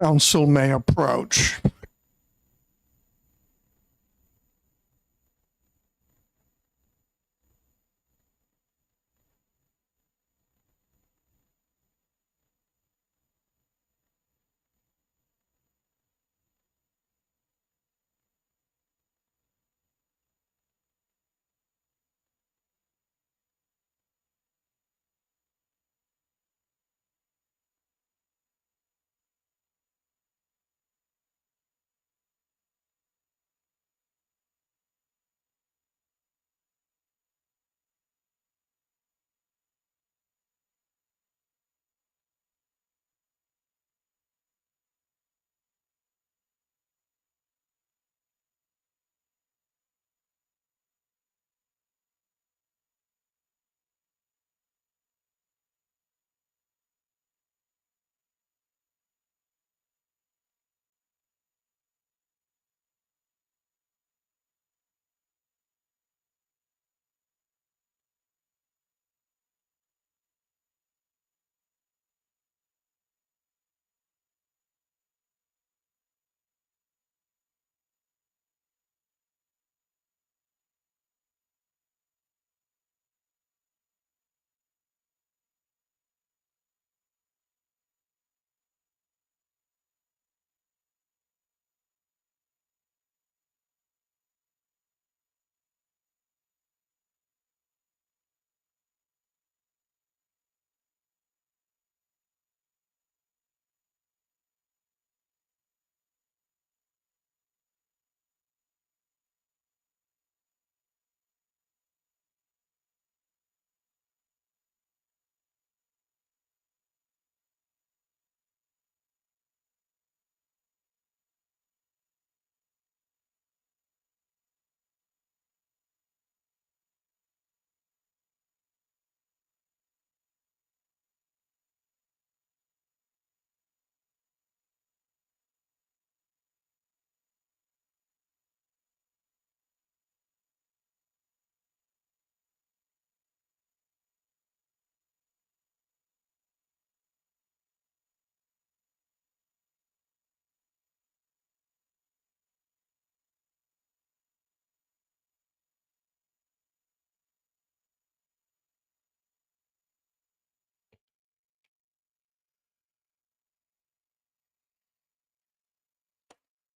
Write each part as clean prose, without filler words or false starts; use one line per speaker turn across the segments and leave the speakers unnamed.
council may approach.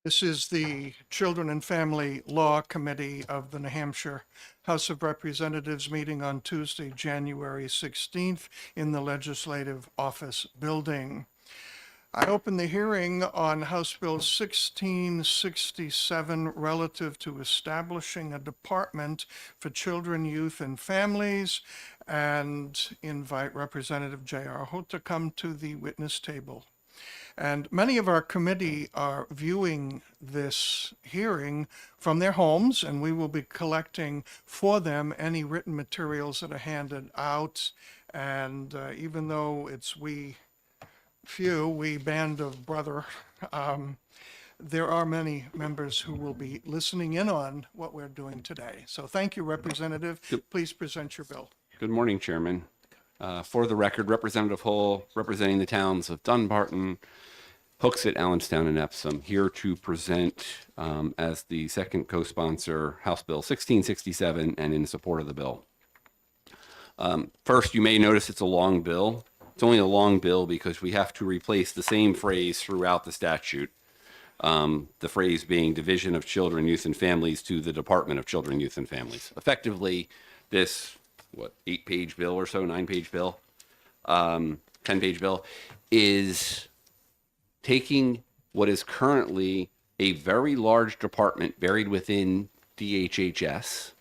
This is the Children and Family Law Committee of the New Hampshire House of Representatives meeting on Tuesday, January 16th in the Legislative Office Building. I open the hearing on House Bill 1667 relative to establishing a department for children, youth, and families, and invite Representative J.R. Holt to come to the witness table. And many of our committee are viewing this hearing from their homes, and we will be collecting for them any written materials that are handed out. And even though it's we band of brother, there are many members who will be listening in on what we're doing today. So thank you, Representative. Please present your bill.
Good morning, Chairman. For the record, Representative Hull, representing the towns of Dunbarton, Hooksett, Allenstown, and Epsom, here to present as the second co-sponsor House Bill 1667 and in support of the bill. First, you may notice it's a long bill. It's only a long bill because we have to replace the same phrase throughout the statute. The phrase being Division of Children, Youth, and Families to the Department of Children, Youth, and Families. Effectively, this, 8-page bill or so, 9-page bill, 10-page bill, is taking what is currently a very large department buried within DHHS.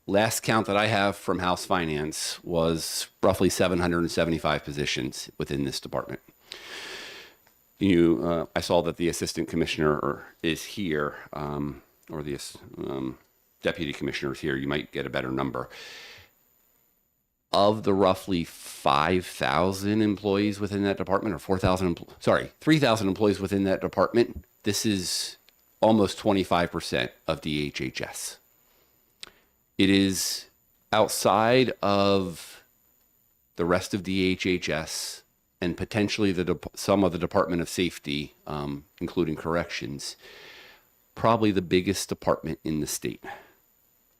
Last count that I have from House Finance was roughly 775 positions within this department. I saw that the assistant commissioner is here, or the deputy commissioner is here. You might get a better number. Of the roughly 5,000 employees within that department, or 3,000 employees within that department, this is almost 25% of DHHS. It is outside of the rest of DHHS and potentially some of the Department of Safety, including corrections, probably the biggest department in the state.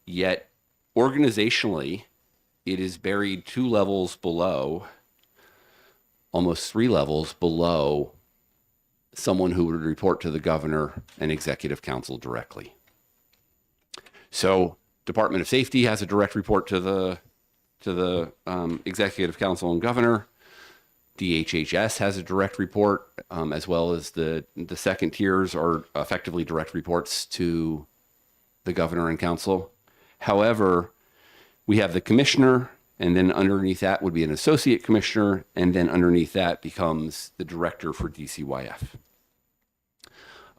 Yet, organizationally, it is buried 2 levels below, almost 3 levels below someone who would report to the governor and executive council directly. So, Department of Safety has a direct report to the executive council and governor. DHHS has a direct report, as well as the second tiers are effectively direct reports to the governor and council. However, we have the commissioner, and then underneath that would be an associate commissioner, and then underneath that becomes the director for DCYF.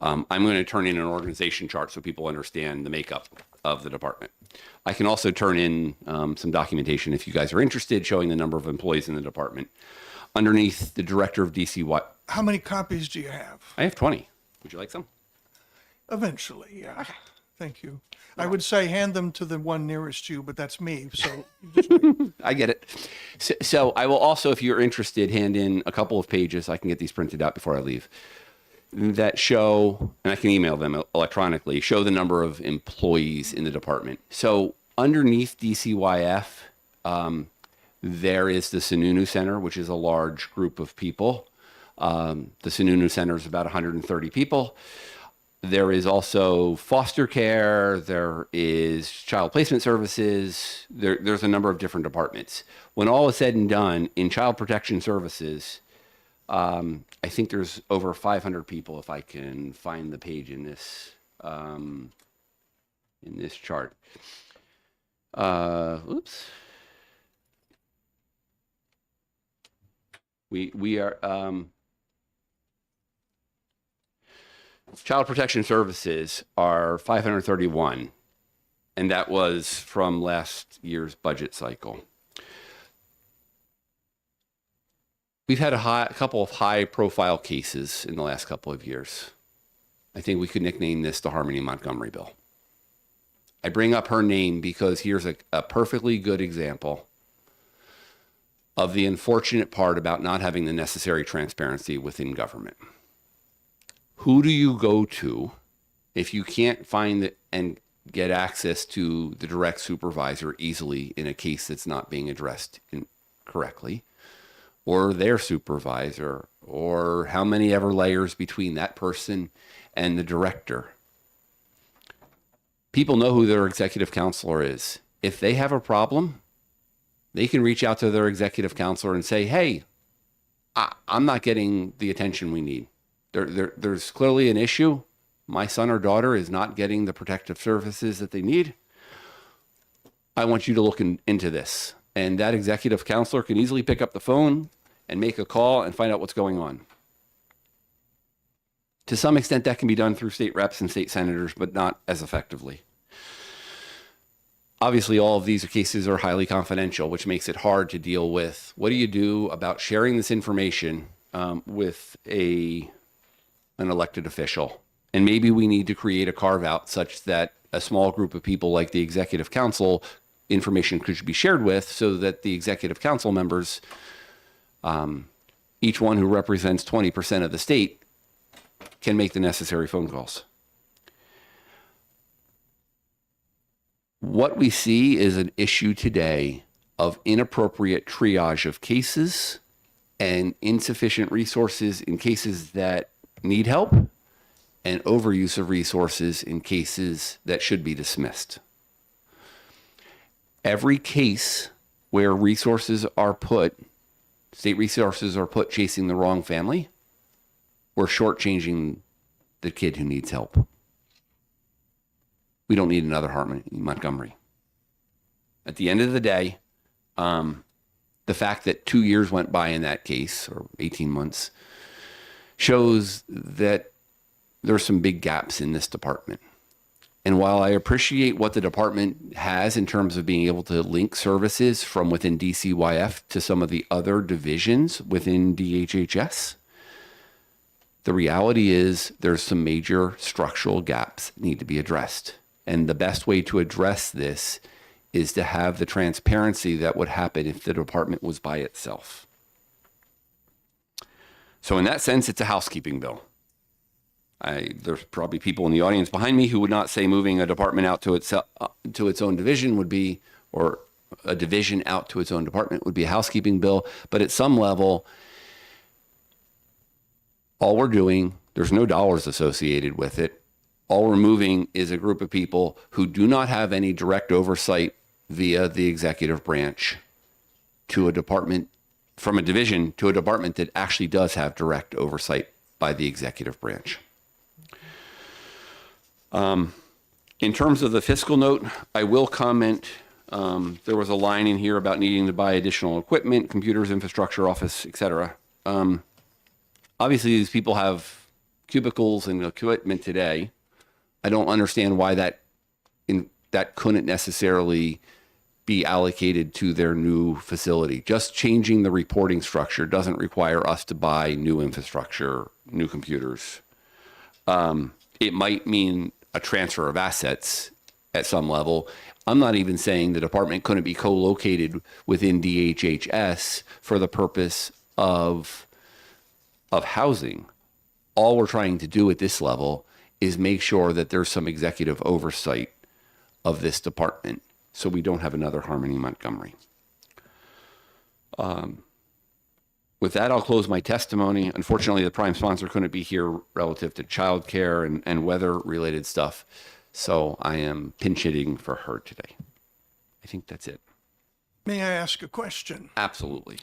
I'm going to turn in an organization chart so people understand the makeup of the department. I can also turn in some documentation if you guys are interested, showing the number of employees in the department. Underneath the director of DCYF,
How many copies do you have?
I have 20. Would you like some?
Eventually, yeah. Thank you. I would say hand them to the one nearest you, but that's me, so
I get it. So I will also, if you're interested, hand in a couple of pages. I can get these printed out before I leave, that show, and I can email them electronically, show the number of employees in the department. So underneath DCYF, there is the Sununu Center, which is a large group of people. The Sununu Center is about 130 people. There is also foster care. There is child placement services. There's a number of different departments. When all is said and done, in child protection services, I think there's over 500 people, if I can find the page in this chart. Oops. We are child protection services are 531, and that was from last year's budget cycle. We've had a couple of high-profile cases in the last couple of years. I think we could nickname this the Harmony Montgomery bill. I bring up her name because here's a perfectly good example of the unfortunate part about not having the necessary transparency within government. Who do you go to if you can't find and get access to the direct supervisor easily in a case that's not being addressed correctly, or their supervisor, or how many ever layers between that person and the director? People know who their executive counselor is. If they have a problem, they can reach out to their executive counselor and say, hey, I'm not getting the attention we need. There's clearly an issue. My son or daughter is not getting the protective services that they need. I want you to look into this. And that executive counselor can easily pick up the phone and make a call and find out what's going on. To some extent, that can be done through state reps and state senators, but not as effectively. Obviously, all of these cases are highly confidential, which makes it hard to deal with. What do you do about sharing this information with an elected official? And maybe we need to create a carve out such that a small group of people like the executive council information could be shared with, so that the executive council members, each one who represents 20% of the state, can make the necessary phone calls. What we see is an issue today of inappropriate triage of cases and insufficient resources in cases that need help, and overuse of resources in cases that should be dismissed. Every case where resources are put, state resources are put chasing the wrong family, we're shortchanging the kid who needs help. We don't need another Harmony Montgomery. At the end of the day, the fact that 2 years went by in that case, or 18 months, shows that there's some big gaps in this department. And while I appreciate what the department has in terms of being able to link services from within DCYF to some of the other divisions within DHHS, the reality is there's some major structural gaps that need to be addressed. And the best way to address this is to have the transparency that would happen if the department was by itself. So in that sense, it's a housekeeping bill. There's probably people in the audience behind me who would not say moving a department out to its own division would be, or a division out to its own department would be a housekeeping bill. But at some level, all we're doing, there's no dollars associated with it. All we're moving is a group of people who do not have any direct oversight via the executive branch to a department, from a division to a department that actually does have direct oversight by the executive branch. In terms of the fiscal note, I will comment, there was a line in here about needing to buy additional equipment, computers, infrastructure, office, et cetera. Obviously, these people have cubicles and equipment today. I don't understand why that couldn't necessarily be allocated to their new facility. Just changing the reporting structure doesn't require us to buy new infrastructure, new computers. It might mean a transfer of assets at some level. I'm not even saying the department couldn't be co-located within DHHS for the purpose of housing. All we're trying to do at this level is make sure that there's some executive oversight of this department so we don't have another Harmony Montgomery. With that, I'll close my testimony. Unfortunately, the prime sponsor couldn't be here relative to childcare and weather-related stuff, so I am pinch hitting for her today. I think that's it.
May I ask a question?
Absolutely.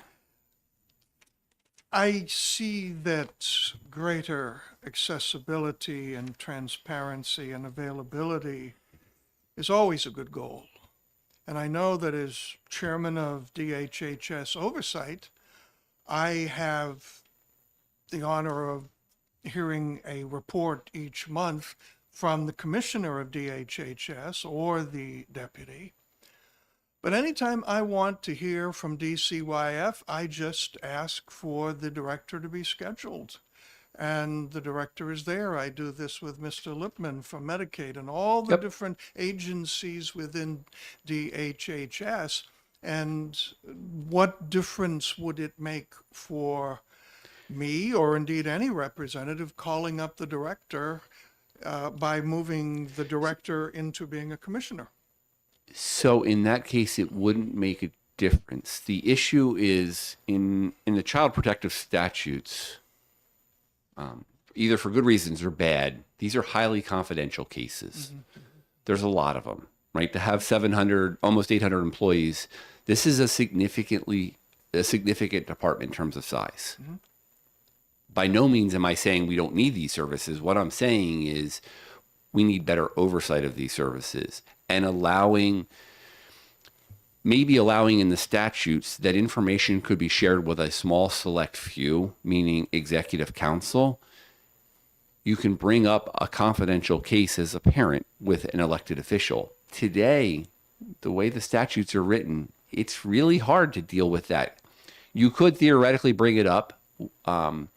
I see that greater accessibility and transparency and availability is always a good goal. And I know that as chairman of DHHS Oversight, I have the honor of hearing a report each month from the commissioner of DHHS or the deputy. But anytime I want to hear from DCYF, I just ask for the director to be scheduled. And the director is there. I do this with Mr. Lipman from Medicaid and all the different agencies within DHHS. And what difference would it make for me, or indeed any representative, calling up the director by moving the director into being a commissioner?
So in that case, it wouldn't make a difference. The issue is in the child protective statutes, either for good reasons or bad, these are highly confidential cases. Mm-hmm. There's a lot of them, right? To have 700, almost 800 employees, this is a significant department in terms of size. Mm-hmm. By no means am I saying we don't need these services. What I'm saying is we need better oversight of these services and maybe allowing in the statutes that information could be shared with a small select few, meaning executive council. You can bring up a confidential case as a parent with an elected official. Today, the way the statutes are written, it's really hard to deal with that. You could theoretically bring it up, an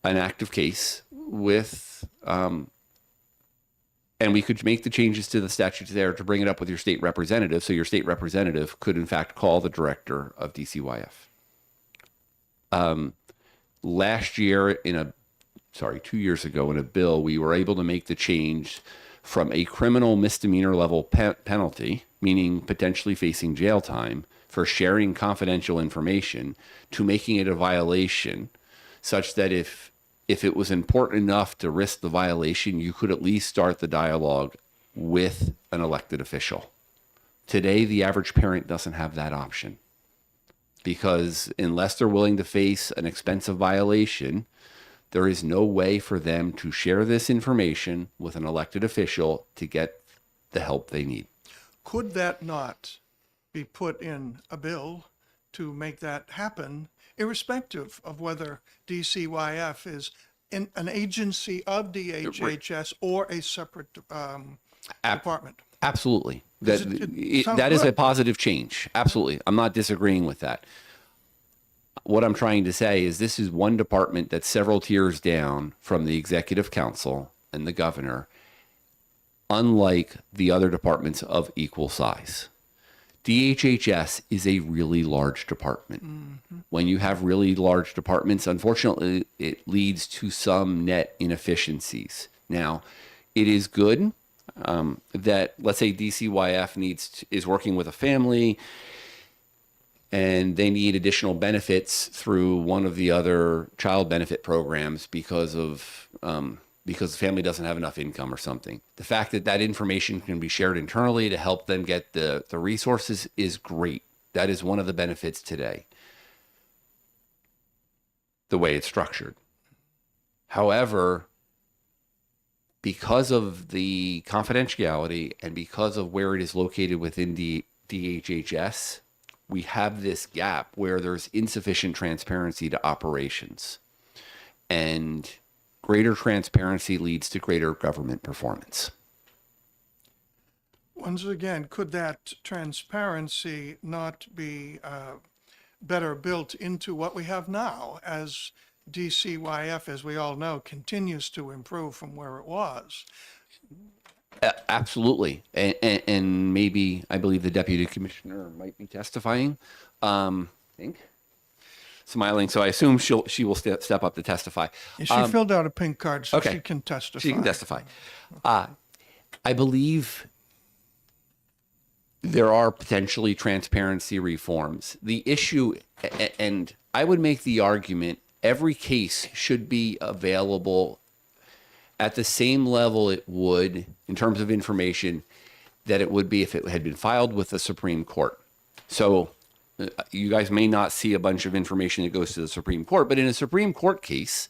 active case with, and we could make the changes to the statutes there to bring it up with your state representative. So your state representative could in fact call the director of DCYF. Last year 2 years ago in a bill, we were able to make the change from a criminal misdemeanor level penalty, meaning potentially facing jail time for sharing confidential information, to making it a violation, such that if it was important enough to risk the violation, you could at least start the dialogue with an elected official. Today, the average parent doesn't have that option because unless they're willing to face an expensive violation, there is no way for them to share this information with an elected official to get the help they need.
Could that not be put in a bill to make that happen, irrespective of whether DCYF is in an agency of DHHS or a separate department?
Absolutely.
It
That is a positive change. Absolutely. I'm not disagreeing with that. What I'm trying to say is this is one department that's several tiers down from the executive council and the governor, unlike the other departments of equal size. DHHS is a really large department. When you have really large departments, unfortunately, it leads to some net inefficiencies. Now, it is good that, let's say, DCYF is working with a family and they need additional benefits through one of the other child benefit programs because the family doesn't have enough income or something. The fact that that information can be shared internally to help them get the resources is great. That is one of the benefits today, the way it's structured. However, because of the confidentiality and because of where it is located within the DHHS, we have this gap where there's insufficient transparency to operations. And greater transparency leads to greater government performance.
Once again, could that transparency not be better built into what we have now, as DCYF, as we all know, continues to improve from where it was?
Absolutely. And maybe, I believe the deputy commissioner might be testifying. I think. Smiling, so I assume she will step up to testify.
She filled out a pink card, so
okay.
she can testify.
She can testify. I believe there are potentially transparency reforms. The issue, and I would make the argument, every case should be available at the same level it would, in terms of information, that it would be if it had been filed with the Supreme Court. So you guys may not see a bunch of information that goes to the Supreme Court, but in a Supreme Court case,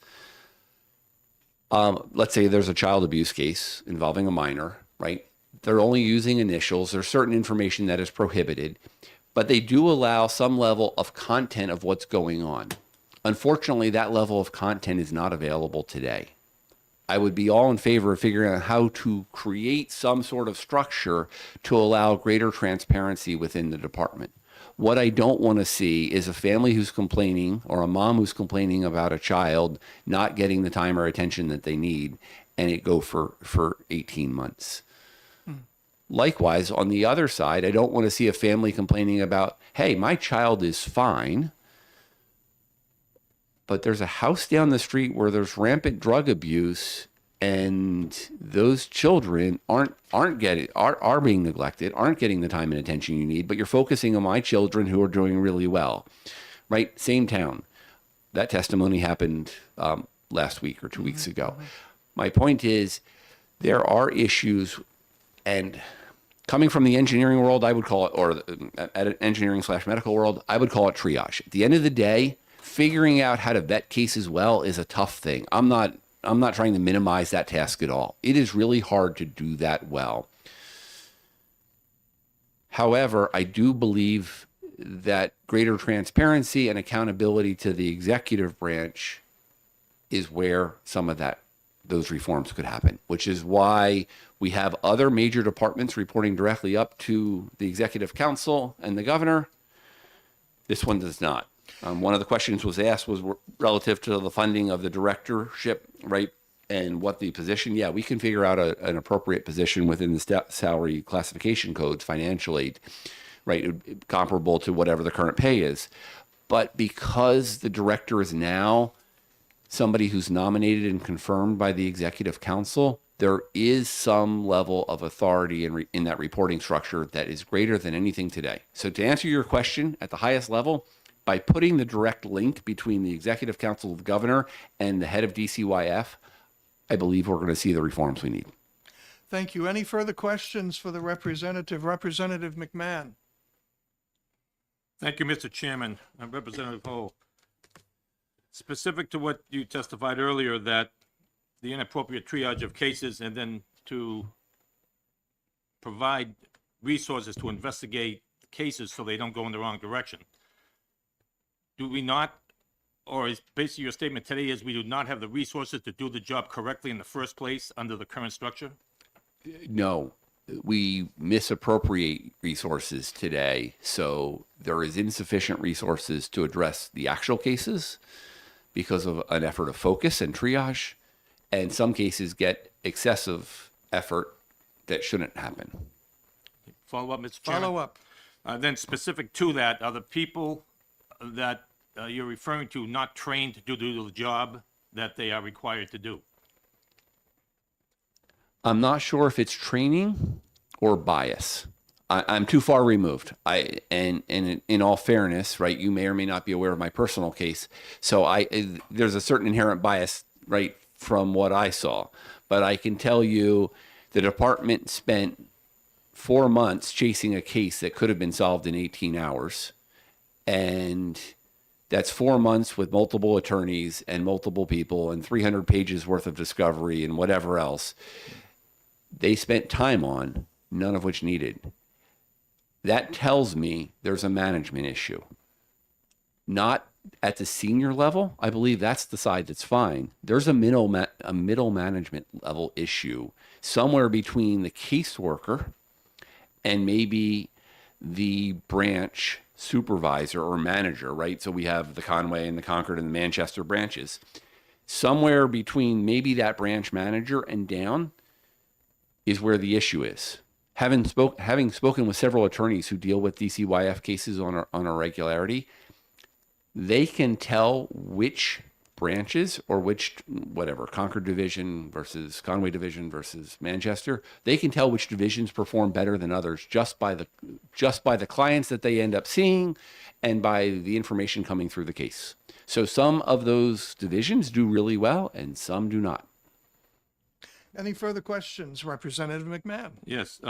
let's say there's a child abuse case involving a minor, right? They're only using initials. There's certain information that is prohibited, but they do allow some level of content of what's going on. Unfortunately, that level of content is not available today. I would be all in favor of figuring out how to create some sort of structure to allow greater transparency within the department. What I don't want to see is a family who's complaining or a mom who's complaining about a child not getting the time or attention that they need, and it go for 18 months. Likewise, on the other side, I don't want to see a family complaining about, hey, my child is fine, but there's a house down the street where there's rampant drug abuse, and those children are being neglected, aren't getting the time and attention you need, but you're focusing on my children who are doing really well, right? Same town. That testimony happened last week or 2 weeks ago. My point is, there are issues, and coming from the engineering world, I would call it, or at engineering/medical world, I would call it triage. At the end of the day, figuring out how to vet cases well is a tough thing. I'm not trying to minimize that task at all. It is really hard to do that well. However, I do believe that greater transparency and accountability to the executive branch is where some of those reforms could happen, which is why we have other major departments reporting directly up to the executive council and the governor. This one does not. One of the questions was asked was relative to the funding of the directorship, right? And what the position, yeah, we can figure out an appropriate position within the salary classification codes, financial aid, right? Comparable to whatever the current pay is. But because the director is now somebody who's nominated and confirmed by the executive council, there is some level of authority in that reporting structure that is greater than anything today. So to answer your question at the highest level, by putting the direct link between the executive council of the governor and the head of DCYF, I believe we're going to see the reforms we need.
Thank you. Any further questions for the representative? Representative McMahon.
Thank you, Mr. Chairman. Representative Ho. Specific to what you testified earlier, that the inappropriate triage of cases and then to provide resources to investigate cases so they don't go in the wrong direction. Do we not, or is basically your statement today is we do not have the resources to do the job correctly in the first place under the current structure?
No, we misappropriate resources today. So there is insufficient resources to address the actual cases because of an effort of focus and triage. And some cases get excessive effort that shouldn't happen.
Follow up, Mr. Chairman.
Follow up.
Then specific to that, are the people that you're referring to not trained to do the job that they are required to do?
I'm not sure if it's training or bias. I'm too far removed. And in all fairness, right, you may or may not be aware of my personal case. So there's a certain inherent bias, right, from what I saw. But I can tell you the department spent 4 months chasing a case that could have been solved in 18 hours. And that's 4 months with multiple attorneys and multiple people and 300 pages worth of discovery and whatever else they spent time on, none of which needed. That tells me there's a management issue. Not at the senior level. I believe that's the side that's fine. There's a middle management level issue somewhere between the caseworker and maybe the branch supervisor or manager, right? So we have the Conway and the Concord and the Manchester branches. Somewhere between maybe that branch manager and down is where the issue is. Having spoken with several attorneys who deal with DCYF cases on a regularity, they can tell which branches or which, whatever, Concord division versus Conway division versus Manchester, they can tell which divisions perform better than others just by the clients that they end up seeing and by the information coming through the case. So some of those divisions do really well and some do not.
Any further questions, Representative McMahon?
Yes,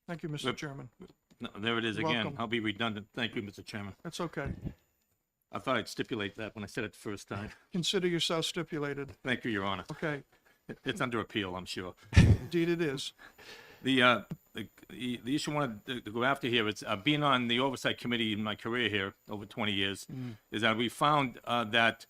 Thank you, Mr. Chairman.
no, there it is again.
Welcome.
I'll be redundant. Thank you, Mr. Chairman.
That's okay.
I thought I'd stipulate that when I said it the first time.
Consider yourself stipulated.
Thank you, Your Honor.
Okay,
It's under appeal, I'm sure.
indeed it is.
The issue I wanted to go after here is being on the oversight committee in my career here over 20 years, is that we found that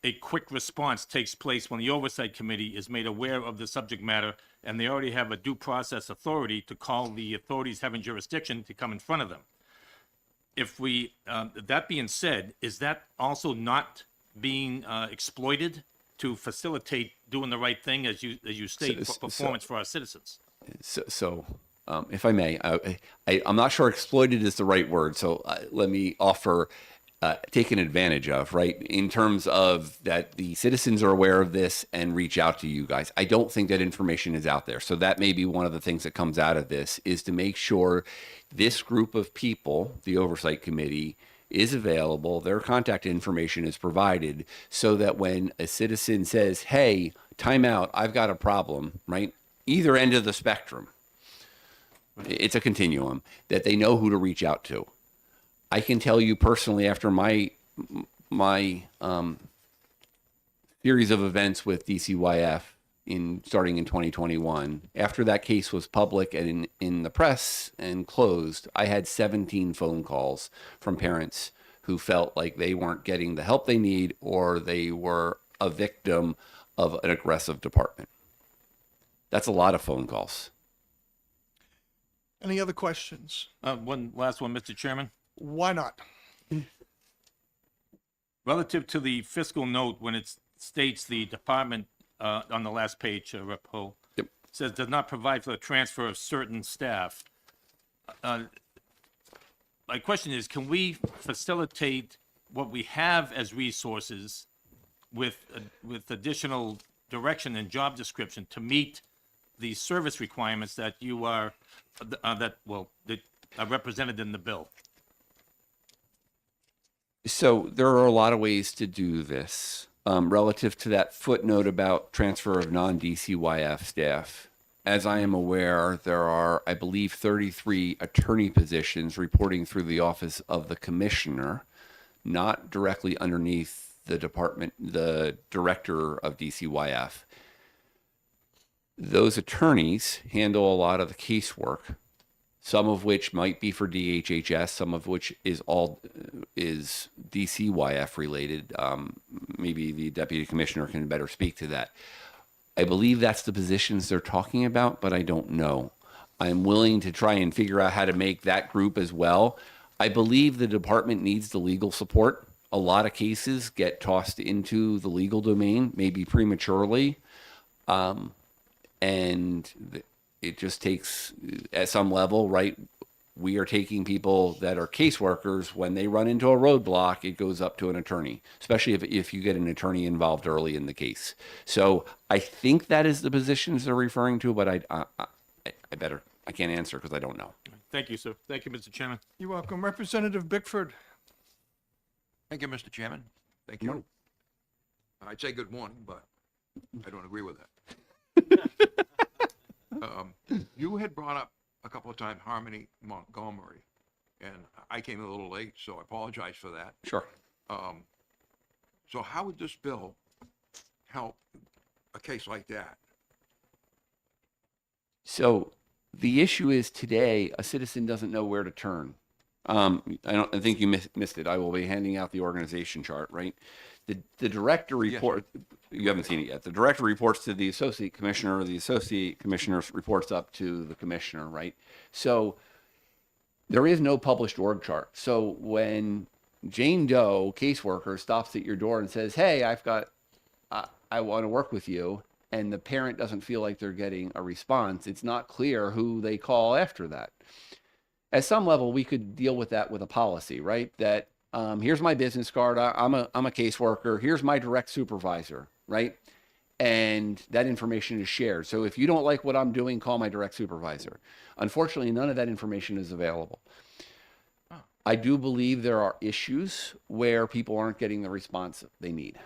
a quick response takes place when the oversight committee is made aware of the subject matter and they already have a due process authority to call the authorities having jurisdiction to come in front of them. If we, that being said, is that also not being exploited to facilitate doing the right thing as you state for performance for our citizens?
So if I may, I'm not sure exploited is the right word. So let me offer taken advantage of, right? In terms of that the citizens are aware of this and reach out to you guys. I don't think that information is out there. So that may be one of the things that comes out of this is to make sure this group of people, the oversight committee, is available. Their contact information is provided so that when a citizen says, hey, time out, I've got a problem, right? Either end of the spectrum. It's a continuum that they know who to reach out to. I can tell you personally, after my series of events with DCYF starting in 2021, after that case was public and in the press and closed, I had 17 phone calls from parents who felt like they weren't getting the help they need or they were a victim of an aggressive department. That's a lot of phone calls.
Any other questions?
One last one, Mr. Chairman.
Why not?
Relative to the fiscal note, when it states the department on the last page, Rep. Ho,
Yep.
says does not provide for the transfer of certain staff. My question is, can we facilitate what we have as resources with additional direction and job description to meet the service requirements that you are that are represented in the bill?
So there are a lot of ways to do this. Relative to that footnote about transfer of non-DCYF staff, as I am aware, there are, I believe, 33 attorney positions reporting through the office of the commissioner, not directly underneath the department, the director of DCYF. Those attorneys handle a lot of the casework, some of which might be for DHHS, some of which is DCYF related. Maybe the deputy commissioner can better speak to that. I believe that's the positions they're talking about, but I don't know. I'm willing to try and figure out how to make that group as well. I believe the department needs the legal support. A lot of cases get tossed into the legal domain, maybe prematurely. And it just takes, at some level, right, we are taking people that are caseworkers. When they run into a roadblock, it goes up to an attorney, especially if you get an attorney involved early in the case. So I think that is the positions they're referring to, but I can't answer because I don't know.
Thank you, sir. Thank you, Mr. Chairman.
You're welcome. Representative Bickford.
Thank you, Mr. Chairman. Thank you. I'd say good morning, but I don't agree with that. You had brought up a couple of times Harmony Montgomery, and I came a little late, so I apologize for that.
Sure.
So how would this bill help a case like that?
So the issue is today, a citizen doesn't know where to turn. I think you missed it. I will be handing out the organization chart, right? The director report, you haven't seen it yet. The director reports to the associate commissioner, the associate commissioner reports up to the commissioner, right? So there is no published org chart. So when Jane Doe, caseworker, stops at your door and says, hey, I want to work with you, and the parent doesn't feel like they're getting a response, it's not clear who they call after that. At some level, we could deal with that with a policy, right? That here's my business card. I'm a caseworker. Here's my direct supervisor, right? And that information is shared. So if you don't like what I'm doing, call my direct supervisor. Unfortunately, none of that information is available. I do believe there are issues where people aren't getting the response they need.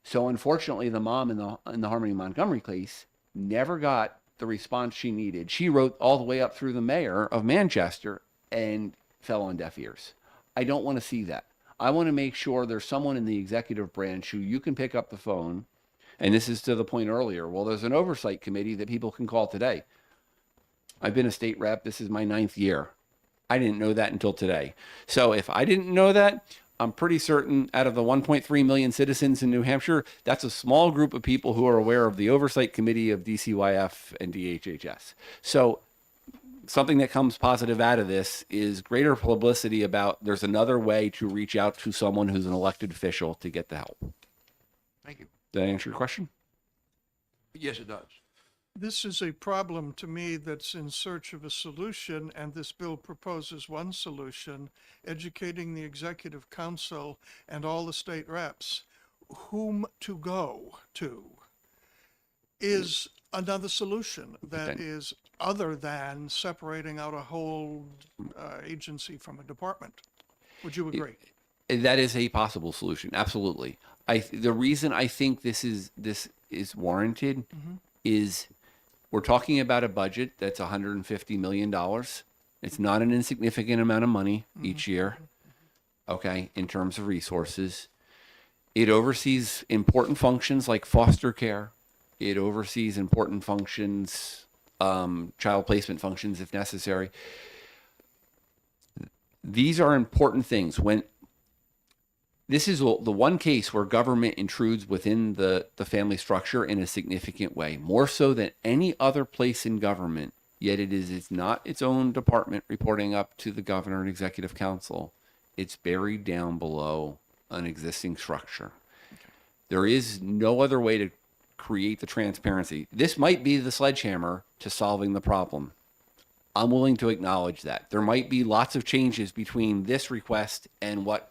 So unfortunately, the mom in the Harmony Montgomery case never got the response she needed. She wrote all the way up through the mayor of Manchester and fell on deaf ears. I don't want to see that. I want to make sure there's someone in the executive branch who you can pick up the phone. And this is to the point earlier. Well, there's an oversight committee that people can call today. I've been a state rep. This is my 9th year. I didn't know that until today. So if I didn't know that, I'm pretty certain out of the 1.3 million citizens in New Hampshire, that's a small group of people who are aware of the oversight committee of DCYF and DHHS. So something that comes positive out of this is greater publicity about there's another way to reach out to someone who's an elected official to get the help.
Thank you.
Did I answer your question?
Yes, it does.
This is a problem to me that's in search of a solution, and this bill proposes one solution, educating the executive council and all the state reps whom to go to is another solution that
Okay.
is other than separating out a whole agency from a department. Would you agree?
That is a possible solution. Absolutely. The reason I think this is warranted is we're talking about a budget that's $150 million. It's not an insignificant amount of money each year, okay, in terms of resources. It oversees important functions like foster care. It oversees important functions, child placement functions if necessary. These are important things. This is the one case where government intrudes within the family structure in a significant way, more so than any other place in government, yet it's not its own department reporting up to the governor and executive council. It's buried down below an existing structure. There is no other way to create the transparency. This might be the sledgehammer to solving the problem. I'm willing to acknowledge that. There might be lots of changes between this request and what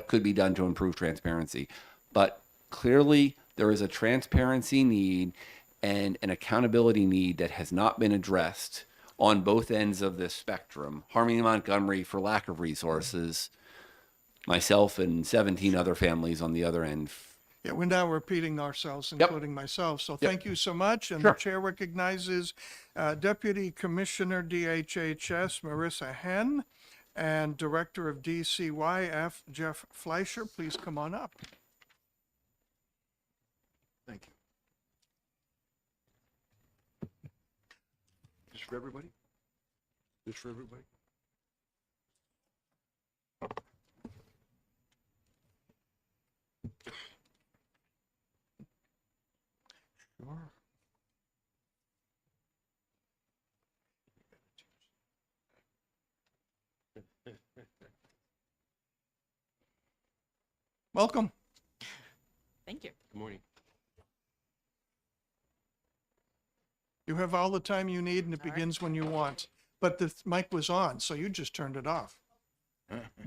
could be done to improve transparency. But clearly there is a transparency need and an accountability need that has not been addressed on both ends of this spectrum. Harmony Montgomery for lack of resources, myself and 17 other families on the other end.
Yeah, we're now repeating ourselves,
Yep.
including myself. So thank you so much. And
Sure.
the chair recognizes Deputy Commissioner DHHS Marissa Henn and Director of DCYF Jeff Fleischer. Please come on up.
Thank you. This for everybody? This for everybody? Sure.
Welcome.
Thank you.
Good morning.
You have all the time you need, and it
All right.
begins when you want. but the mic was on, so you just turned it off.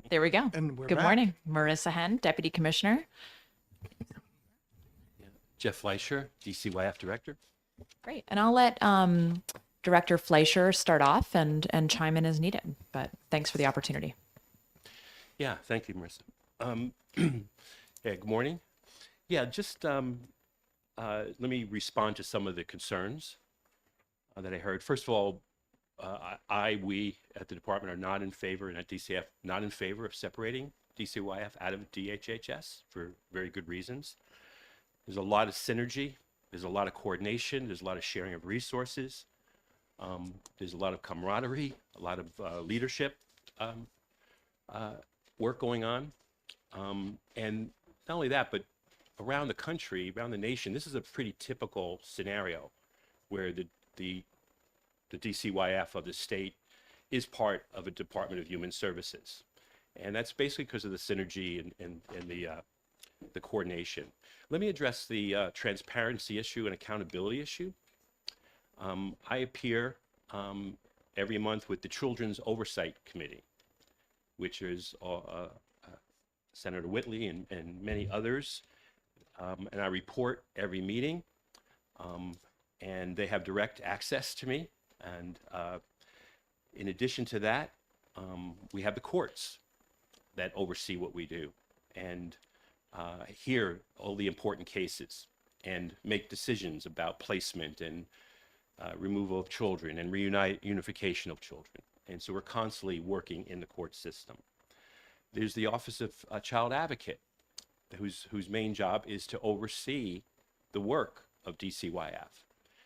There we go.
And we're
Good
back.
morning. Marissa Henn, Deputy Commissioner.
Jeff Fleischer, DCYF Director.
Great. And I'll let Director Fleischer start off and chime in as needed. But thanks for the opportunity.
Yeah, thank you, Marissa. Yeah, good morning. Yeah, just let me respond to some of the concerns that I heard. First of all, we at the department are not in favor, and at DCF, not in favor of separating DCYF out of DHHS for very good reasons. There's a lot of synergy. There's a lot of coordination. There's a lot of sharing of resources. There's a lot of camaraderie, a lot of leadership work going on. And not only that, but around the country, around the nation, this is a pretty typical scenario where the DCYF of the state is part of a Department of Human Services. And that's basically because of the synergy and the coordination. Let me address the transparency issue and accountability issue. I appear every month with the Children's Oversight Committee, which is Senator Whitley and many others. And I report every meeting, and they have direct access to me. And in addition to that, we have the courts that oversee what we do and hear all the important cases and make decisions about placement and removal of children and reunification of children. And so we're constantly working in the court system. There's the Office of Child Advocate, whose main job is to oversee the work of DCYF.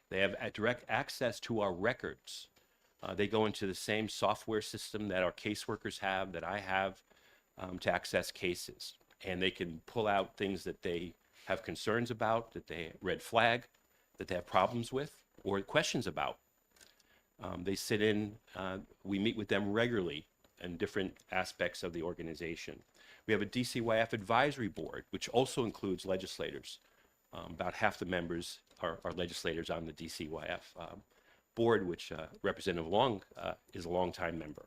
They have direct access to our records. They go into the same software system that our caseworkers have, that I have, to access cases. And they can pull out things that they have concerns about, that they red flag, that they have problems with, or questions about. They sit in, we meet with them regularly in different aspects of the organization. We have a DCYF advisory board, which also includes legislators. About half the members are legislators on the DCYF board, which Representative Long is a longtime member.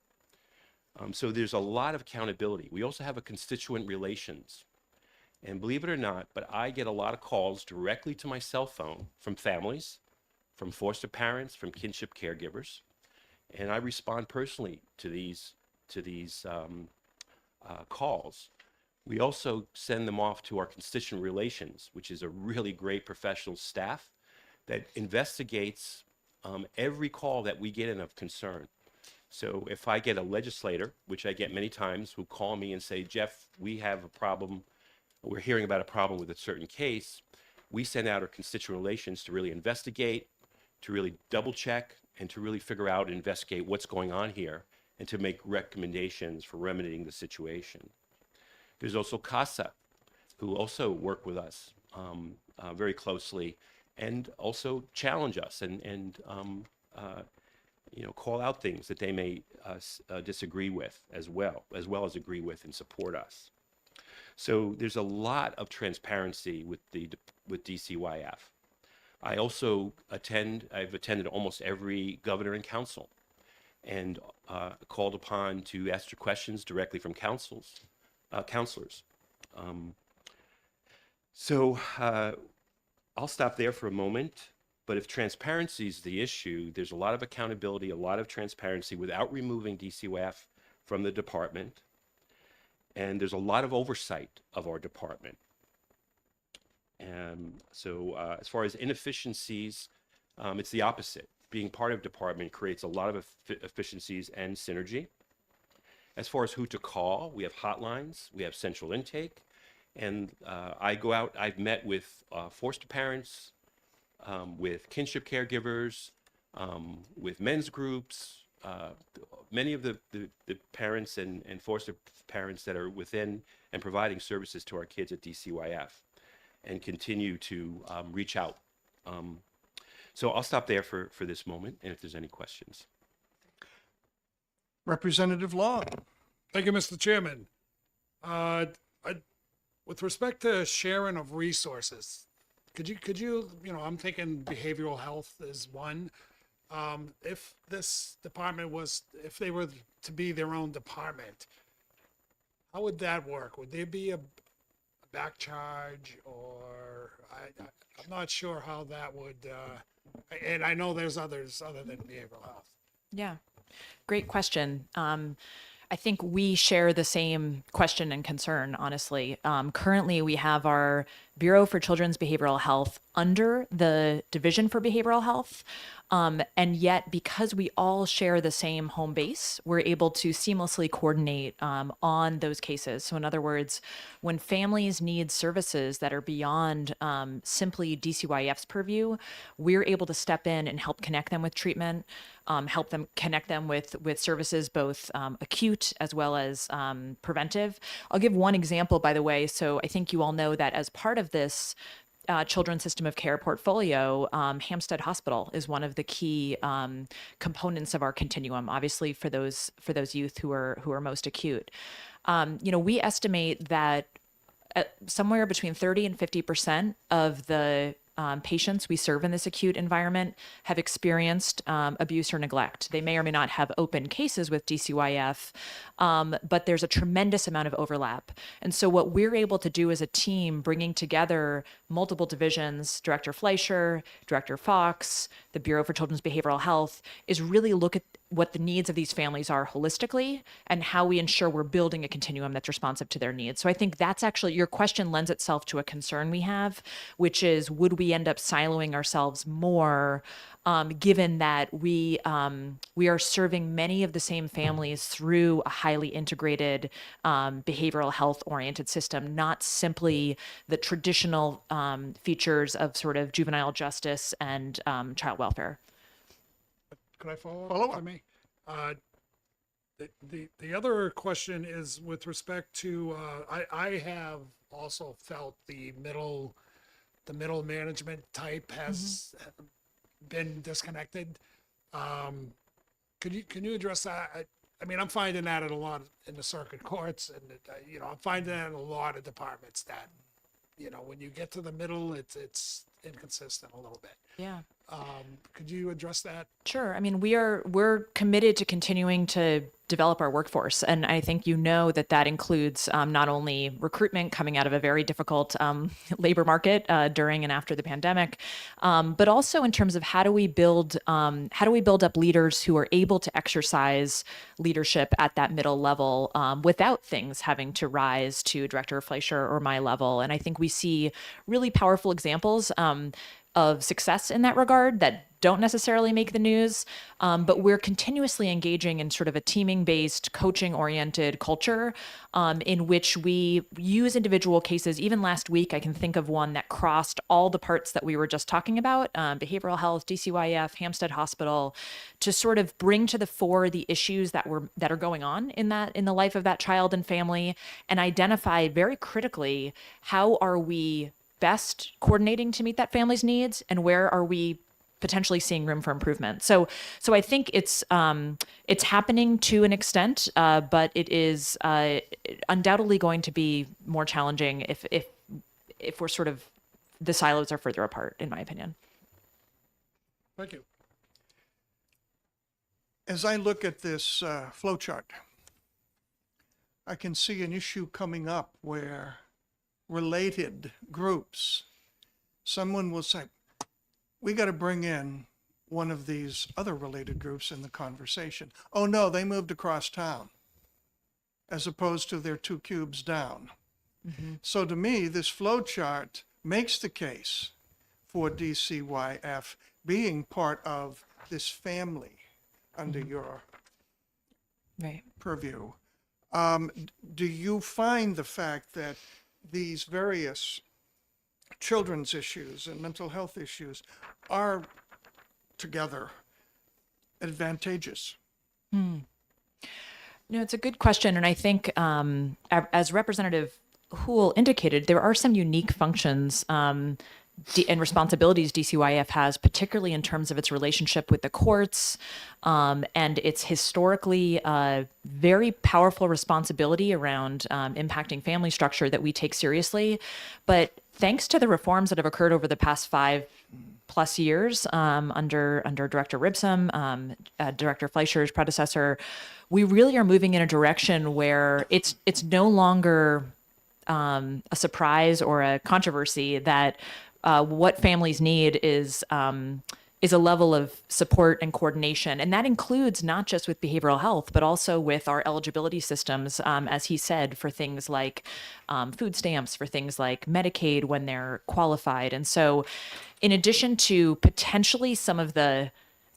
So there's a lot of accountability. We also have a constituent relations. And believe it or not, but I get a lot of calls directly to my cell phone from families, from foster parents, from kinship caregivers. And I respond personally to these calls. We also send them off to our constituent relations, which is a really great professional staff that investigates every call that we get in of concern. So if I get a legislator, which I get many times, who call me and say, Jeff, we have a problem, we're hearing about a problem with a certain case, we send out our constituent relations to really investigate, to really double check, and to really figure out and investigate what's going on here, and to make recommendations for remedying the situation. There's also CASA, who also work with us very closely and also challenge us and call out things that they may disagree with as well as agree with and support us. So there's a lot of transparency with DCYF. I also I've attended almost every governor and council and called upon to ask your questions directly from counselors. So I'll stop there for a moment, but if transparency is the issue, there's a lot of accountability, a lot of transparency without removing DCYF from the department, and there's a lot of oversight of our department. And so as far as inefficiencies, it's the opposite. Being part of department creates a lot of efficiencies and synergy. As far as who to call, we have hotlines, we have central intake, and I go out, I've met with foster parents, with kinship caregivers, with men's groups, many of the parents and foster parents that are within and providing services to our kids at DCYF, and continue to reach out. So I'll stop there for this moment, and if there's any questions.
Representative Long.
Thank you, Mr. Chairman. With respect to sharing of resources, could you, I'm thinking behavioral health is one. if this department was, if they were to be their own department, how would that work? Would there be a back charge, or I'm not sure how that would, and I know there's others other than behavioral health.
Yeah, great question. I think we share the same question and concern, honestly. Currently, we have our Bureau for Children's Behavioral Health under the Division for Behavioral Health. And yet, because we all share the same home base, we're able to seamlessly coordinate on those cases. So, in other words, when families need services that are beyond simply DCYF's purview, we're able to step in and help connect them with treatment, help them connect them with services, both acute as well as preventive. I'll give one example, by the way. So I think you all know that as part of this children's system of care portfolio, Hampstead Hospital is one of the key components of our continuum, obviously for those youth who are most acute. We estimate that somewhere between 30 and 50% of the patients we serve in this acute environment have experienced abuse or neglect. They may or may not have open cases with DCYF, but there's a tremendous amount of overlap. And so what we're able to do as a team, bringing together multiple divisions, Director Fleischer, Director Fox, the Bureau for Children's Behavioral Health, is really look at what the needs of these families are holistically and how we ensure we're building a continuum that's responsive to their needs. So I think that's actually, your question lends itself to a concern we have, which is, would we end up siloing ourselves more, given that we are serving many of the same families through a highly integrated behavioral health oriented system, not simply the traditional features of sort of juvenile justice and child welfare.
Could I follow up?
Follow
if I
up.
may? The other question is with respect to, I have also felt the middle management type has been disconnected. Can you address that? I mean, I'm finding that a lot in the circuit courts, and I'm finding that in a lot of departments that, when you get to the middle, it's inconsistent a little bit.
Yeah.
Could you address that?
Sure. I mean, we're committed to continuing to develop our workforce, and I think that includes not only recruitment coming out of a very difficult labor market during and after the pandemic, but also in terms of how do we build up leaders who are able to exercise leadership at that middle level without things having to rise to Director Fleischer or my level. And I think we see really powerful examples of success in that regard that don't necessarily make the news, but we're continuously engaging in sort of a teaming-based, coaching-oriented culture in which we use individual cases. Even last week, I can think of one that crossed all the parts that we were just talking about, behavioral health, DCYF, Hampstead Hospital, to sort of bring to the fore the issues that are going on in the life of that child and family, and identify very critically, how are we best coordinating to meet that family's needs, and where are we potentially seeing room for improvement. So I think it's happening to an extent, but it is undoubtedly going to be more challenging if we're sort of, the silos are further apart, in my opinion.
Thank you.
As I look at this flow chart, I can see an issue coming up where related groups, someone will say, we got to bring in one of these other related groups in the conversation. Oh no, they moved across town, as opposed to they're 2 cubes down. So to me, this flow chart makes the case for DCYF being part of this family under your
Right.
purview. Do you find the fact that these various children's issues and mental health issues are together advantageous?
It's a good question. And I think as Representative Houle indicated, there are some unique functions and responsibilities DCYF has, particularly in terms of its relationship with the courts and its historically very powerful responsibility around impacting family structure that we take seriously. But thanks to the reforms that have occurred over the past 5+ plus years under Director Ribson, Director Fleischer's predecessor, we really are moving in a direction where it's no longer a surprise or a controversy that what families need is a level of support and coordination. And that includes not just with behavioral health, but also with our eligibility systems, as he said, for things like food stamps, for things like Medicaid when they're qualified. And so in addition to potentially some of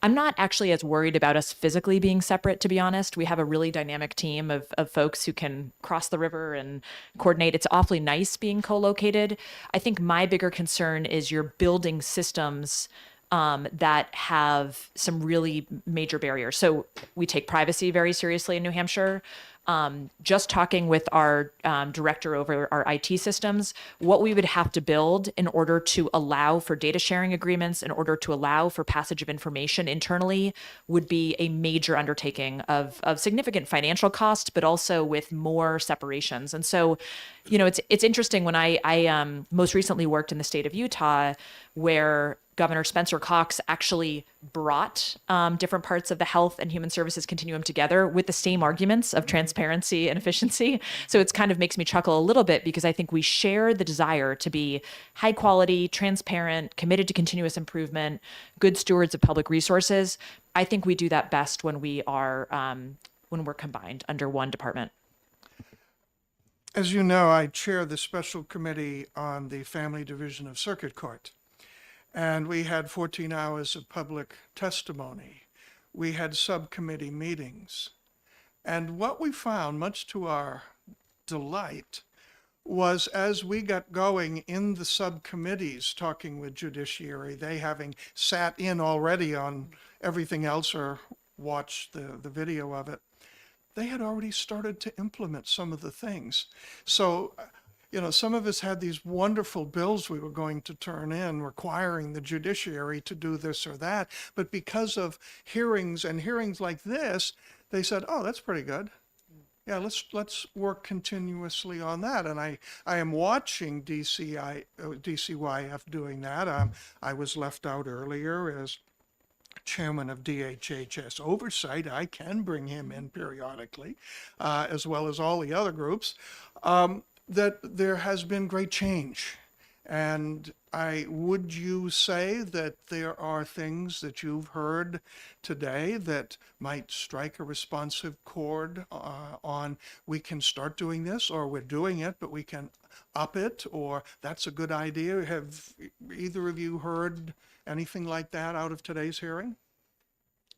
I'm not actually as worried about us physically being separate, to be honest. We have a really dynamic team of folks who can cross the river and coordinate. It's awfully nice being co-located. I think my bigger concern is you're building systems that have some really major barriers. So we take privacy very seriously in New Hampshire. Just talking with our director over our IT systems, what we would have to build in order to allow for data sharing agreements, in order to allow for passage of information internally, would be a major undertaking of significant financial cost, but also with more separations. And so, it's interesting when I most recently worked in the state of Utah, where Governor Spencer Cox actually brought different parts of the health and human services continuum together with the same arguments of transparency and efficiency. So it's kind of makes me chuckle a little bit because I think we share the desire to be high quality, transparent, committed to continuous improvement, good stewards of public resources. I think we do that best when we are when we're combined under one department.
As you know, I chair the special committee on the Family Division of Circuit Court. And we had 14 hours of public testimony. We had subcommittee meetings. And what we found, much to our delight, was as we got going in the subcommittees talking with judiciary, they having sat in already on everything else or watched the video of it, they had already started to implement some of the things. So, some of us had these wonderful bills we were going to turn in requiring the judiciary to do this or that. But because of hearings and hearings like this, they said, oh, that's pretty good. Yeah, let's work continuously on that. And I am watching DCYF doing that. I was left out earlier as chairman of DHHS oversight. I can bring him in periodically, as well as all the other groups. That there has been great change. And would you say that there are things that you've heard today that might strike a responsive chord on we can start doing this, or we're doing it, but we can up it, or that's a good idea? Have either of you heard anything like that out of today's hearing?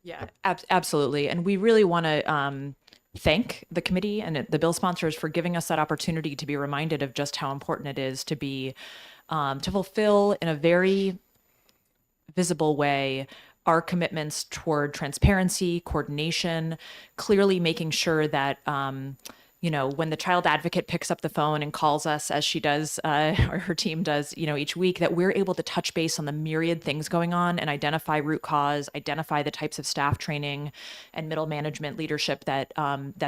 Yeah, absolutely. And we really want to thank the committee and the bill sponsors for giving us that opportunity to be reminded of just how important it is to be to fulfill in a very visible way our commitments toward transparency, coordination, clearly making sure that when the child advocate picks up the phone and calls us, as she does, or her team does, each week, that we're able to touch base on the myriad things going on and identify root cause, identify the types of staff training and middle management leadership that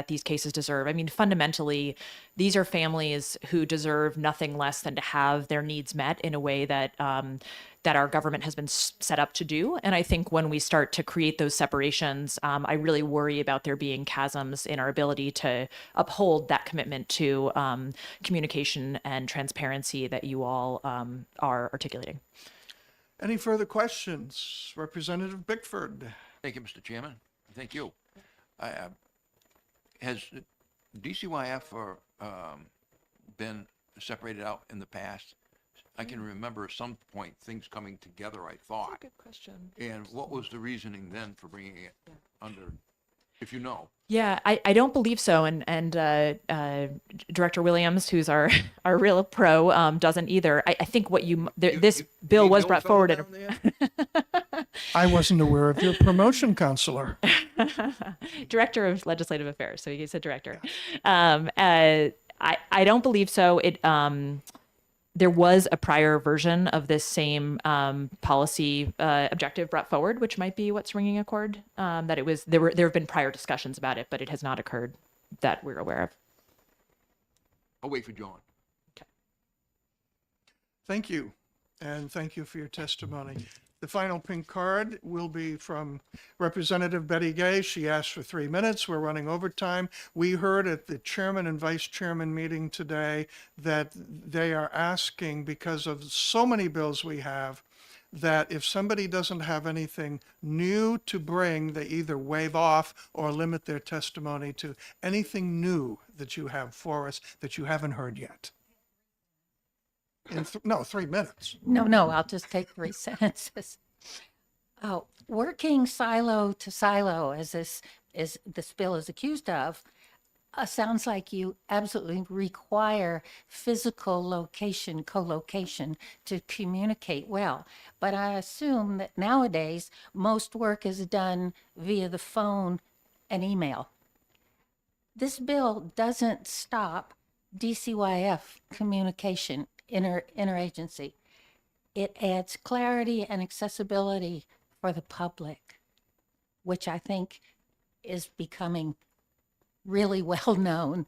these cases deserve. I mean, fundamentally, these are families who deserve nothing less than to have their needs met in a way that that our government has been set up to do. And I think when we start to create those separations, I really worry about there being chasms in our ability to uphold that commitment to communication and transparency that you all are articulating.
Any further questions? Representative Bickford.
Thank you, Mr. Chairman. Thank you. Has DCYF been separated out in the past? I can remember at some point things coming together, I thought.
Good question.
And what was the reasoning then for bringing it under, if you know?
Yeah, I don't believe so. And Director Williams, who's our real pro, doesn't either. I think this bill was brought forward.
I wasn't aware of your promotion, Counselor.
Director of Legislative Affairs. So he said director. I don't believe so. There was a prior version of this same policy objective brought forward, which might be what's ringing a chord. There have been prior discussions about it, but it has not occurred that we're aware of.
I'll wait for John.
Thank you, and thank you for your testimony. The final pink card will be from Representative Betty Gay. She asked for 3 minutes. We're running overtime. We heard at the chairman and vice chairman meeting today that they are asking, because of so many bills we have, that if somebody doesn't have anything new to bring, they either waive off or limit their testimony to anything new that you have for us that you haven't heard yet. No, 3 minutes.
No, I'll just take 3 sentences. Oh, working silo to silo, as this bill is accused of, sounds like you absolutely require physical location, co-location to communicate well. But I assume that nowadays, most work is done via the phone and email. This bill doesn't stop DCYF communication, interagency. It adds clarity and accessibility for the public, which I think is becoming really well known.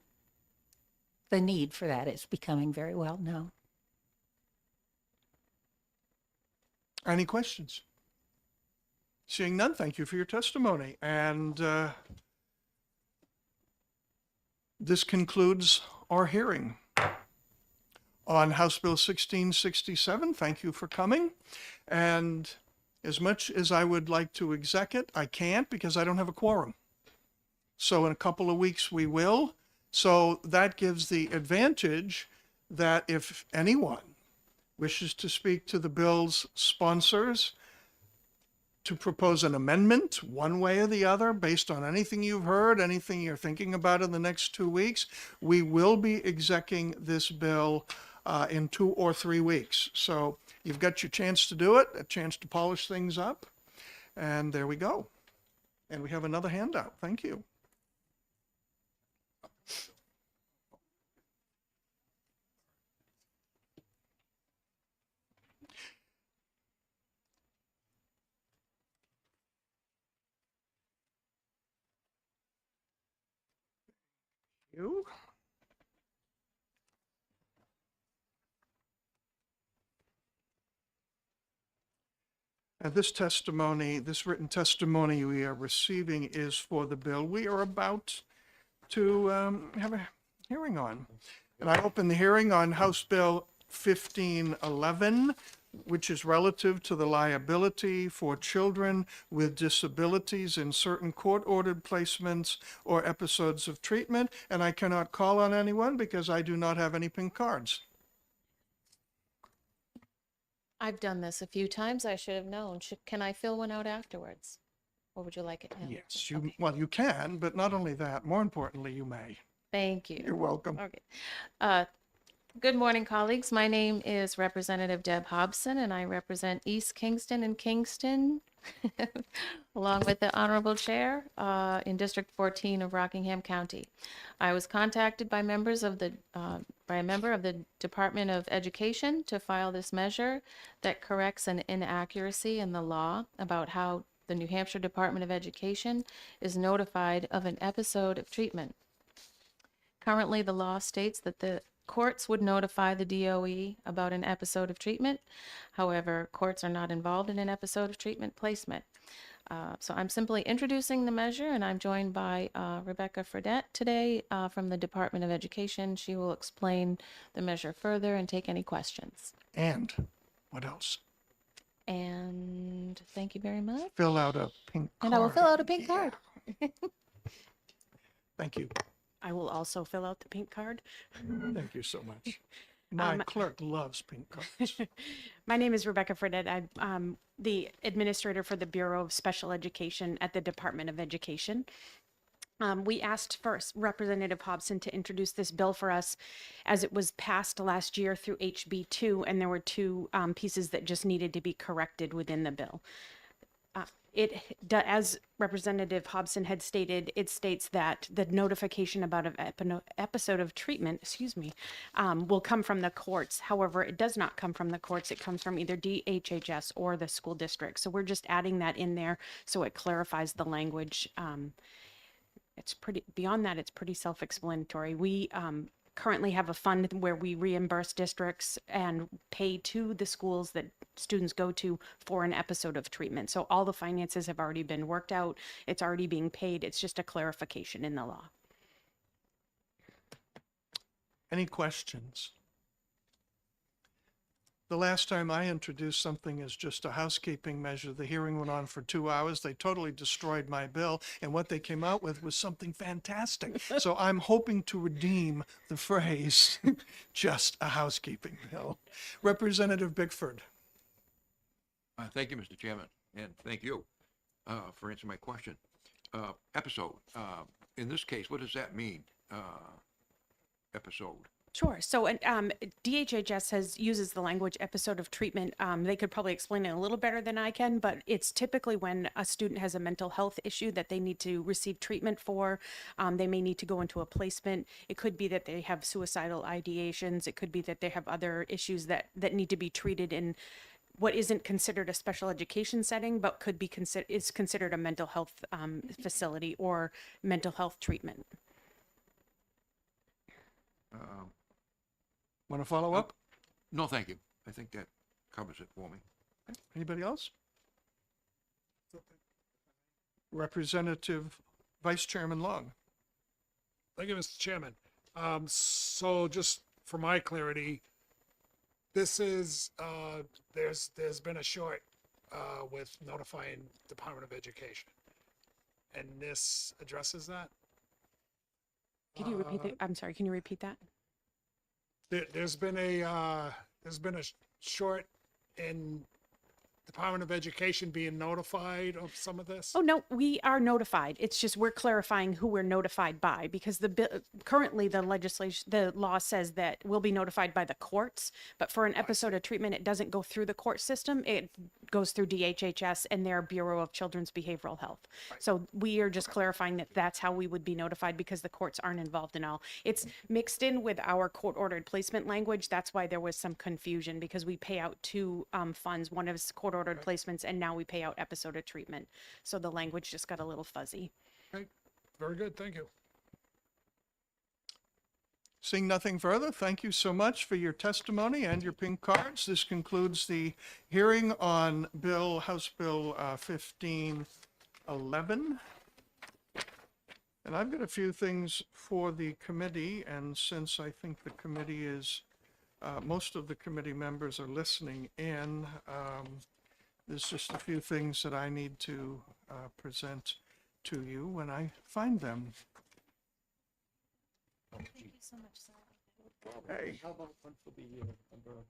The need for that is becoming very well known.
Any questions? Seeing none, thank you for your testimony. And this concludes our hearing on House Bill 1667. Thank you for coming. And as much as I would like to exec it, I can't because I don't have a quorum. So in a couple of weeks we will. So that gives the advantage that if anyone wishes to speak to the bill's sponsors to propose an amendment one way or the other based on anything you've heard, anything you're thinking about in the next 2 weeks, we will be execing this bill in 2 or 3 weeks. So you've got your chance to do it, a chance to polish things up, and there we go. And we have another handout. Thank you. You. This testimony, this written testimony we are receiving is for the bill we are about to have a hearing on. And I open the hearing on House Bill 1511, which is relative to the liability for children with disabilities in certain court-ordered placements or episodes of treatment. And I cannot call on anyone because I do not have any pink cards.
I've done this a few times. I should have known. Can I fill one out afterwards? Or would you like it now?
Yes, you,
Okay.
well, you can, but not only that, more importantly, you may.
Thank you.
You're welcome.
Okay. Good morning, colleagues. My name is Representative Deb Hobson, and I represent East Kingston and Kingston, along with the Honorable Chair in District 14 of Rockingham County. I was contacted by members of the by a member of the Department of Education to file this measure that corrects an inaccuracy in the law about how the New Hampshire Department of Education is notified of an episode of treatment. Currently, the law states that the courts would notify the DOE about an episode of treatment. However, courts are not involved in an episode of treatment placement. So I'm simply introducing the measure, and I'm joined by Rebecca Fredette today from the Department of Education. She will explain the measure further and take any questions.
And what else?
And thank you very much.
Fill out a pink card.
And I will fill out a pink card.
Thank you.
I will also fill out the pink card.
Thank you so much. My clerk loves pink cards.
My name is Rebecca Fredette. I'm the administrator for the Bureau of Special Education at the Department of Education. We asked first Representative Hobson to introduce this bill for us as it was passed last year through HB2, and there were two pieces that just needed to be corrected within the bill. As Representative Hobson had stated, it states that the notification about an episode of treatment, will come from the courts. However, it does not come from the courts. It comes from either DHHS or the school district. So we're just adding that in there so it clarifies the language. It's pretty, beyond that, it's pretty self-explanatory. We currently have a fund where we reimburse districts and pay to the schools that students go to for an episode of treatment. So all the finances have already been worked out. It's already being paid. It's just a clarification in the law.
Any questions? The last time I introduced something as just a housekeeping measure, the hearing went on for 2 hours. They totally destroyed my bill, and what they came out with was something fantastic. So I'm hoping to redeem the phrase, just a housekeeping bill. Representative Bickford.
Thank you, Mr. Chairman, and thank you for answering my question. Episode, in this case, what does that mean? Episode.
Sure. So DHHS uses the language episode of treatment. They could probably explain it a little better than I can, but it's typically when a student has a mental health issue that they need to receive treatment for. They may need to go into a placement. It could be that they have suicidal ideations. It could be that they have other issues that need to be treated in what isn't considered a special education setting, but could be considered a mental health facility or mental health treatment.
Want to follow up?
No, thank you. I think that covers it for me.
Anybody else? Representative Vice Chairman Long.
Thank you, Mr. Chairman. So just for my clarity, this is, there's been a short, with notifying Department of Education. And this addresses that?
Can you repeat that? I'm sorry, can you repeat that?
There's been a short in Department of Education being notified of some of this?
Oh, no, we are notified. It's just we're clarifying who we're notified by because currently the legislation, the law says that we'll be notified by the courts, but for an episode of treatment, it doesn't go through the court system. It goes through DHHS and their Bureau of Children's Behavioral Health. So we are just clarifying that that's how we would be notified because the courts aren't involved in all. It's mixed in with our court-ordered placement language. That's why there was some confusion because we pay out two funds. One is court-ordered placements, and now we pay out episode of treatment. So the language just got a little fuzzy.
Okay, very good, thank you.
Seeing nothing further, thank you so much for your testimony and your pink cards. This concludes the hearing on House Bill 1511. And I've got a few things for the committee, and since I think the committee is, most of the committee members are listening in, there's just a few things that I need to present to you when I find them.
Thank you so much, sir.
Okay.
How about one for the number?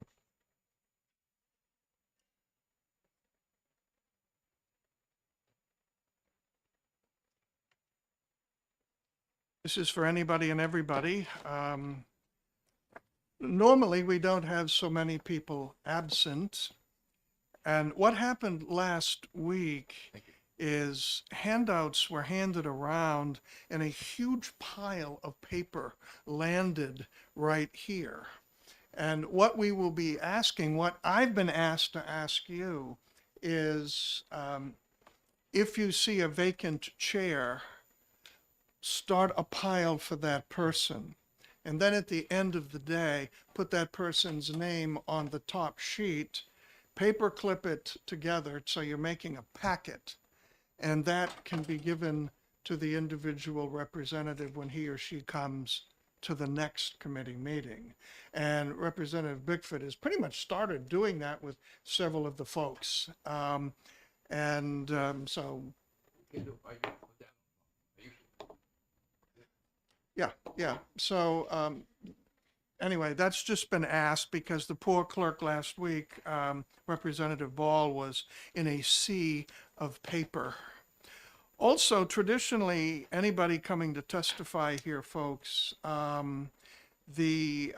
This is for anybody and everybody. Normally, we don't have so many people absent. And what happened last week is handouts were handed around and a huge pile of paper landed right here. And what we will be asking, what I've been asked to ask you is, if you see a vacant chair, start a pile for that person. And then at the end of the day, put that person's name on the top sheet, paper clip it together so you're making a packet. And that can be given to the individual representative when he or she comes to the next committee meeting. And Representative Bickford has pretty much started doing that with several of the folks. So yeah. So anyway, that's just been asked because the poor clerk last week, Representative Ball, was in a sea of paper. Also, traditionally, anybody coming to testify here, folks, the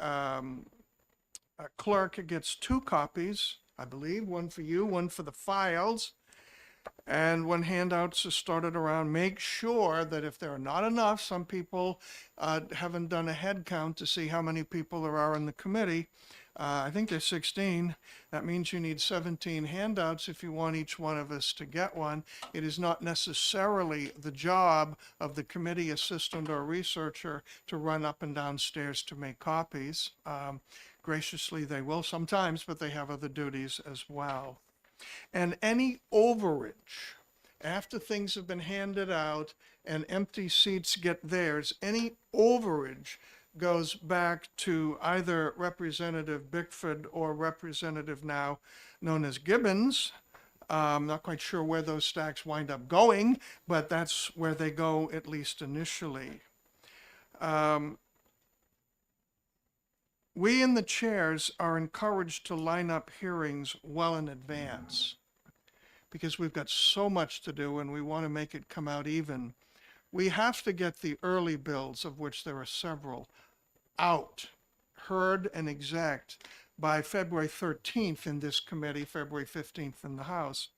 clerk gets 2 copies, I believe, one for you, one for the files. And when handouts are started around, make sure that if there are not enough, some people haven't done a head count to see how many people there are in the committee. I think there's 16. That means you need 17 handouts if you want each one of us to get one. It is not necessarily the job of the committee assistant or researcher to run up and down stairs to make copies. graciously they will sometimes, but they have other duties as well. And any overage, after things have been handed out and empty seats get theirs, any overage goes back to either Representative Bickford or Representative now known as Gibbons. Not quite sure where those stacks wind up going, but that's where they go, at least initially. We in the chairs are encouraged to line up hearings well in advance because we've got so much to do and we want to make it come out even. We have to get the early bills, of which there are several, out, heard and exec by February 13th in this committee, February 15th in the House,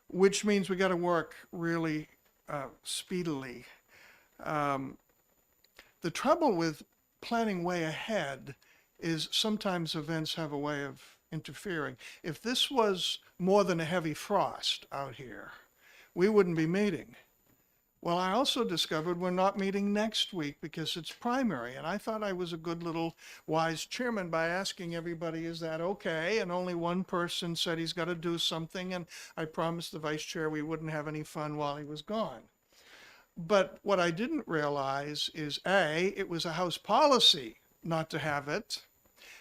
which means we got to work really speedily. The trouble with planning way ahead is sometimes events have a way of interfering. If this was more than a heavy frost out here, we wouldn't be meeting. Well, I also discovered we're not meeting next week because it's primary, and I thought I was a good little wise chairman by asking everybody, is that okay? And only one person said he's got to do something, and I promised the vice chair we wouldn't have any fun while he was gone. But what I didn't realize is A, it was a House policy not to have it,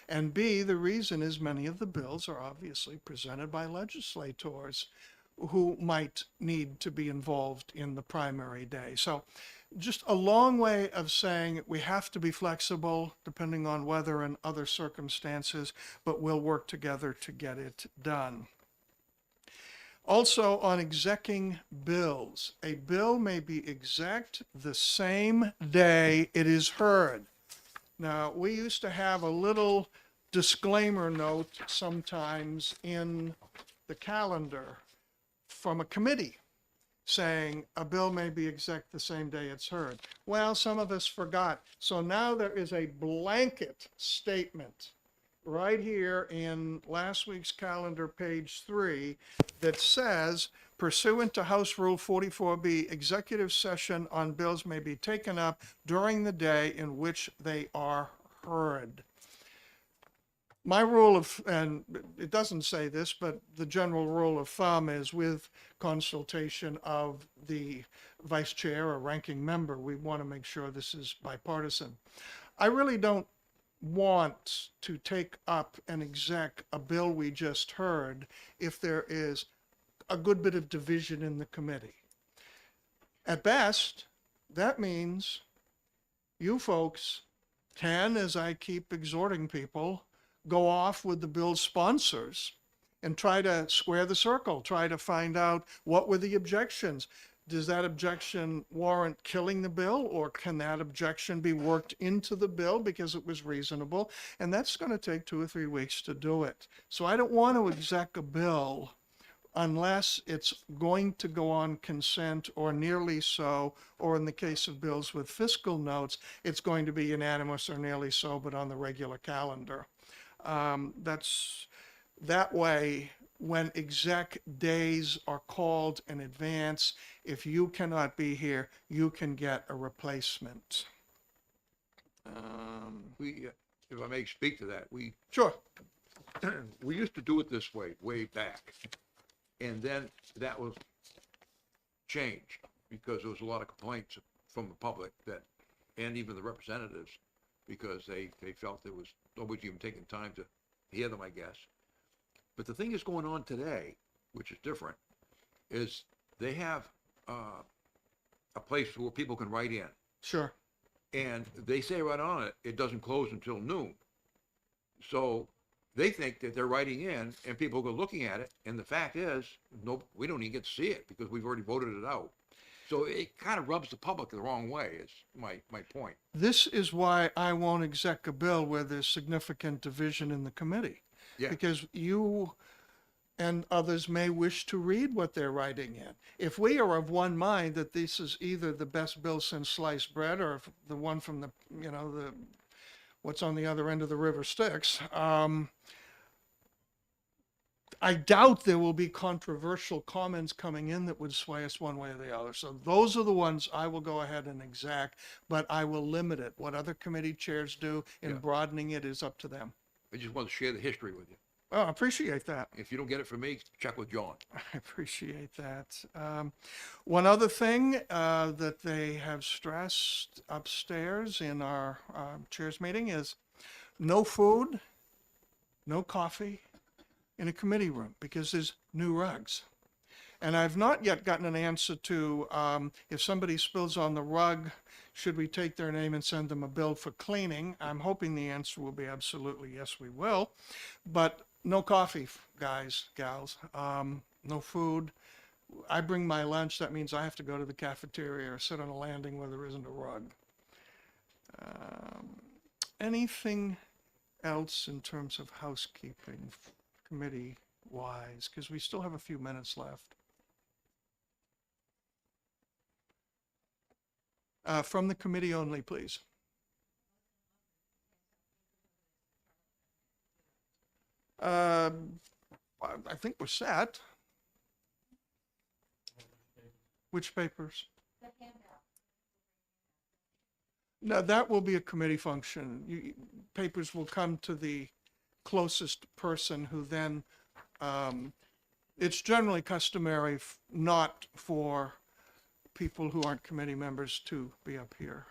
and B, the reason is many of the bills are obviously presented by legislators who might need to be involved in the primary day. So just a long way of saying we have to be flexible depending on weather and other circumstances, but we'll work together to get it done. Also on execing bills, a bill may be exec the same day it is heard. Now, we used to have a little disclaimer note sometimes in the calendar from a committee saying a bill may be exec the same day it's heard. Well, some of us forgot. So now there is a blanket statement right here in last week's calendar, page 3, that says, pursuant to House Rule 44B, executive session on bills may be taken up during the day in which they are heard. My rule of, and it doesn't say this, but the general rule of thumb is with consultation of the vice chair or ranking member, we want to make sure this is bipartisan. I really don't want to take up and exec a bill we just heard if there is a good bit of division in the committee. At best, that means you folks can, as I keep exhorting people, go off with the bill's sponsors and try to square the circle, try to find out what were the objections. Does that objection warrant killing the bill, or can that objection be worked into the bill because it was reasonable? And that's going to take 2 or 3 weeks to do it. So I don't want to exec a bill unless it's going to go on consent or nearly so, or in the case of bills with fiscal notes, it's going to be unanimous or nearly so, but on the regular calendar. That's that way. When exec days are called in advance, if you cannot be here, you can get a replacement.
We, if I may speak to that, we
Sure.
we used to do it this way back. And then that was changed because there was a lot of complaints from the public that, and even the representatives, because they felt there was nobody even taking time to hear them, I guess. But the thing is going on today, which is different, is they have a place where people can write in.
Sure.
And they say right on it, it doesn't close until noon. So they think that they're writing in and people go looking at it. And the fact is, no, we don't even get to see it because we've already voted it out. So it kind of rubs the public the wrong way is my point.
This is why I won't exec a bill where there's significant division in the committee.
Yeah.
Because you and others may wish to read what they're writing in. If we are of one mind that this is either the best bill since sliced bread or the one from the, the what's on the other end of the river Styx, I doubt there will be controversial comments coming in that would sway us one way or the other. So those are the ones I will go ahead and exec, but I will limit it. What other committee chairs do in
Yeah.
broadening it is up to them.
I just want to share the history with you.
Oh, I appreciate that.
If you don't get it from me, check with John.
I appreciate that. One other thing that they have stressed upstairs in our chairs meeting is no food, no coffee in a committee room because there's new rugs. And I've not yet gotten an answer to if somebody spills on the rug, should we take their name and send them a bill for cleaning? I'm hoping the answer will be absolutely yes, we will. But no coffee, guys, gals. No food. I bring my lunch. That means I have to go to the cafeteria or sit on a landing where there isn't a rug. Anything else in terms of housekeeping, committee-wise? Because we still have a few minutes left. From the committee only, please. I think we're set. Which papers? No, that will be a committee function. Papers will come to the closest person who then, it's generally customary not for people who aren't committee members to be up here.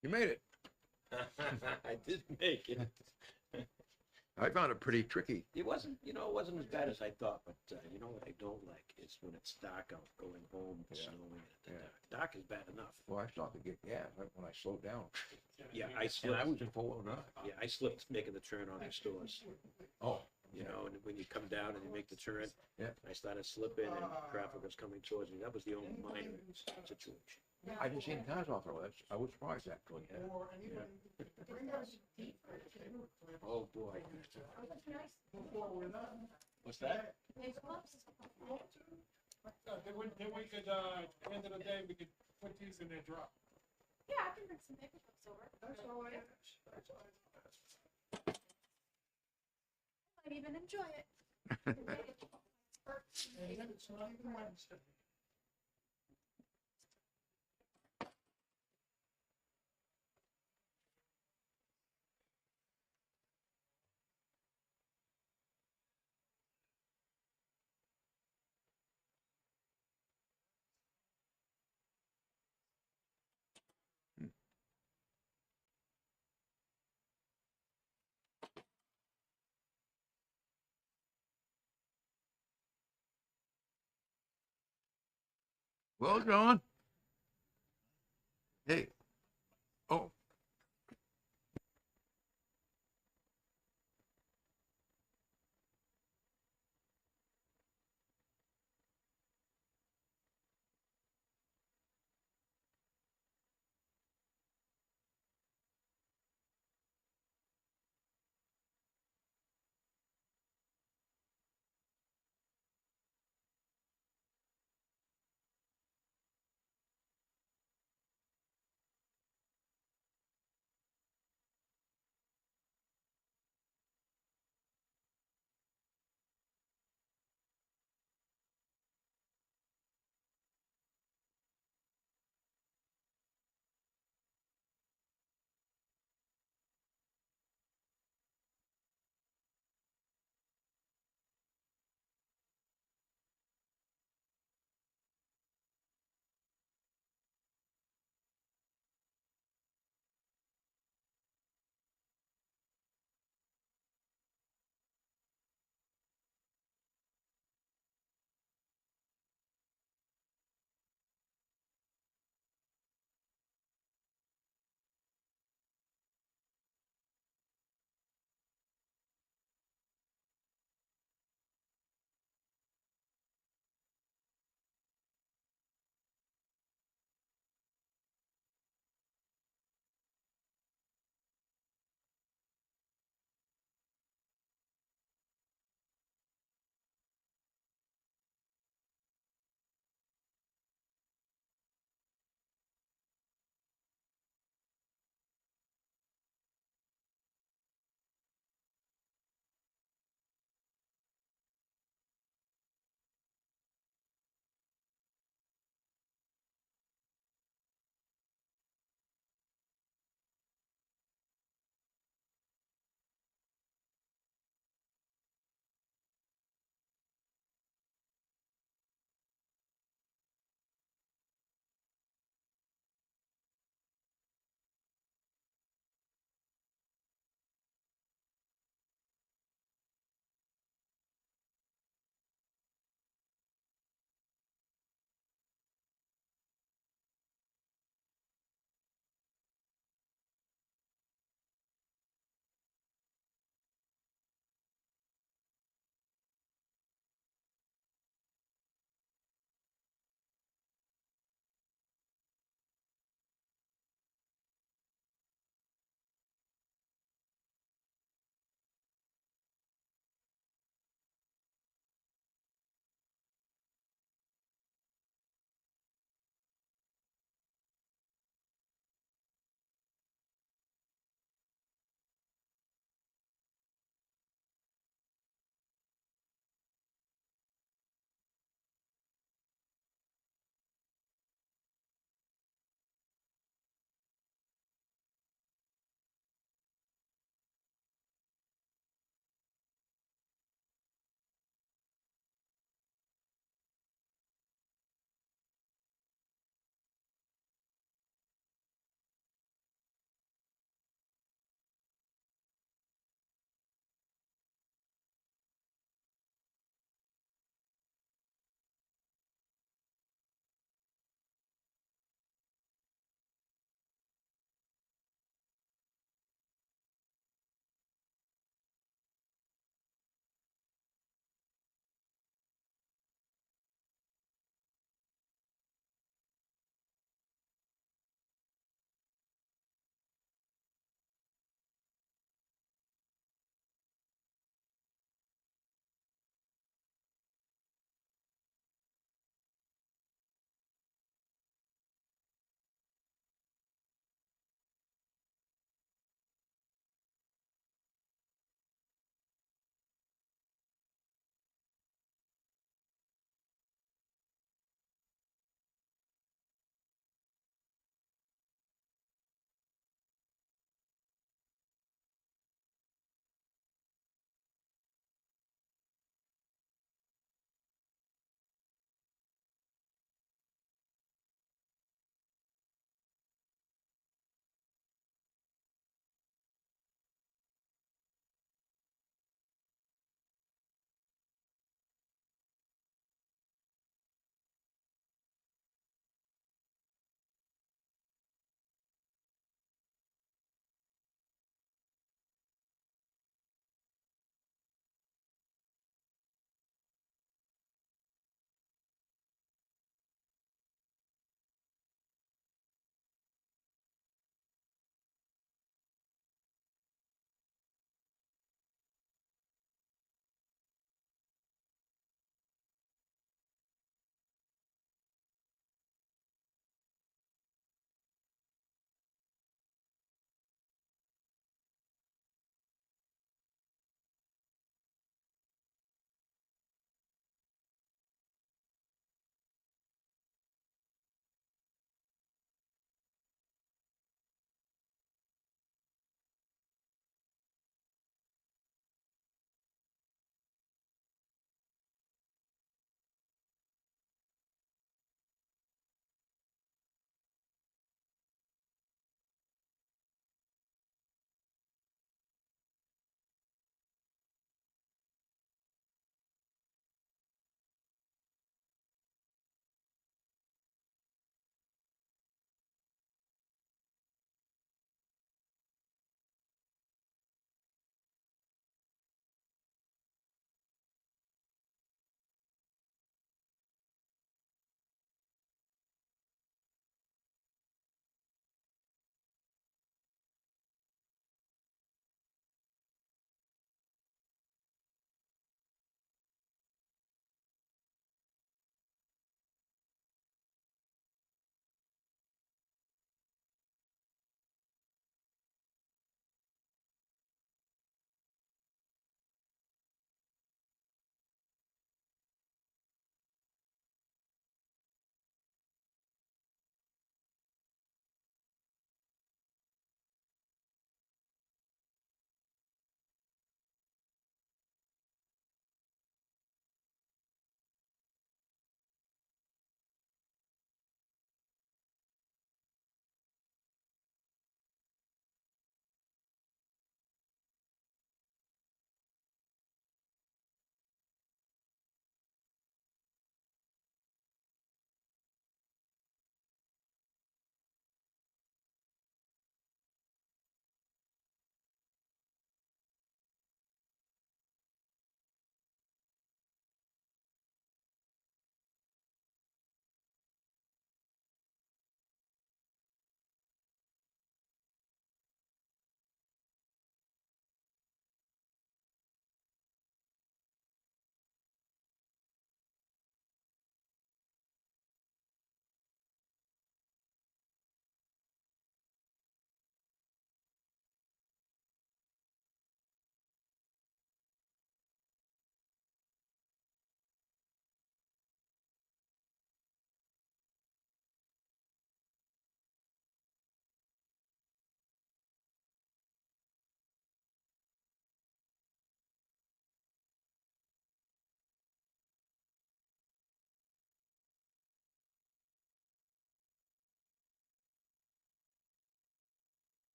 You made it.
I did make it.
I found it pretty tricky.
It wasn't, it wasn't as bad as I thought, but you know what I don't like is when it's dark out going home, snowing. Dark is bad enough.
Well, I stopped to get gas right when I slowed down.
Yeah, I
And
slipped.
I was in four-wheel drive.
Yeah, I slipped making the turn on the stores.
Oh,
And when you come down and you make the turn,
Yeah.
I started slipping and traffic was coming towards me. That was the only minor situation.
I didn't see any cars off the road. I was surprised, actually.
Oh, boy. What's that?
Then we could, at the end of the day, we could put these in their drop.
Yeah, I can bring some paper clips over. That's all right. Might even enjoy it.
It's not even Wednesday.
Well, John. Hey. Oh.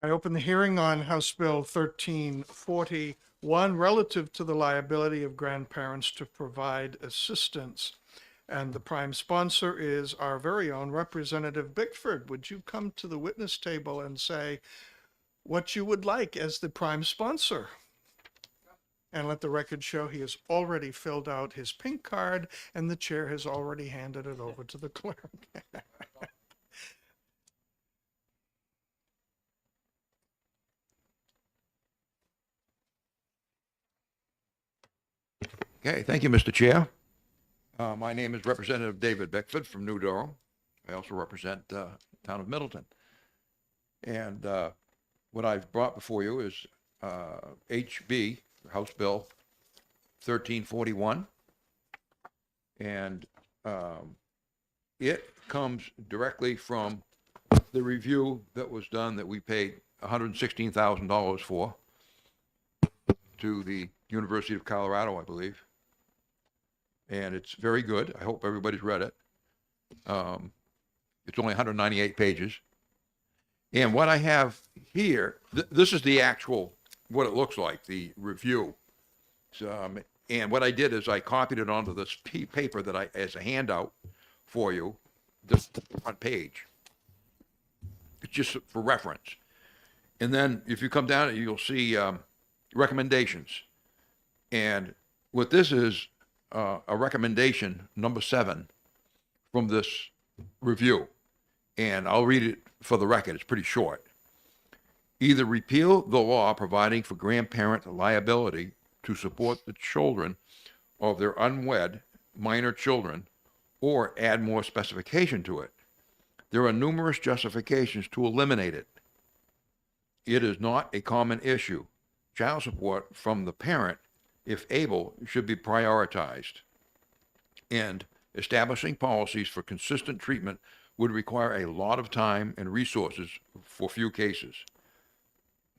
I open the hearing on House Bill 1341 relative to the liability of grandparents to provide assistance. And the prime sponsor is our very own Representative Bickford. Would you come to the witness table and say what you would like as the prime sponsor? And let the record show he has already filled out his pink card and the chair has already handed it over to the clerk.
Okay, thank you, Mr. Chair. My name is Representative David Beckford from New Durham. I also represent the town of Middleton. And what I've brought before you is HB, House Bill 1341. And it comes directly from the review that was done that we paid $116,000 for to the University of Colorado, I believe. And it's very good. I hope everybody's read it. It's only 198 pages. And what I have here, this is the actual, what it looks like, the review. And what I did is I copied it onto this paper that as a handout for you, this front page. It's just for reference. And then if you come down, you'll see recommendations. And what this is, a recommendation, number 7, from this review. And I'll read it for the record. It's pretty short. Either repeal the law providing for grandparent liability to support the children of their unwed minor children, or add more specification to it. There are numerous justifications to eliminate it. It is not a common issue. Child support from the parent, if able, should be prioritized. And establishing policies for consistent treatment would require a lot of time and resources for few cases.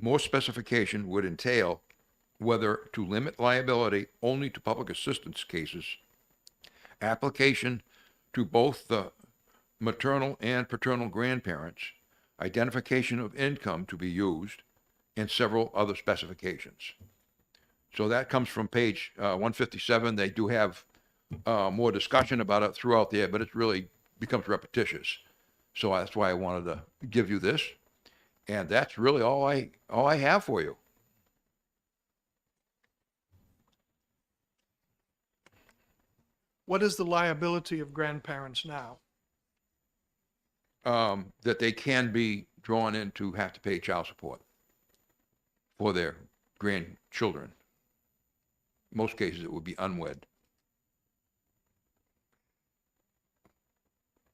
More specification would entail whether to limit liability only to public assistance cases, application to both the maternal and paternal grandparents, identification of income to be used, and several other specifications. So that comes from page 157. They do have more discussion about it throughout there, but it really becomes repetitious. So that's why I wanted to give you this. And that's really all I have for you.
What is the liability of grandparents now?
That they can be drawn in to have to pay child support for their grandchildren. Most cases, it would be unwed.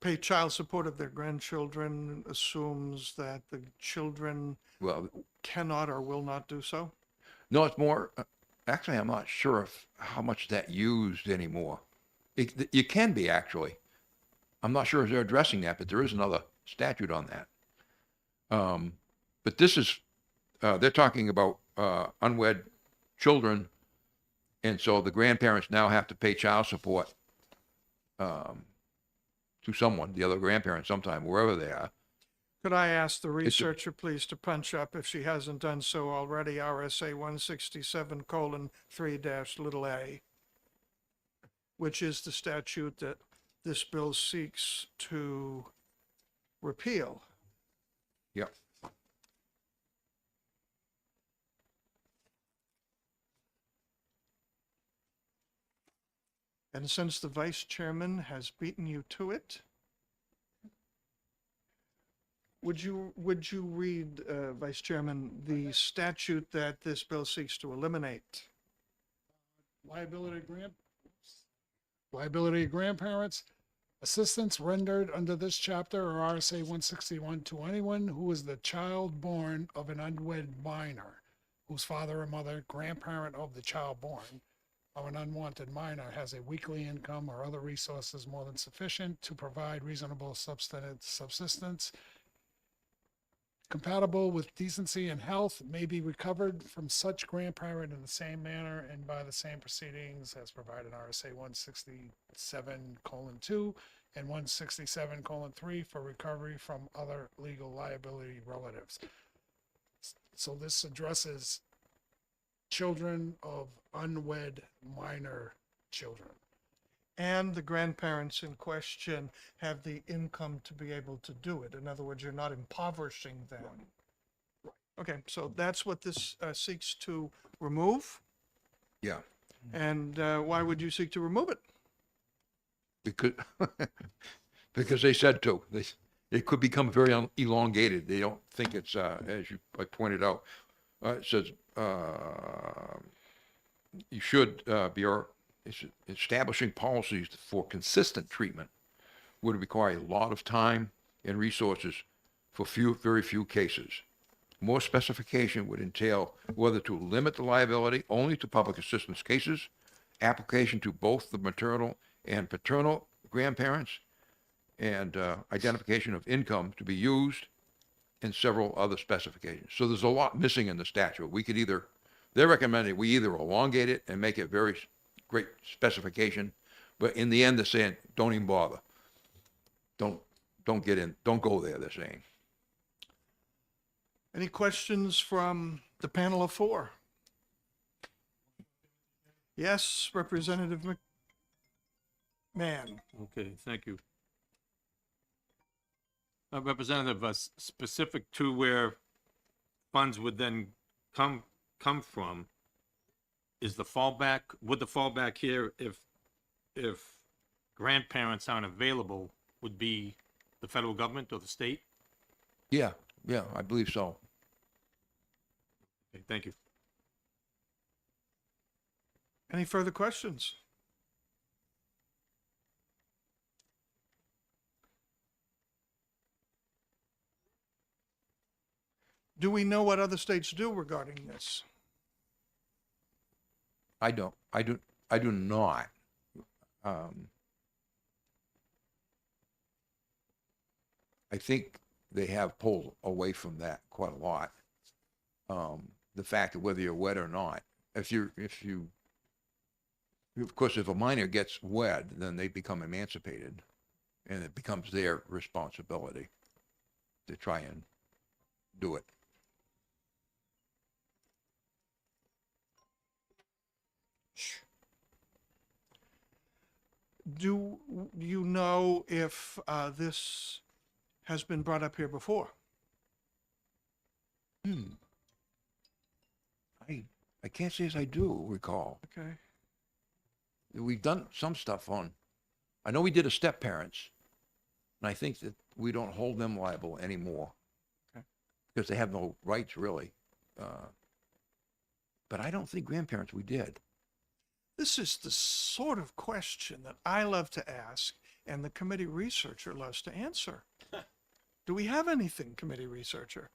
Pay child support of their grandchildren assumes that the children
Well,
cannot or will not do so?
no, it's more, actually, I'm not sure how much that used anymore. You can be, actually. I'm not sure if they're addressing that, but there is another statute on that. But this is, they're talking about unwed children, and so the grandparents now have to pay child support to someone, the other grandparent sometime, wherever they are.
Could I ask the researcher, please, to punch up, if she hasn't done so already, RSA 167:3-a, which is the statute that this bill seeks to repeal.
Yep.
And since the vice chairman has beaten you to it, would you read, Vice Chairman, the statute that this bill seeks to eliminate?
Liability of grandparents. Assistance rendered under this chapter or RSA 161 to anyone who is the child born of an unwed minor, whose father or mother, grandparent of the child born of an unwanted minor, has a weekly income or other resources more than sufficient to provide reasonable subsistence compatible with decency and health, may be recovered from such grandparent in the same manner and by the same proceedings as provided in RSA 167:2 and 167:3 for recovery from other legal liability relatives. So this addresses children of unwed minor children.
And the grandparents in question have the income to be able to do it. In other words, you're not impoverishing them. Okay, so that's what this seeks to remove.
Yeah,
And why would you seek to remove it?
because, because they said to. It could become very elongated. They don't think it's, as you pointed out, it says, you should be establishing policies for consistent treatment would require a lot of time and resources for very few cases. More specification would entail whether to limit the liability only to public assistance cases, application to both the maternal and paternal grandparents, and identification of income to be used, and several other specifications. So there's a lot missing in the statute. We could either, they're recommending we either elongate it and make it very great specification, but in the end, they're saying, don't even bother. Don't get in, don't go there, they're saying.
Any questions from the panel of four? Yes, Representative McMahon.
Okay, thank you. Representative, specific to where funds would then come from, is the fallback, would the fallback here, if grandparents aren't available, would be the federal government or the state?
Yeah, I believe so.
Okay, thank you.
Any further questions? Do we know what other states do regarding this?
I do not. I think they have pulled away from that quite a lot. The fact that whether you're wed or not, of course, if a minor gets wed, then they become emancipated, and it becomes their responsibility to try and do it.
Do you know if this has been brought up here before?
I can't say as I do recall.
Okay.
We've done some stuff on, I know we did a step parents, and I think that we don't hold them liable anymore.
Okay.
Because they have no rights really. But I don't think grandparents we did.
This is the sort of question that I love to ask and the committee researcher loves to answer. Do we have anything, committee researcher?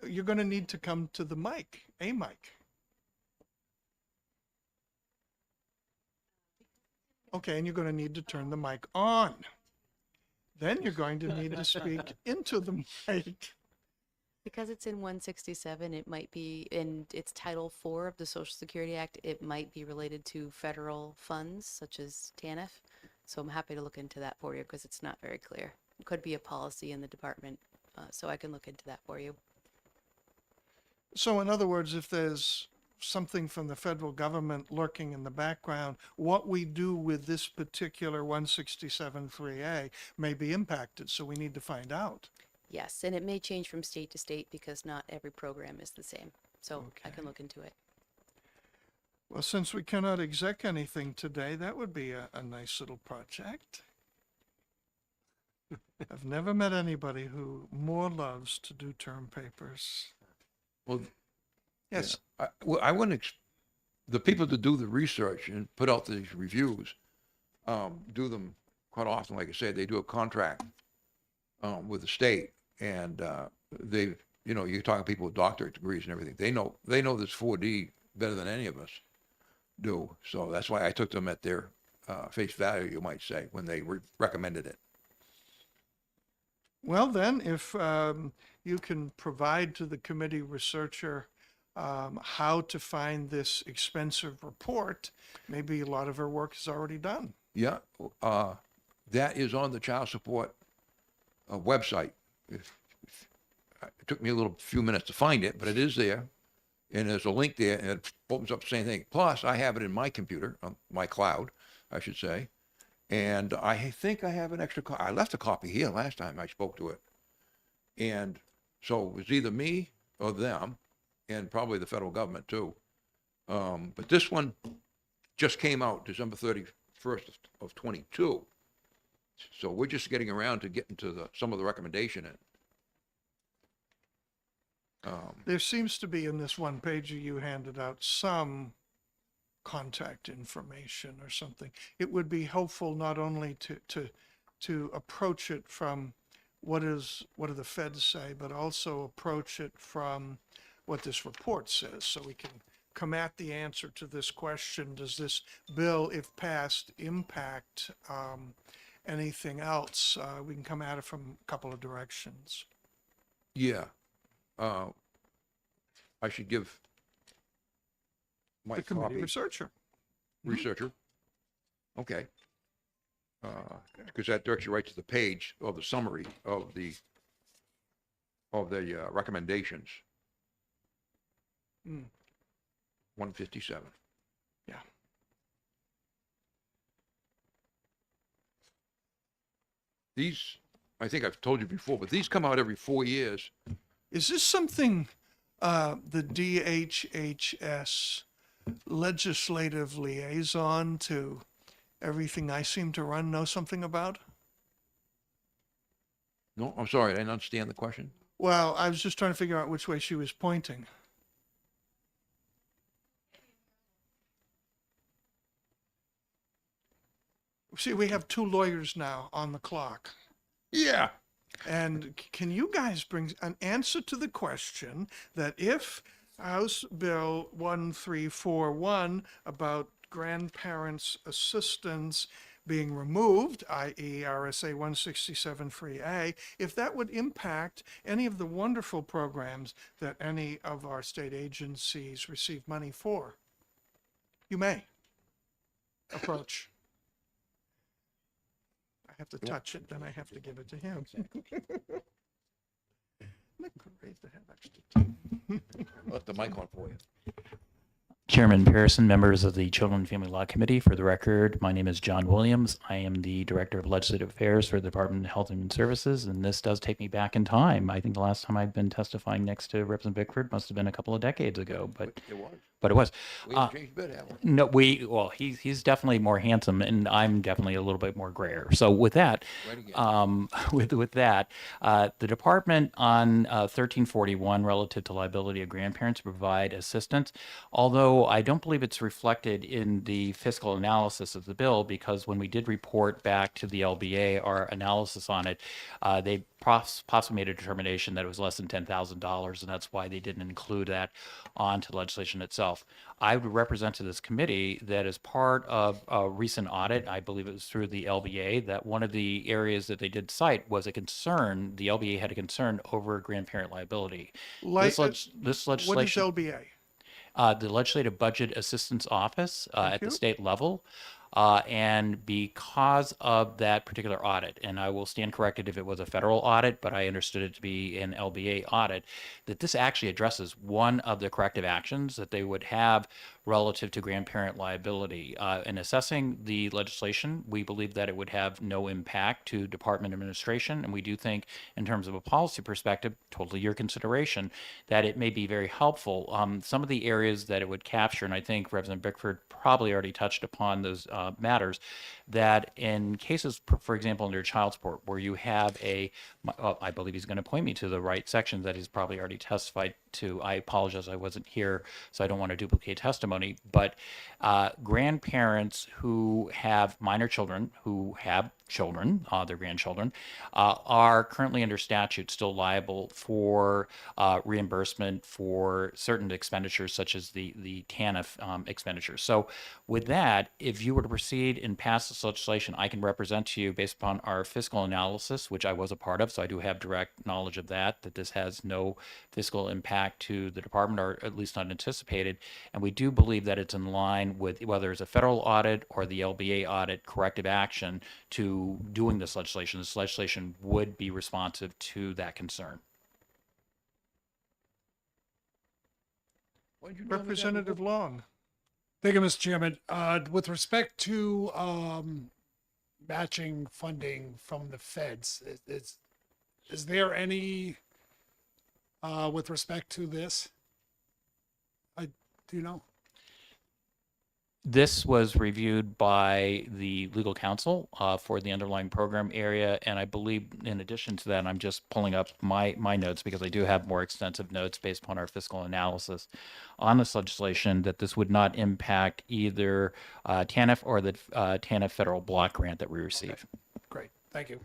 You're going to need to come to the mic, a mic. Okay, and you're going to need to turn the mic on. Then you're going to need to speak into the mic.
Because it's in 167, it might be in its Title IV of the Social Security Act, it might be related to federal funds such as TANF. So I'm happy to look into that for you because it's not very clear. It could be a policy in the department, so I can look into that for you.
So in other words, if there's something from the federal government lurking in the background, what we do with this particular 167.3A may be impacted, so we need to find out.
Yes, and it may change from state to state because not every program is the same. So I can look into it.
Well, since we cannot exec anything today, that would be a nice little project. I've never met anybody who more loves to do term papers.
Well,
Yes.
yeah, I wouldn't, the people that do the research and put out these reviews, do them quite often. Like I said, they do a contract with the state, and they, you're talking people with doctorate degrees and everything. They know this 4D better than any of us do. So that's why I took them at their face value, you might say, when they recommended it.
Well, then, if you can provide to the committee researcher how to find this expensive report, maybe a lot of her work is already done.
Yeah, that is on the child support website. it took me a little few minutes to find it, but it is there. And there's a link there and it opens up the same thing. Plus, I have it in my computer, on my cloud, I should say. And I think I have an extra I left a copy here last time I spoke to it. And so it was either me or them, and probably the federal government too. But this one just came out December 31st of 22. So we're just getting around to getting to some of the recommendation in.
There seems to be in this one page you handed out some contact information or something. It would be helpful not only to approach it from what do the feds say, but also approach it from what this report says, so we can come at the answer to this question: does this bill, if passed, impact anything else? We can come at it from a couple of directions.
Yeah. I should give my
The committee
copy,
researcher.
researcher. Okay. Because that directs you right to the page of the summary of the recommendations.
Mm.
157.
Yeah.
These, I think I've told you before, but these come out every 4 years.
Is this something the DHHS legislative liaison to everything I seem to run know something about?
No, I'm sorry, I didn't understand the question.
Well, I was just trying to figure out which way she was pointing. See, we have two lawyers now on the clock.
Yeah.
And can you guys bring an answer to the question that if House Bill 1341 about grandparents' assistance being removed, i.e. RSA 167(3)(a), if that would impact any of the wonderful programs that any of our state agencies receive money for? You may approach. I have to touch it, then I have to give it to him. Isn't it great to have extra time?
Left the mic on for you.
Chairman Pearson, members of the Children and Family Law Committee, for the record, my name is John Williams. I am the Director of Legislative Affairs for the Department of Health and Human Services, and this does take me back in time. I think the last time I've been testifying next to Representative Bickford must have been a couple of decades ago, but
It was.
it was.
We haven't changed a bit, have we?
No, he's definitely more handsome, and I'm definitely a little bit more grayer. So with that,
Right again.
with that, the department on 1341 relative to liability of grandparents to provide assistance, although I don't believe it's reflected in the fiscal analysis of the bill, because when we did report back to the LBA our analysis on it, they possibly made a determination that it was less than $10,000, and that's why they didn't include that onto the legislation itself. I would represent to this committee that as part of a recent audit, I believe it was through the LBA, that one of the areas that they did cite was a concern, the LBA had a concern over grandparent liability. This
What is
legislation,
LBA?
the Legislative Budget Assistance Office at
you.
the state level. And because of that particular audit, and I will stand corrected if it was a federal audit, but I understood it to be an LBA audit, that this actually addresses one of the corrective actions that they would have relative to grandparent liability. In assessing the legislation, we believe that it would have no impact to department administration, and we do think in terms of a policy perspective, totally your consideration, that it may be very helpful. Some of the areas that it would capture, and I think Representative Bickford probably already touched upon those matters, that in cases, for example, under child support, where you have I believe he's going to point me to the right section that he's probably already testified to. I apologize, I wasn't here, so I don't want to duplicate testimony, but grandparents who have minor children, who have children, their grandchildren, are currently under statute still liable for reimbursement for certain expenditures such as the TANF expenditures. So with that, if you were to proceed and pass this legislation, I can represent to you based upon our fiscal analysis, which I was a part of, so I do have direct knowledge of that this has no fiscal impact to the department, or at least not anticipated. And we do believe that it's in line with whether it's a federal audit or the LBA audit corrective action to doing this legislation. This legislation would be responsive to that concern.
Why'd you tell me that
Representative
before?
Long.
Thank you, Mr. Chairman. With respect to matching funding from the feds, is there any with respect to this? Do you know?
This was reviewed by the legal counsel for the underlying program area, and I believe in addition to that, I'm just pulling up my notes because I do have more extensive notes based upon our fiscal analysis on this legislation, that this would not impact either TANF or the TANF federal block grant that we receive.
Great, thank you.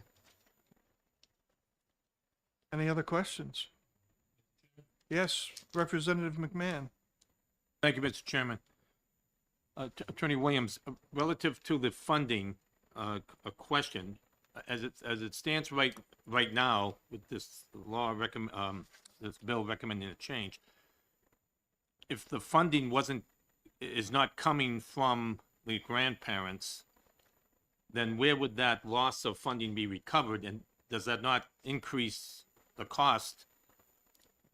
Any other questions? Yes, Representative McMahon.
Thank you, Mr. Chairman. Attorney Williams, relative to the funding, a question, as it stands right now with this law this bill recommending a change, if the funding is not coming from the grandparents, then where would that loss of funding be recovered? And does that not increase the cost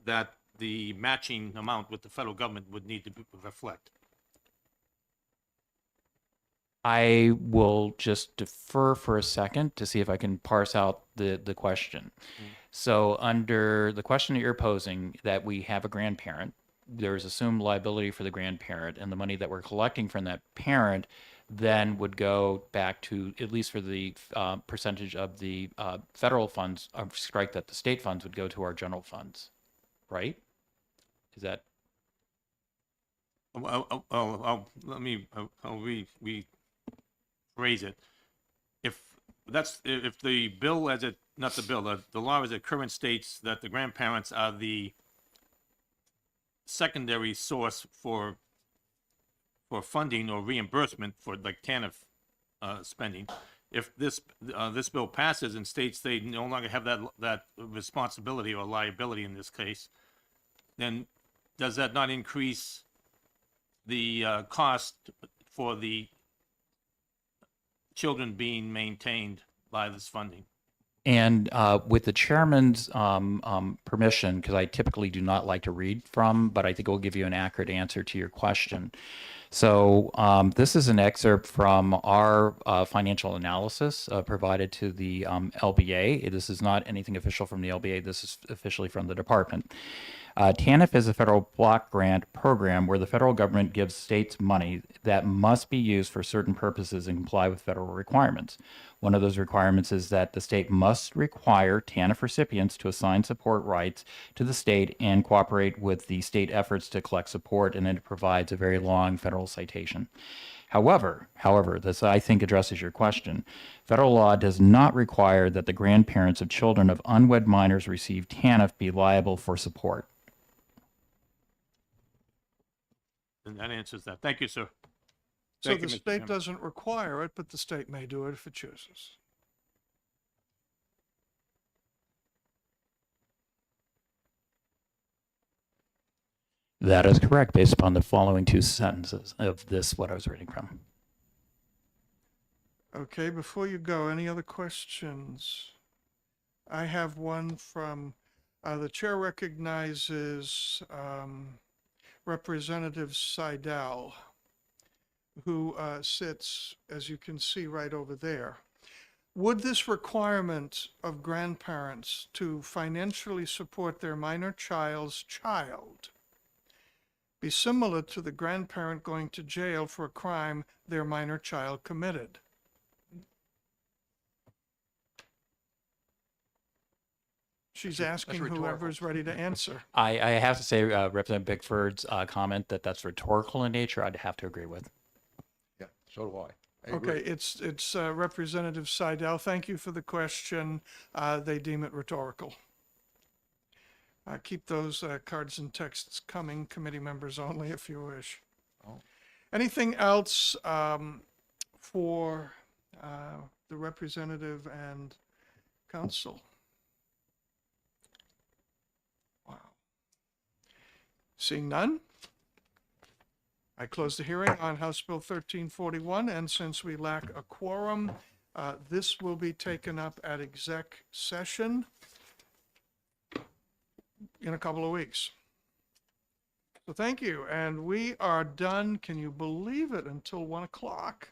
that the matching amount with the federal government would need to reflect?
I will just defer for a second to see if I can parse out the question. So under the question that you're posing, that we have a grandparent, there's assumed liability for the grandparent, and the money that we're collecting from that parent then would go back to, at least for the percentage of the federal funds, strike that the state funds would go to our general funds, right? Is that?
I'll rephrase it. If the bill as it, not the bill, the law as it current states that the grandparents are the secondary source for funding or reimbursement for like TANF spending. If this bill passes and states they no longer have that responsibility or liability in this case, then does that not increase the cost for the children being maintained by this funding?
And with the chairman's permission, because I typically do not like to read from, but I think it will give you an accurate answer to your question. So this is an excerpt from our financial analysis provided to the LBA. This is not anything official from the LBA. This is officially from the department. TANF is a federal block grant program where the federal government gives states money that must be used for certain purposes and comply with federal requirements. One of those requirements is that the state must require TANF recipients to assign support rights to the state and cooperate with the state efforts to collect support, and then it provides a very long federal citation. However, this I think addresses your question. Federal law does not require that the grandparents of children of unwed minors receive TANF be liable for support.
And that answers that. Thank you, sir.
So
Thank
the
you, Mr.
state
Chairman.
doesn't require it, but the state may do it if it chooses.
That is correct, based upon the following two sentences of this, what I was reading from.
Okay, before you go, any other questions? I have one from, the chair recognizes Representative Seidel, who sits, as you can see, right over there. Would this requirement of grandparents to financially support their minor child's child be similar to the grandparent going to jail for a crime their minor child committed? She's asking
rhetorical.
whoever's ready to answer.
I have to say, Representative Bickford's comment that's rhetorical in nature, I'd have to agree with.
Yeah, so do I. I agree.
Okay, it's Representative Seidel. Thank you for the question. They deem it rhetorical. Keep those cards and texts coming, committee members only, if you wish.
Oh.
Anything else for the representative and council? Wow. Seeing none? I close the hearing on House Bill 1341, and since we lack a quorum, this will be taken up at exec session in a couple of weeks. So thank you. And we are done, can you believe it, until 1 o'clock.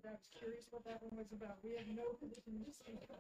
I was curious what that one was about. We have no position to speak of.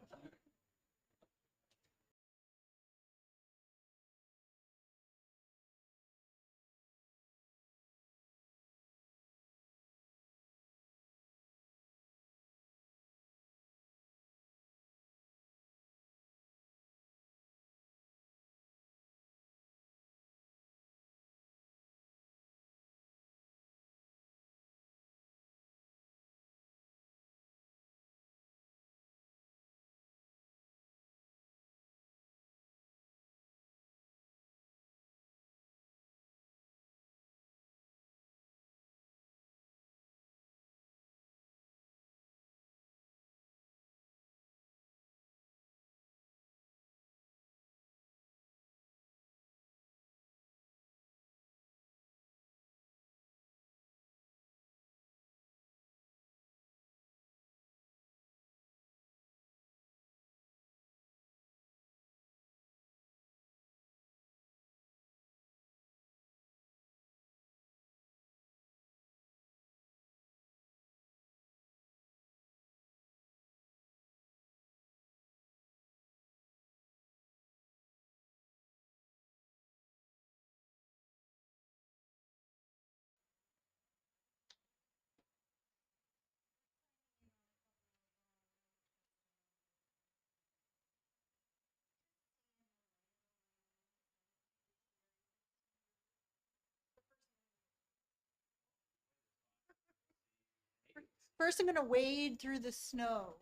First, I'm going to wade through the snow.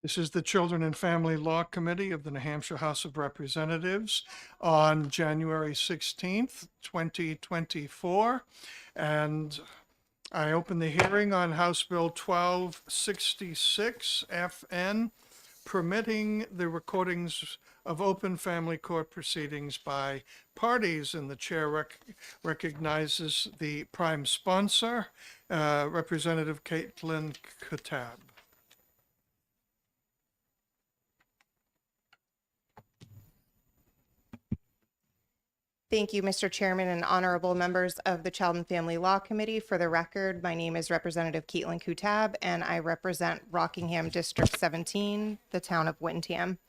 This is the Children and Family Law Committee of the New Hampshire House of Representatives on January 16th, 2024. And I open the hearing on House Bill 1266 FN, permitting the recordings of open family court proceedings by parties, and the chair recognizes the prime sponsor, Representative Caitlin Kutab.
Thank you, Mr. Chairman and honorable members of the Child and Family Law Committee. For the record, my name is Representative Caitlin Kutab, and I represent Rockingham District 17, the town of Wyndham.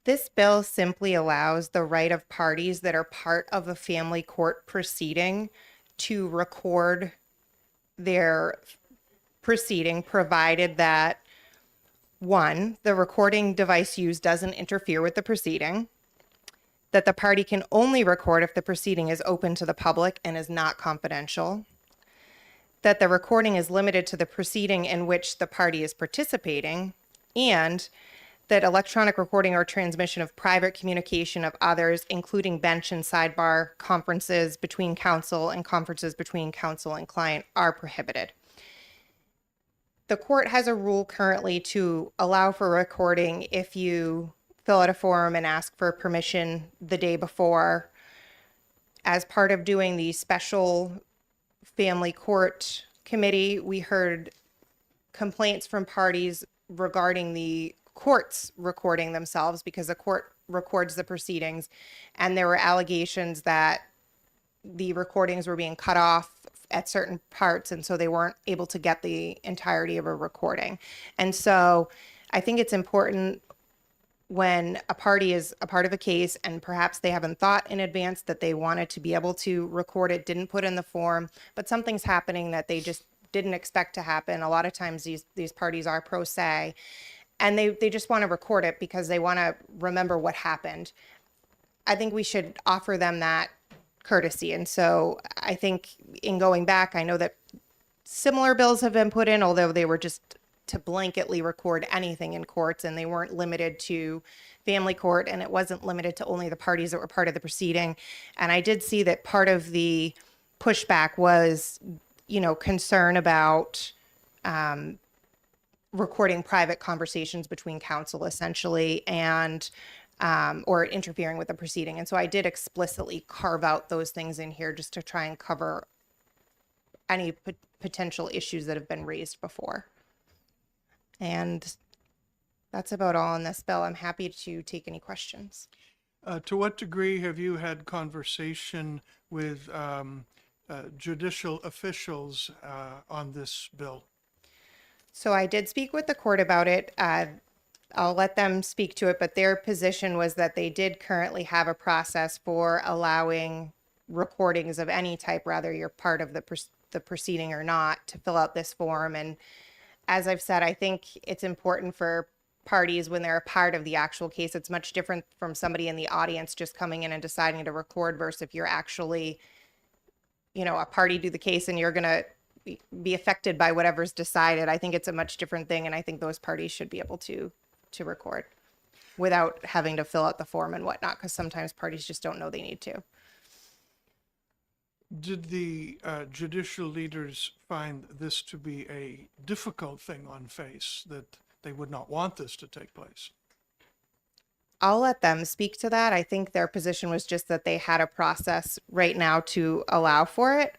This bill simply allows the right of parties that are part of a family court proceeding to record their proceeding, provided that, one, the recording device used doesn't interfere with the proceeding, that the party can only record if the proceeding is open to the public and is not confidential, that the recording is limited to the proceeding in which the party is participating, and that electronic recording or transmission of private communication of others, including bench and sidebar conferences between counsel and conferences between counsel and client, are prohibited. The court has a rule currently to allow for recording if you fill out a form and ask for permission the day before. As part of doing the special family court committee, we heard complaints from parties regarding the courts recording themselves, because the court records the proceedings, and there were allegations that the recordings were being cut off at certain parts, and so they weren't able to get the entirety of a recording. And so I think it's important, when a party is a part of a case and perhaps they haven't thought in advance that they wanted to be able to record it, didn't put in the form, but something's happening that they just didn't expect to happen. A lot of times these parties are pro se, and they just want to record it because they want to remember what happened. I think we should offer them that courtesy. And so I think in going back, I know that similar bills have been put in, although they were just to blanketly record anything in courts, and they weren't limited to family court, and it wasn't limited to only the parties that were part of the proceeding. And I did see that part of the pushback was, concern about recording private conversations between counsel, essentially, and or interfering with the proceeding. And so I did explicitly carve out those things in here just to try and cover any potential issues that have been raised before. And that's about all on this bill. I'm happy to take any questions.
To what degree have you had conversation with judicial officials on this bill?
So I did speak with the court about it. I'll let them speak to it, but their position was that they did currently have a process for allowing recordings of any type, whether you're part of the proceeding or not, to fill out this form. And as I've said, I think it's important for parties, when they're a part of the actual case, it's much different from somebody in the audience just coming in and deciding to record, versus if you're actually, a party to the case and you're going to be affected by whatever's decided. I think it's a much different thing, and I think those parties should be able to record without having to fill out the form and whatnot, because sometimes parties just don't know they need to.
Did the judicial leaders find this to be a difficult thing on face, that they would not want this to take place?
I'll let them speak to that. I think their position was just that they had a process right now to allow for it.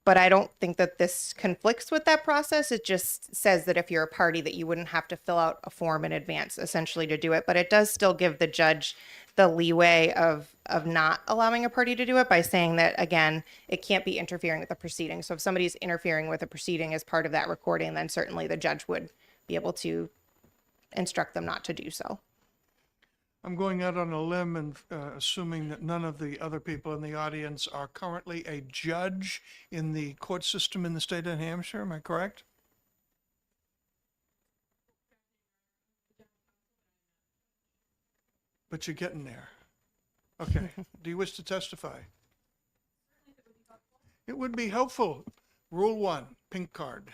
But I don't think that this conflicts with that process. It just says that if you're a party, that you wouldn't have to fill out a form in advance, essentially, to do it. But it does still give the judge the leeway of not allowing a party to do it, by saying that, again, it can't be interfering with the proceeding. So if somebody's interfering with a proceeding as part of that recording, then certainly the judge would be able to instruct them not to do so.
I'm going out on a limb and assuming that none of the other people in the audience are currently a judge in the court system in the state of New Hampshire. Am I correct? But you're getting there. Okay. Do you wish to testify? It would be helpful. Rule 1, pink card.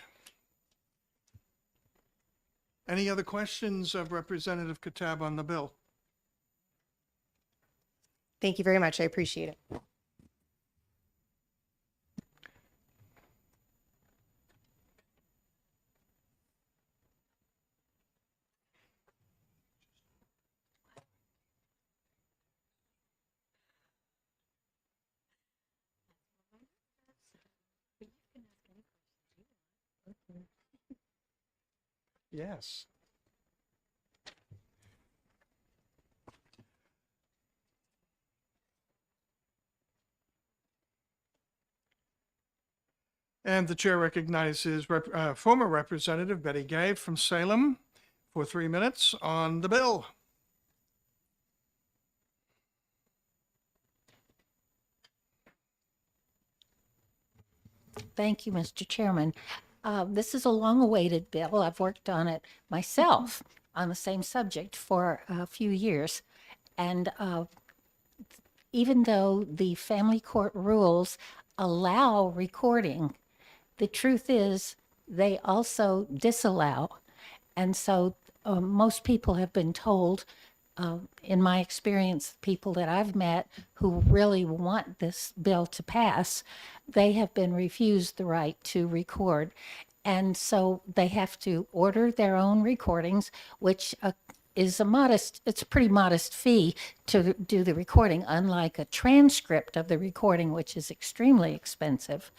Any other questions of Representative Katab on the bill?
Thank you very much. I appreciate it.
Yes. And the chair recognizes former Representative Betty Gay from Salem for 3 minutes on the bill.
Thank you, Mr. Chairman. This is a long-awaited bill. I've worked on it myself on the same subject for a few years. And even though the family court rules allow recording, the truth is they also disallow. And so most people have been told, in my experience, people that I've met who really want this bill to pass, they have been refused the right to record. And so they have to order their own recordings, which is it's a pretty modest fee to do the recording, unlike a transcript of the recording, which is extremely expensive.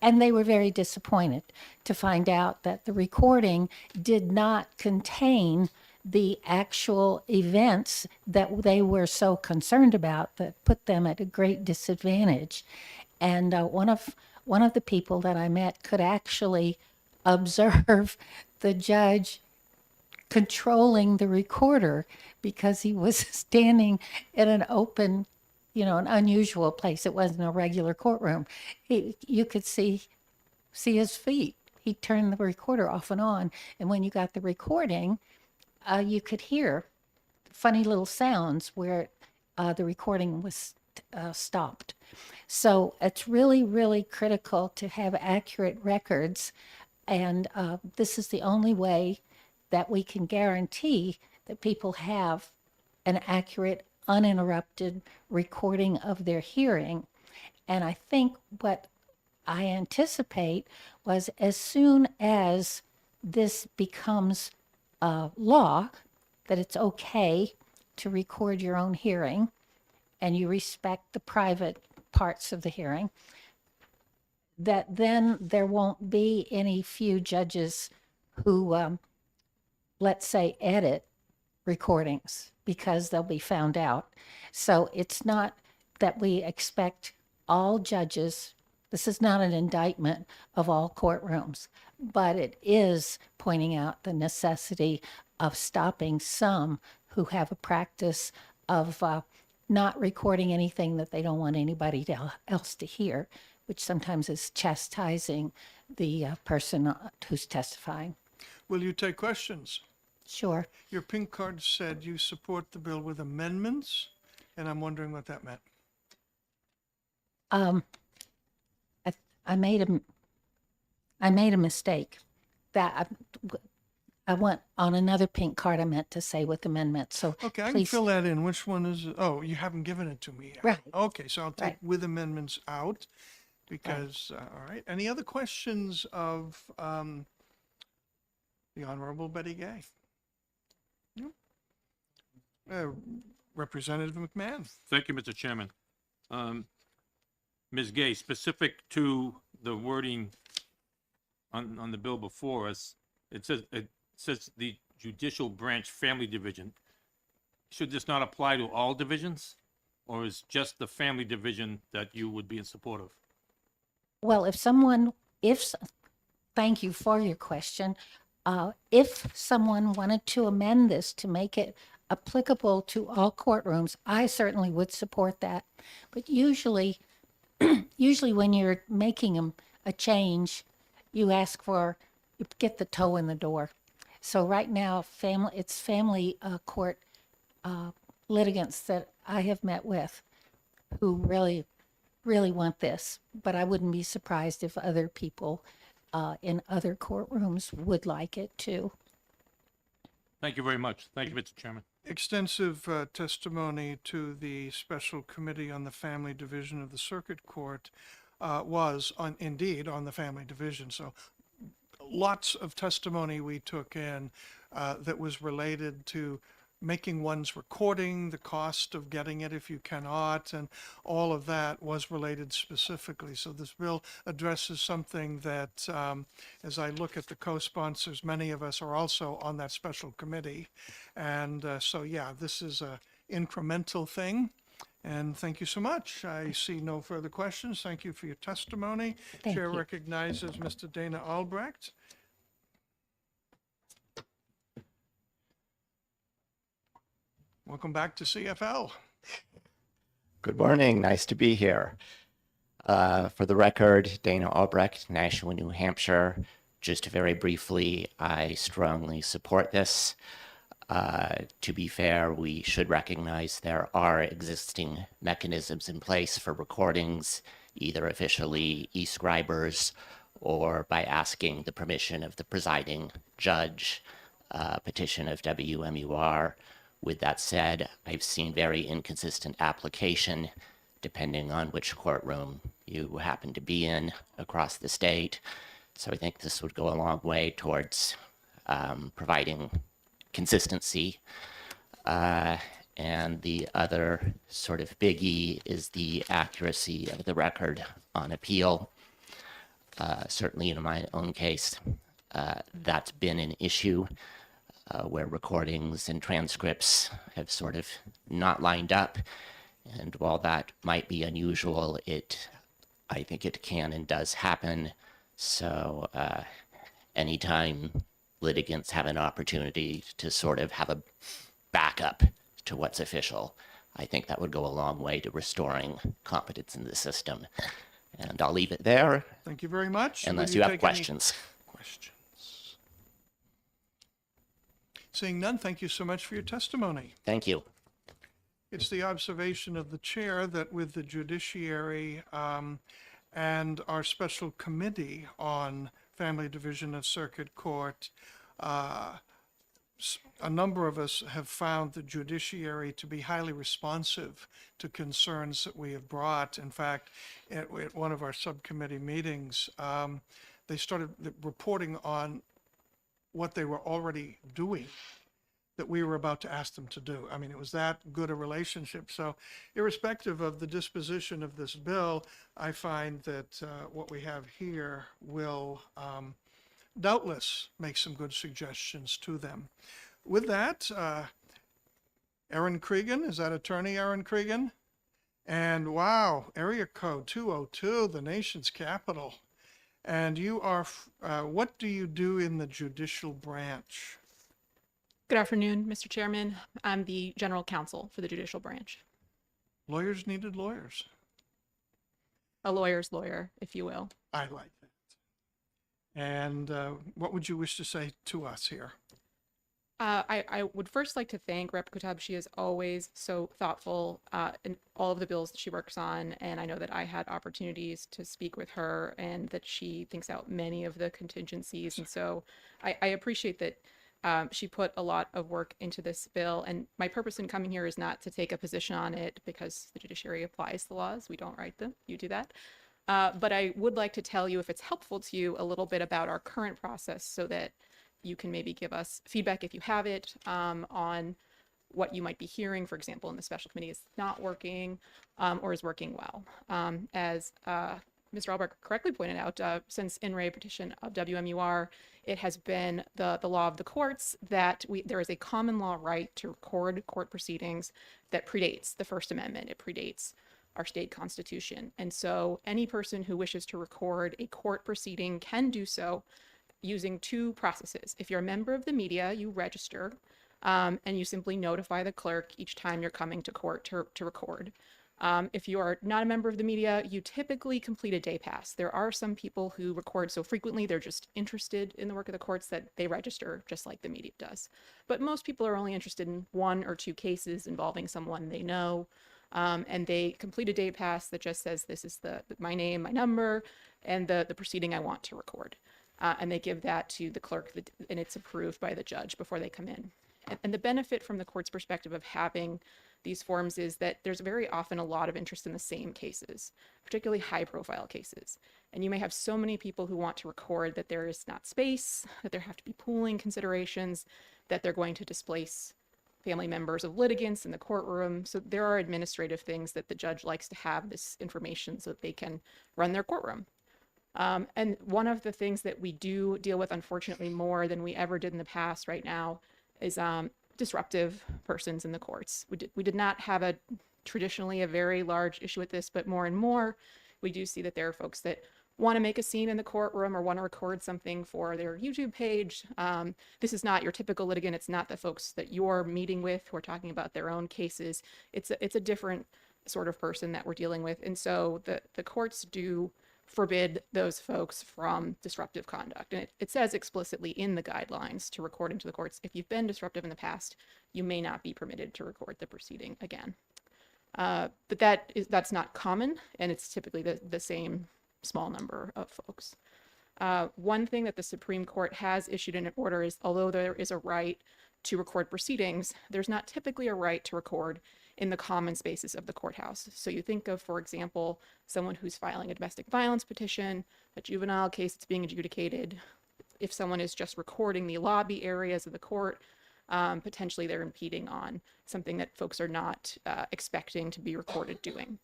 And they were very disappointed to find out that the recording did not contain the actual events that they were so concerned about that put them at a great disadvantage. And one of the people that I met could actually observe the judge controlling the recorder because he was standing in an open, an unusual place. It wasn't a regular courtroom. You could see his feet. He turned the recorder off and on. And when you got the recording, you could hear funny little sounds where the recording was stopped. So it's really, really critical to have accurate records. And this is the only way that we can guarantee that people have an accurate, uninterrupted recording of their hearing. And I think what I anticipate was as soon as this becomes law, that it's okay to record your own hearing and you respect the private parts of the hearing, that then there won't be any few judges who, let's say, edit recordings because they'll be found out. So it's not that we expect all judges, this is not an indictment of all courtrooms, but it is pointing out the necessity of stopping some who have a practice of not recording anything that they don't want anybody else to hear, which sometimes is chastising the person who's testifying.
Will you take questions?
Sure.
Your pink card said you support the bill with amendments, and I'm wondering what that meant.
I made a mistake. That I want on another pink card. I meant to say with amendments. So
Okay, I can
please,
fill that in. Which one is, oh, you haven't given it to me yet.
Right.
Okay, so I'll take
Right.
with amendments out because, all right. Any other questions of the Honorable Betty Gay? No? Representative McMahon.
Thank you, Mr. Chairman. Ms. Gay, specific to the wording on the bill before us, it says the Judicial Branch Family Division. Should this not apply to all divisions? Or is just the family division that you would be in support of?
well, thank you for your question. If someone wanted to amend this to make it applicable to all courtrooms, I certainly would support that. But usually when you're making a change, you get the toe in the door. So right now, it's family court litigants that I have met with who really, really want this. But I wouldn't be surprised if other people in other courtrooms would like it too.
Thank you very much. Thank you, Mr. Chairman.
Extensive testimony to the Special Committee on the Family Division of the Circuit Court was indeed on the Family Division. So lots of testimony we took in that was related to making one's recording, the cost of getting it if you cannot, and all of that was related specifically. So this bill addresses something that, as I look at the co-sponsors, many of us are also on that special committee. And so, yeah, this is a incremental thing. And thank you so much. I see no further questions. Thank you for your testimony.
Thank
Chair
you.
recognizes Mr. Dana Albrecht. Welcome back to CFL.
Good morning. Nice to be here. For the record, Dana Albrecht, Nashua, New Hampshire. Just very briefly, I strongly support this. To be fair, we should recognize there are existing mechanisms in place for recordings, either officially e-scribers or by asking the permission of the presiding judge, petition of WMUR. With that said, I've seen very inconsistent application depending on which courtroom you happen to be in across the state. So I think this would go a long way towards providing consistency. And the other sort of biggie is the accuracy of the record on appeal. Certainly in my own case, that's been an issue. Where recordings and transcripts have sort of not lined up. And while that might be unusual, I think it can and does happen. So anytime litigants have an opportunity to sort of have a backup to what's official, I think that would go a long way to restoring confidence in the system. And I'll leave it there.
Thank you very much.
Unless
Will
you have
take any
questions.
questions? Seeing none, thank you so much for your testimony.
Thank you.
It's the observation of the chair that with the judiciary and our special committee on Family Division of Circuit Court, a number of us have found the judiciary to be highly responsive to concerns that we have brought. In fact, at one of our subcommittee meetings, they started reporting on what they were already doing that we were about to ask them to do. I mean, it was that good a relationship. So irrespective of the disposition of this bill, I find that what we have here will doubtless make some good suggestions to them. With that, Aaron Cregan, is that attorney Aaron Cregan? And wow, area code 202, the nation's capital. And you are, what do you do in the judicial branch?
Good afternoon, Mr. Chairman. I'm the general counsel for the judicial branch.
Lawyers needed lawyers.
A lawyer's lawyer, if you will.
I like that. And what would you wish to say to us here?
I would first like to thank Rep. Kutab. She is always so thoughtful in all of the bills that she works on, and I know that I had opportunities to speak with her and that she thinks out many of the contingencies, and so I appreciate that she put a lot of work into this bill, and my purpose in coming here is not to take a position on it because the judiciary applies the laws. We don't write them. You do that. But I would like to tell you, if it's helpful to you, a little bit about our current process so that you can maybe give us feedback if you have it on what you might be hearing, for example, in the special committee is not working or is working well. As Mr. Albrecht correctly pointed out, since in re petition of WMUR, it has been the law of the courts that there is a common law right to record court proceedings that predates the First Amendment. It predates our state constitution. And so any person who wishes to record a court proceeding can do so using two processes. If you're a member of the media, you register and you simply notify the clerk each time you're coming to court to record. If you are not a member of the media, you typically complete a day pass. There are some people who record so frequently they're just interested in the work of the courts that they register just like the media does. But most people are only interested in one or two cases involving someone they know, and they complete a day pass that just says this is my name, my number, and the proceeding I want to record. And they give that to the clerk and it's approved by the judge before they come in. And the benefit from the court's perspective of having these forms is that there's very often a lot of interest in the same cases, particularly high profile cases. And you may have so many people who want to record that there is not space, that there have to be pooling considerations, that they're going to displace family members of litigants in the courtroom. So there are administrative things that the judge likes to have this information so that they can run their courtroom. And one of the things that we do deal with, unfortunately, more than we ever did in the past right now is disruptive persons in the courts. We did not have traditionally a very large issue with this, but more and more, we do see that there are folks that want to make a scene in the courtroom or want to record something for their YouTube page. This is not your typical litigant. It's not the folks that you're meeting with who are talking about their own cases. It's a different sort of person that we're dealing with. And so the courts do forbid those folks from disruptive conduct. And it says explicitly in the guidelines to record into the courts, if you've been disruptive in the past, you may not be permitted to record the proceeding again. But that's not common, and it's typically the same small number of folks. One thing that the Supreme Court has issued in an order is, although there is a right to record proceedings, there's not typically a right to record in the common spaces of the courthouse. So you think of, for example, someone who's filing a domestic violence petition, a juvenile case that's being adjudicated. If someone is just recording the lobby areas of the court, potentially they're impeding on something that folks are not expecting to be recorded doing.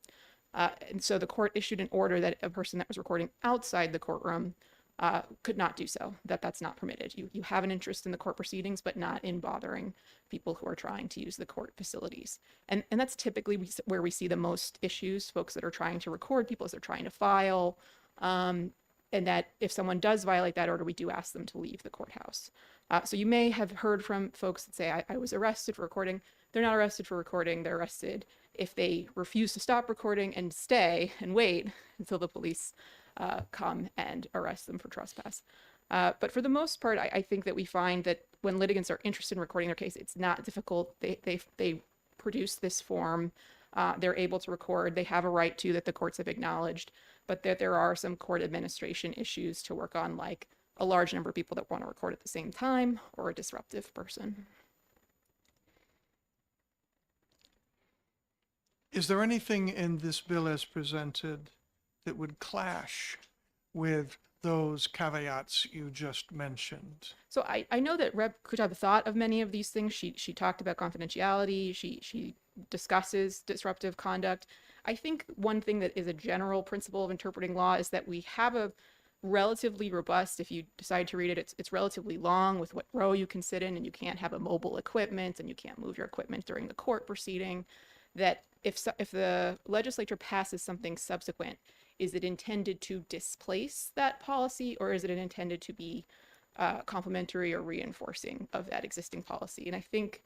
And so the court issued an order that a person that was recording outside the courtroom could not do so, that's not permitted. You have an interest in the court proceedings, but not in bothering people who are trying to use the court facilities. And that's typically where we see the most issues, folks that are trying to record people as they're trying to file. And that if someone does violate that order, we do ask them to leave the courthouse. So you may have heard from folks that say, I was arrested for recording. They're not arrested for recording. They're arrested if they refuse to stop recording and stay and wait until the police come and arrest them for trespass. But for the most part, I think that we find that when litigants are interested in recording their case, it's not difficult. They produce this form. They're able to record. They have a right to that the courts have acknowledged, but that there are some court administration issues to work on, like a large number of people that want to record at the same time or a disruptive person.
Is there anything in this bill as presented that would clash with those caveats you just mentioned?
So I know that Rep. Kutab thought of many of these things. She talked about confidentiality. She discusses disruptive conduct. I think one thing that is a general principle of interpreting law is that we have a relatively robust, if you decide to read it, it's relatively long with what row you can sit in, and you can't have a mobile equipment and you can't move your equipment during the court proceeding. That if the legislature passes something subsequent, is it intended to displace that policy, or is it intended to be complementary or reinforcing of that existing policy? And I think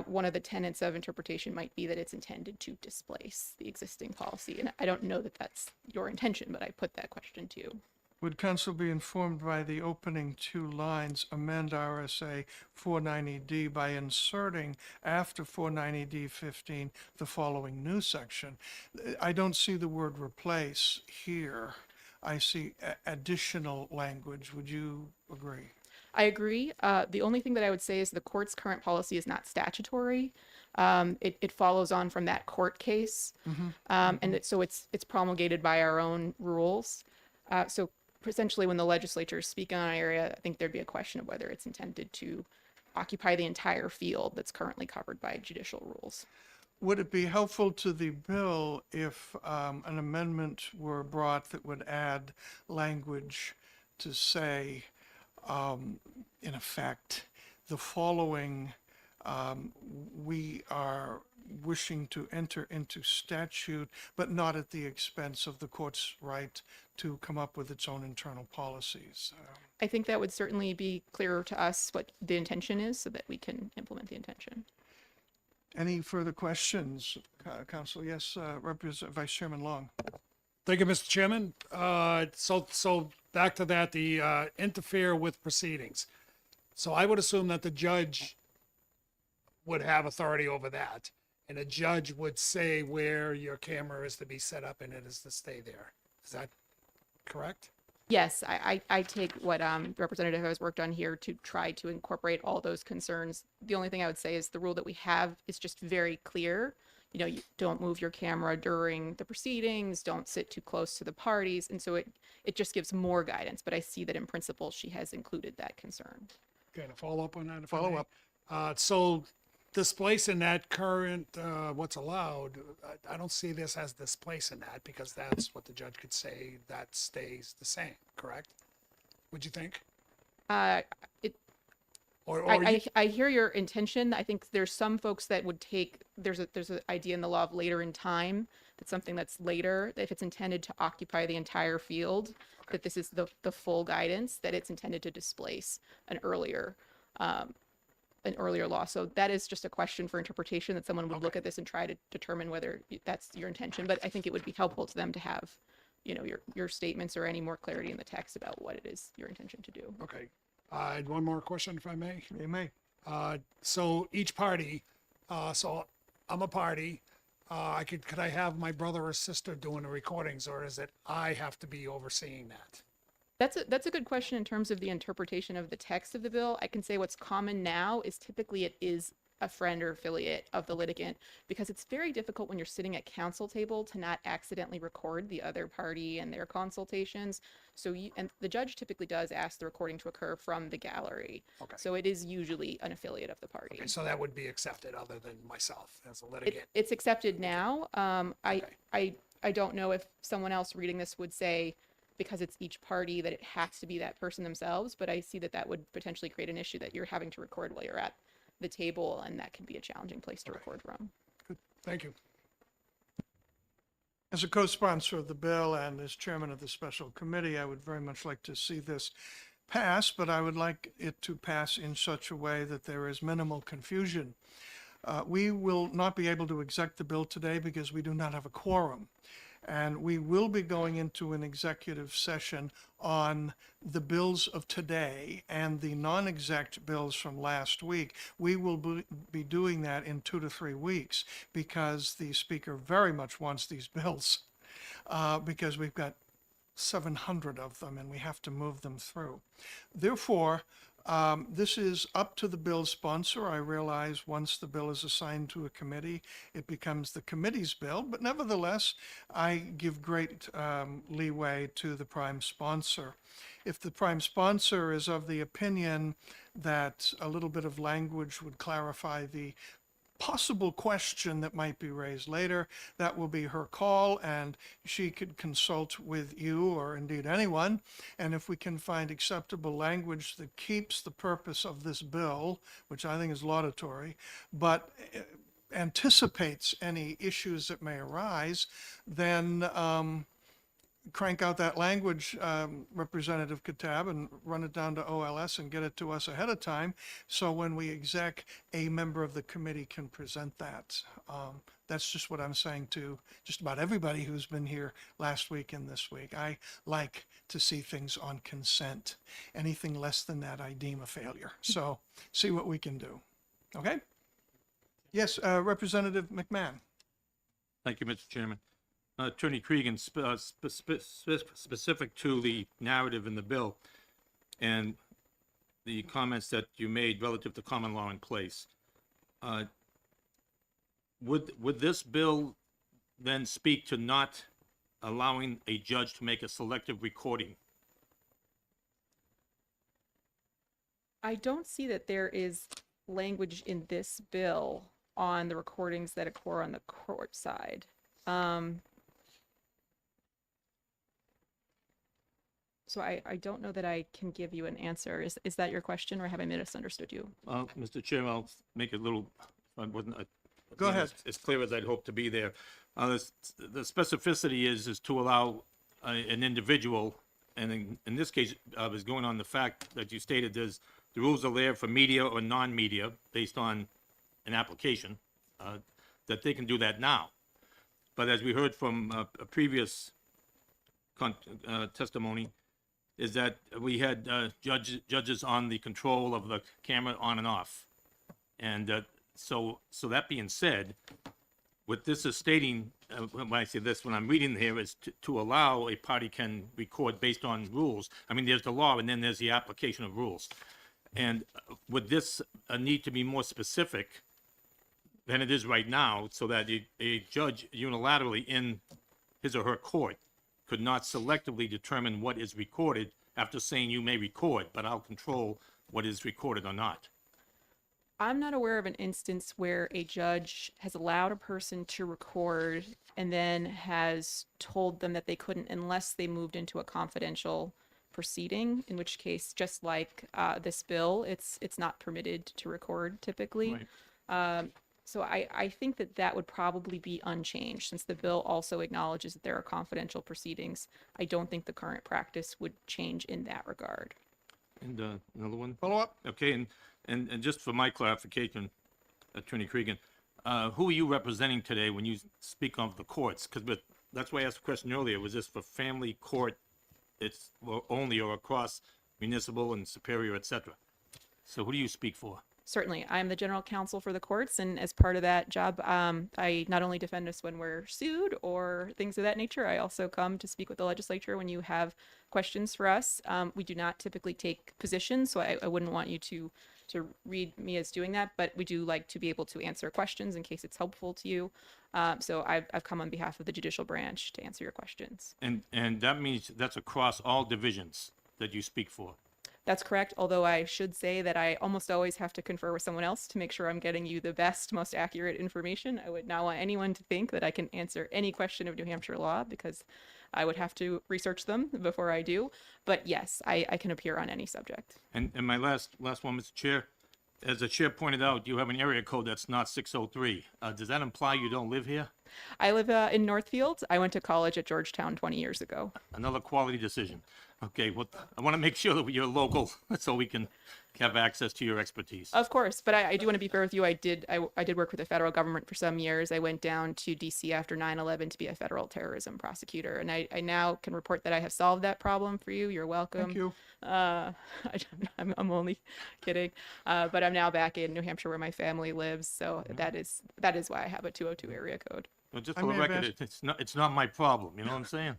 one of the tenets of interpretation might be that it's intended to displace the existing policy. And I don't know that that's your intention, but I put that question to you.
Would counsel be informed by the opening two lines, amend RSA 490D by inserting after 490D 15 the following new section? I don't see the word replace here. I see additional language. Would you agree?
I agree. The only thing that I would say is the court's current policy is not statutory. It follows on from that court case. And so it's promulgated by our own rules. So essentially when the legislature is speaking on an area, I think there'd be a question of whether it's intended to occupy the entire field that's currently covered by judicial rules.
Would it be helpful to the bill if an amendment were brought that would add language to say, in effect, the following, we are wishing to enter into statute, but not at the expense of the court's right to come up with its own internal policies?
I think that would certainly be clearer to us what the intention is so that we can implement the intention.
Any further questions, Council? Yes, Vice Chairman Long.
Thank you, Mr. Chairman. So back to that, the interfere with proceedings. So I would assume that the judge would have authority over that, and a judge would say where your camera is to be set up and it is to stay there. Is that correct?
Yes, I take what Representative has worked on here to try to incorporate all those concerns. The only thing I would say is the rule that we have is just very clear. You know, you don't move your camera during the proceedings, don't sit too close to the parties. And so it just gives more guidance. But I see that in principle, she has included that concern.
Okay, to follow up on that. if I
Follow
may.
up.
So displacing that current, what's allowed, I don't see this as displacing that because that's what the judge could say, that stays the same, correct? Would you think?
I hear your intention. I think there's some folks that would take, there's an idea in the law of later in time, that's something that's later, if it's intended to occupy the entire field, that this is the full guidance, that it's intended to displace an earlier law. So that is just a question for interpretation, that someone would look at this and try to determine whether that's your intention. But I think it would be helpful to them to have, you know, your statements or any more clarity in the text about what it is your intention to do.
Okay. I had one more question, if I may.
You may.
So each party, so I'm a party. Could I have my brother or sister doing the recordings, or is it I have to be overseeing that?
That's a good question in terms of the interpretation of the text of the bill. I can say what's common now is typically it is a friend or affiliate of the litigant, because it's very difficult when you're sitting at counsel table to not accidentally record the other party and their consultations. So and the judge typically does ask the recording to occur from the gallery.
Okay.
So it is usually an affiliate of the party.
Okay, so that would be accepted other than myself as a litigant.
It's accepted now. I don't know if someone else reading this would say, because it's each party, that it has to be that person themselves, but I see that that would potentially create an issue that you're having to record while you're at the table, and that can be a challenging place to record from.
Thank you.
As a co-sponsor of the bill and as chairman of the special committee, I would very much like to see this pass, but I would like it to pass in such a way that there is minimal confusion. We will not be able to exec the bill today because we do not have a quorum. And we will be going into an executive session on the bills of today and the non-exec bills from last week. We will be doing that in 2 to 3 weeks because the speaker very much wants these bills because we've got 700 of them and we have to move them through. Therefore, this is up to the bill sponsor. I realize once the bill is assigned to a committee, it becomes the committee's bill, but nevertheless, I give great leeway to the prime sponsor. If the prime sponsor is of the opinion that a little bit of language would clarify the possible question that might be raised later, that will be her call, and she could consult with you or indeed anyone. And if we can find acceptable language that keeps the purpose of this bill, which I think is laudatory, but anticipates any issues that may arise, then crank out that language, Representative Katab, and run it down to OLS and get it to us ahead of time. So when we exec, a member of the committee can present that. That's just what I'm saying to just about everybody who's been here last week and this week. I like to see things on consent. Anything less than that, I deem a failure. So see what we can do. Okay? Yes, Representative McMahon.
Thank you, Mr. Chairman. Attorney Cregan, specific to the narrative in the bill and the comments that you made relative to common law in place, would this bill then speak to not allowing a judge to make a selective recording?
I don't see that there is language in this bill on the recordings that occur on the court side. So I don't know that I can give you an answer. Is that your question, or have I misunderstood you?
Mr. Chairman, I'll make it a little, I wasn't
Go ahead.
as clear as I'd hoped to be there. The specificity is to allow an individual, and in this case, is going on the fact that you stated the rules are there for media or non-media based on an application, that they can do that now. But as we heard from a previous testimony, is that we had judges on the control of the camera on and off. And so that being said, what this is stating when I say this, when I'm reading here, is to allow a party can record based on rules. I mean, there's the law and then there's the application of rules. And would this need to be more specific than it is right now, so that a judge unilaterally in his or her court could not selectively determine what is recorded after saying you may record, but I'll control what is recorded or not?
I'm not aware of an instance where a judge has allowed a person to record and then has told them that they couldn't unless they moved into a confidential proceeding, in which case, just like this bill, it's not permitted to record typically. So I think that that would probably be unchanged, since the bill also acknowledges that there are confidential proceedings. I don't think the current practice would change in that regard.
And another one?
Follow up?
Okay, and just for my clarification, Attorney Cregan, who are you representing today when you speak of the courts? Because that's why I asked the question earlier, was this for family court only, or across municipal and superior, et cetera? So who do you speak for?
Certainly, I'm the general counsel for the courts, and as part of that job, I not only defend us when we're sued or things of that nature, I also come to speak with the legislature when you have questions for us. We do not typically take positions, so I wouldn't want you to read me as doing that, but we do like to be able to answer questions in case it's helpful to you. So I've come on behalf of the judicial branch to answer your questions.
And that means that's across all divisions that you speak for?
That's correct, although I should say that I almost always have to confer with someone else to make sure I'm getting you the best, most accurate information. I would not want anyone to think that I can answer any question of New Hampshire law, because I would have to research them before I do. But yes, I can appear on any subject.
And my last one, Mr. Chair, as the chair pointed out, you have an area code that's not 603. Does that imply you don't live here?
I live in Northfield. I went to college at Georgetown 20 years ago.
Another quality decision. Okay, well, I want to make sure that you're local so we can have access to your expertise.
Of course, but I do want to be fair with you. I did work with the federal government for some years. I went down to DC after 9/11 to be a federal terrorism prosecutor, and I now can report that I have solved that problem for you. You're welcome.
Thank you.
I'm only kidding, but I'm now back in New Hampshire where my family lives, so that is why I have a 202 area code.
Well, just for the record, it's not my problem. You know what I'm saying?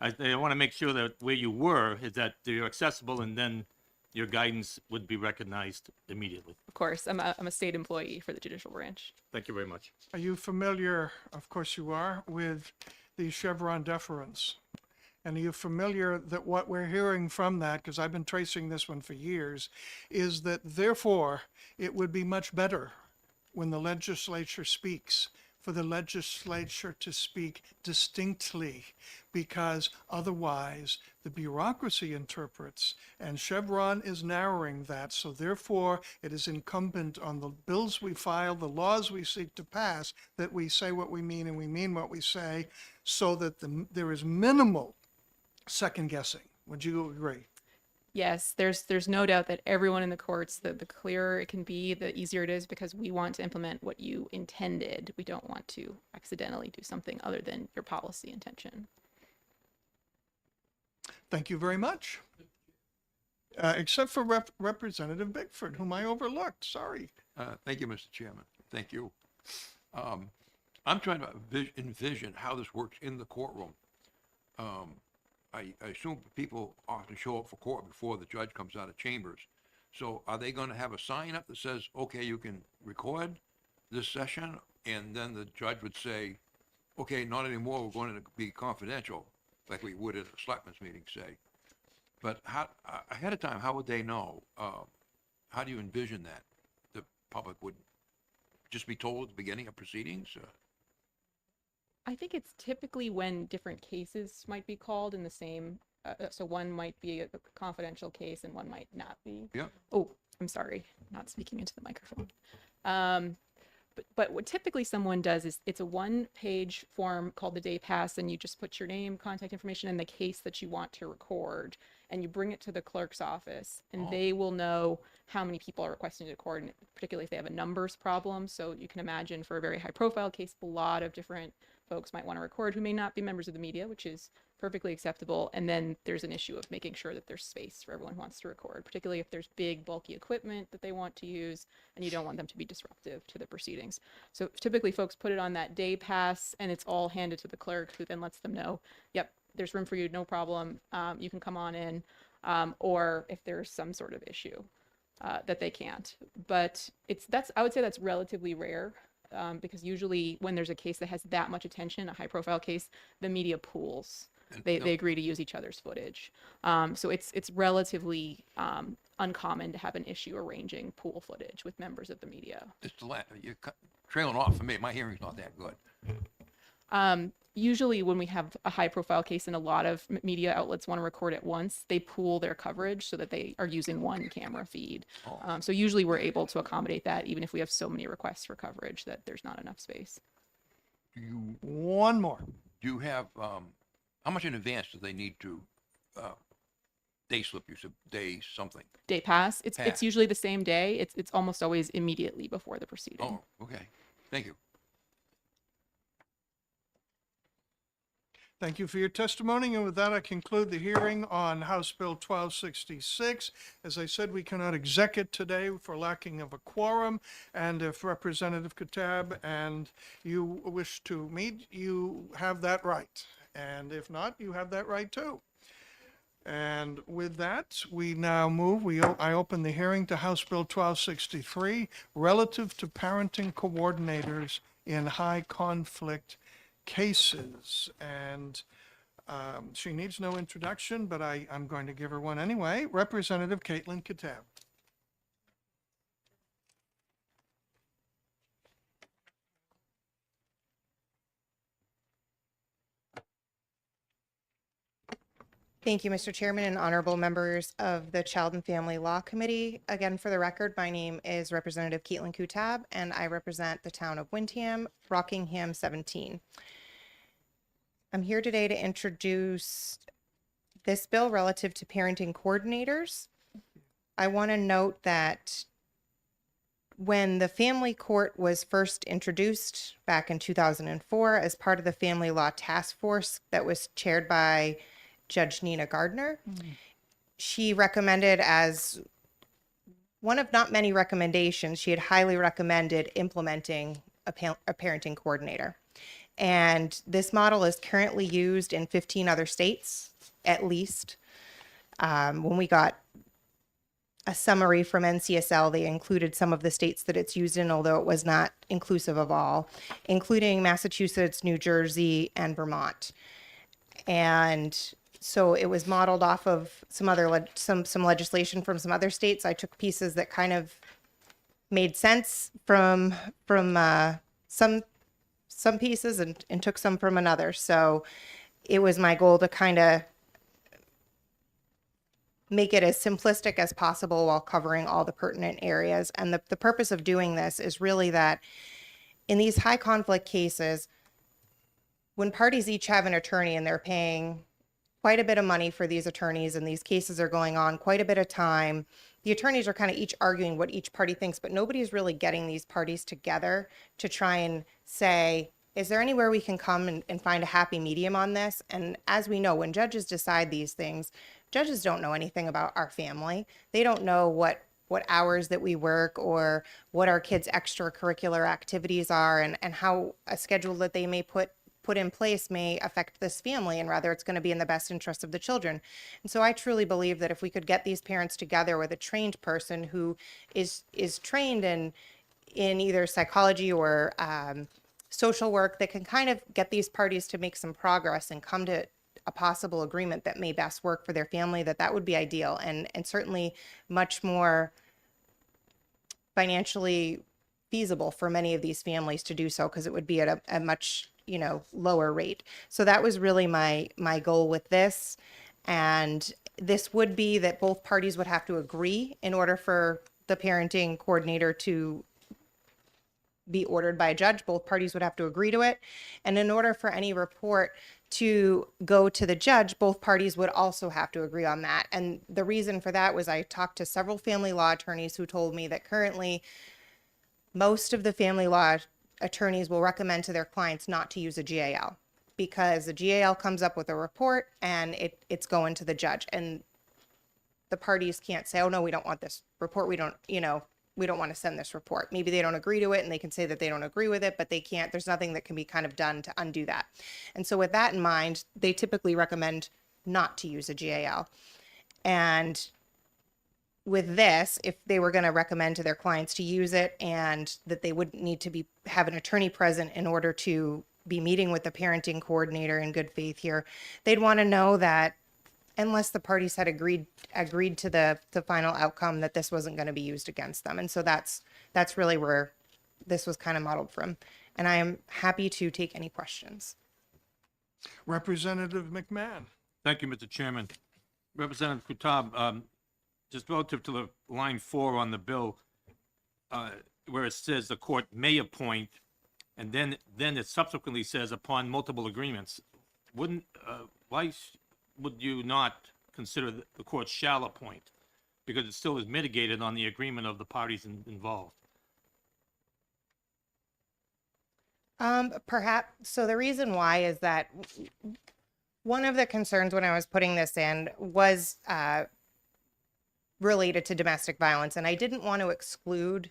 I want to make sure that where you were is that you're accessible, and then your guidance would be recognized immediately.
Of course, I'm a state employee for the judicial branch.
Thank you very much.
Are you familiar, of course you are, with the Chevron deference? And are you familiar that what we're hearing from that, because I've been tracing this one for years, is that therefore it would be much better when the legislature speaks for the legislature to speak distinctly, because otherwise the bureaucracy interprets, and Chevron is narrowing that. So therefore, it is incumbent on the bills we file, the laws we seek to pass, that we say what we mean and we mean what we say, so that there is minimal second guessing. Would you agree?
Yes, there's no doubt that everyone in the courts, the clearer it can be, the easier it is, because we want to implement what you intended. We don't want to accidentally do something other than your policy intention.
Thank you very much. Except for Representative Bickford, whom I overlooked. Sorry.
Thank you, Mr. Chairman. Thank you. I'm trying to envision how this works in the courtroom. I assume people often show up for court before the judge comes out of chambers. So are they going to have a sign up that says, okay, you can record this session? And then the judge would say, okay, not anymore, we're going to be confidential, like we would at a selectmen's meeting, say. But how, ahead of time, how would they know? How do you envision that? The public would just be told at the beginning of proceedings?
I think it's typically when different cases might be called in the same, so one might be a confidential case and one might not be.
Yeah.
Oh, I'm sorry, not speaking into the microphone. But what typically someone does is it's a one-page form called the day pass, and you just put your name, contact information, and the case that you want to record, and you bring it to the clerk's office, and they will know how many people are requesting to record, and particularly if they have a numbers problem. So you can imagine for a very high-profile case, a lot of different folks might want to record who may not be members of the media, which is perfectly acceptable. And then there's an issue of making sure that there's space for everyone who wants to record, particularly if there's big, bulky equipment that they want to use and you don't want them to be disruptive to the proceedings. So typically folks put it on that day pass and it's all handed to the clerk, who then lets them know, yep, there's room for you, no problem. You can come on in. Or if there's some sort of issue that they can't. But I would say that's relatively rare. Because usually when there's a case that has that much attention, a high profile case, the media pools. They agree to use each other's footage. So it's relatively uncommon to have an issue arranging pool footage with members of the media.
You're trailing off for me. My hearing's not that good.
Usually when we have a high profile case and a lot of media outlets want to record at once, they pool their coverage so that they are using one camera feed. So usually we're able to accommodate that even if we have so many requests for coverage that there's not enough space.
One more.
Do you have, how much in advance do they need to, day slip, you said day something?
Day pass. It's
Pass.
usually the same day. It's almost always immediately before the proceeding.
Oh, okay. Thank you.
Thank you for your testimony, and with that, I conclude the hearing on House Bill 1266. As I said, we cannot exec it today for lacking of a quorum, and if Representative Katab and you wish to meet, you have that right, and if not, you have that right too. And with that, we now move, I open the hearing to House Bill 1263, relative to parenting coordinators in high conflict cases. And she needs no introduction, but I'm going to give her one anyway. Representative Caitlin Katab.
Thank you, Mr. Chairman and honorable members of the Child and Family Law Committee. Again, for the record, my name is Representative Caitlin Kutab, and I represent the town of Windham, Rockingham 17. I'm here today to introduce this bill relative to parenting coordinators. I want to note that when the family court was first introduced back in 2004 as part of the Family Law Task Force that was chaired by Judge Nina Gardner, she recommended, as one of not many recommendations, she had highly recommended implementing a parenting coordinator. And this model is currently used in 15 other states, at least. When we got a summary from NCSL, they included some of the states that it's used in, although it was not inclusive of all, including Massachusetts, New Jersey, and Vermont. And so it was modeled off of some other some legislation from some other states. I took pieces that kind of made sense from some pieces and took some from another. So it was my goal to kind of make it as simplistic as possible while covering all the pertinent areas. And the purpose of doing this is really that in these high conflict cases, when parties each have an attorney and they're paying quite a bit of money for these attorneys and these cases are going on quite a bit of time, the attorneys are kind of each arguing what each party thinks, but nobody's really getting these parties together to try and say, is there anywhere we can come and find a happy medium on this? And as we know, when judges decide these things, judges don't know anything about our family. They don't know what hours that we work or what our kids' extracurricular activities are and how a schedule that they may put in place may affect this family, and rather it's going to be in the best interest of the children. And so I truly believe that if we could get these parents together with a trained person who is trained in either psychology or social work, that can kind of get these parties to make some progress and come to a possible agreement that may best work for their family, that would be ideal and certainly much more financially feasible for many of these families to do so, because it would be at a much lower rate. So that was really my goal with this. And this would be that both parties would have to agree in order for the parenting coordinator to be ordered by a judge. Both parties would have to agree to it. And in order for any report to go to the judge, both parties would also have to agree on that. And the reason for that was I talked to several family law attorneys who told me that currently most of the family law attorneys will recommend to their clients not to use a GAL because the GAL comes up with a report and it's going to the judge, and the parties can't say, oh no, we don't want this report. We don't want to send this report. Maybe they don't agree to it and they can say that they don't agree with it, but they can't, there's nothing that can be kind of done to undo that. And so with that in mind, they typically recommend not to use a GAL. And with this, if they were going to recommend to their clients to use it and that they wouldn't need to have an attorney present in order to be meeting with the parenting coordinator in good faith here, they'd want to know that unless the parties had agreed to the final outcome, that this wasn't going to be used against them. And so that's really where this was kind of modeled from. And I am happy to take any questions.
Representative McMahon.
Thank you, Mr. Chairman. Representative Kutab, just relative to the line 4 on the bill, where it says the court may appoint, and then it subsequently says upon multiple agreements. Why would you not consider the court shall appoint? Because it still is mitigated on the agreement of the parties involved.
Perhaps, so the reason why is that one of the concerns when I was putting this in was related to domestic violence, and I didn't want to exclude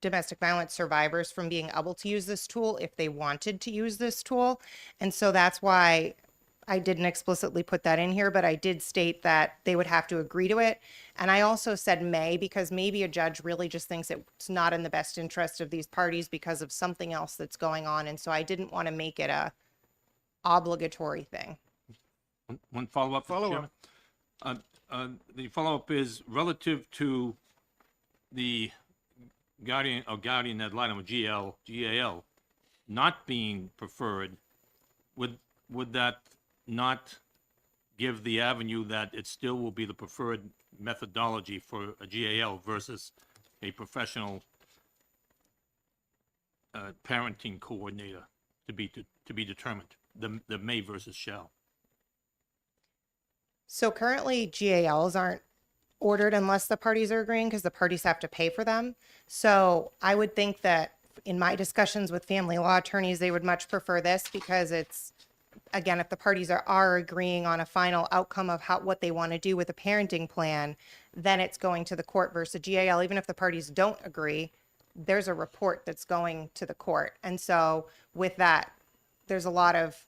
domestic violence survivors from being able to use this tool if they wanted to use this tool. And so that's why I didn't explicitly put that in here, but I did state that they would have to agree to it. And I also said may, because maybe a judge really just thinks it's not in the best interest of these parties because of something else that's going on. And so I didn't want to make it a obligatory thing.
One follow-up, Mr. Chairman. The follow-up is relative to the guardian ad litem, GAL, not being preferred. Would that not give the avenue that it still will be the preferred methodology for a GAL versus a professional parenting coordinator to be determined, the may versus shall?
So currently GALs aren't ordered unless the parties are agreeing because the parties have to pay for them. So I would think that in my discussions with family law attorneys, they would much prefer this because it's, again, if the parties are agreeing on a final outcome of what they want to do with a parenting plan, then it's going to the court versus GAL. Even if the parties don't agree, there's a report that's going to the court. And so with that, there's a lot of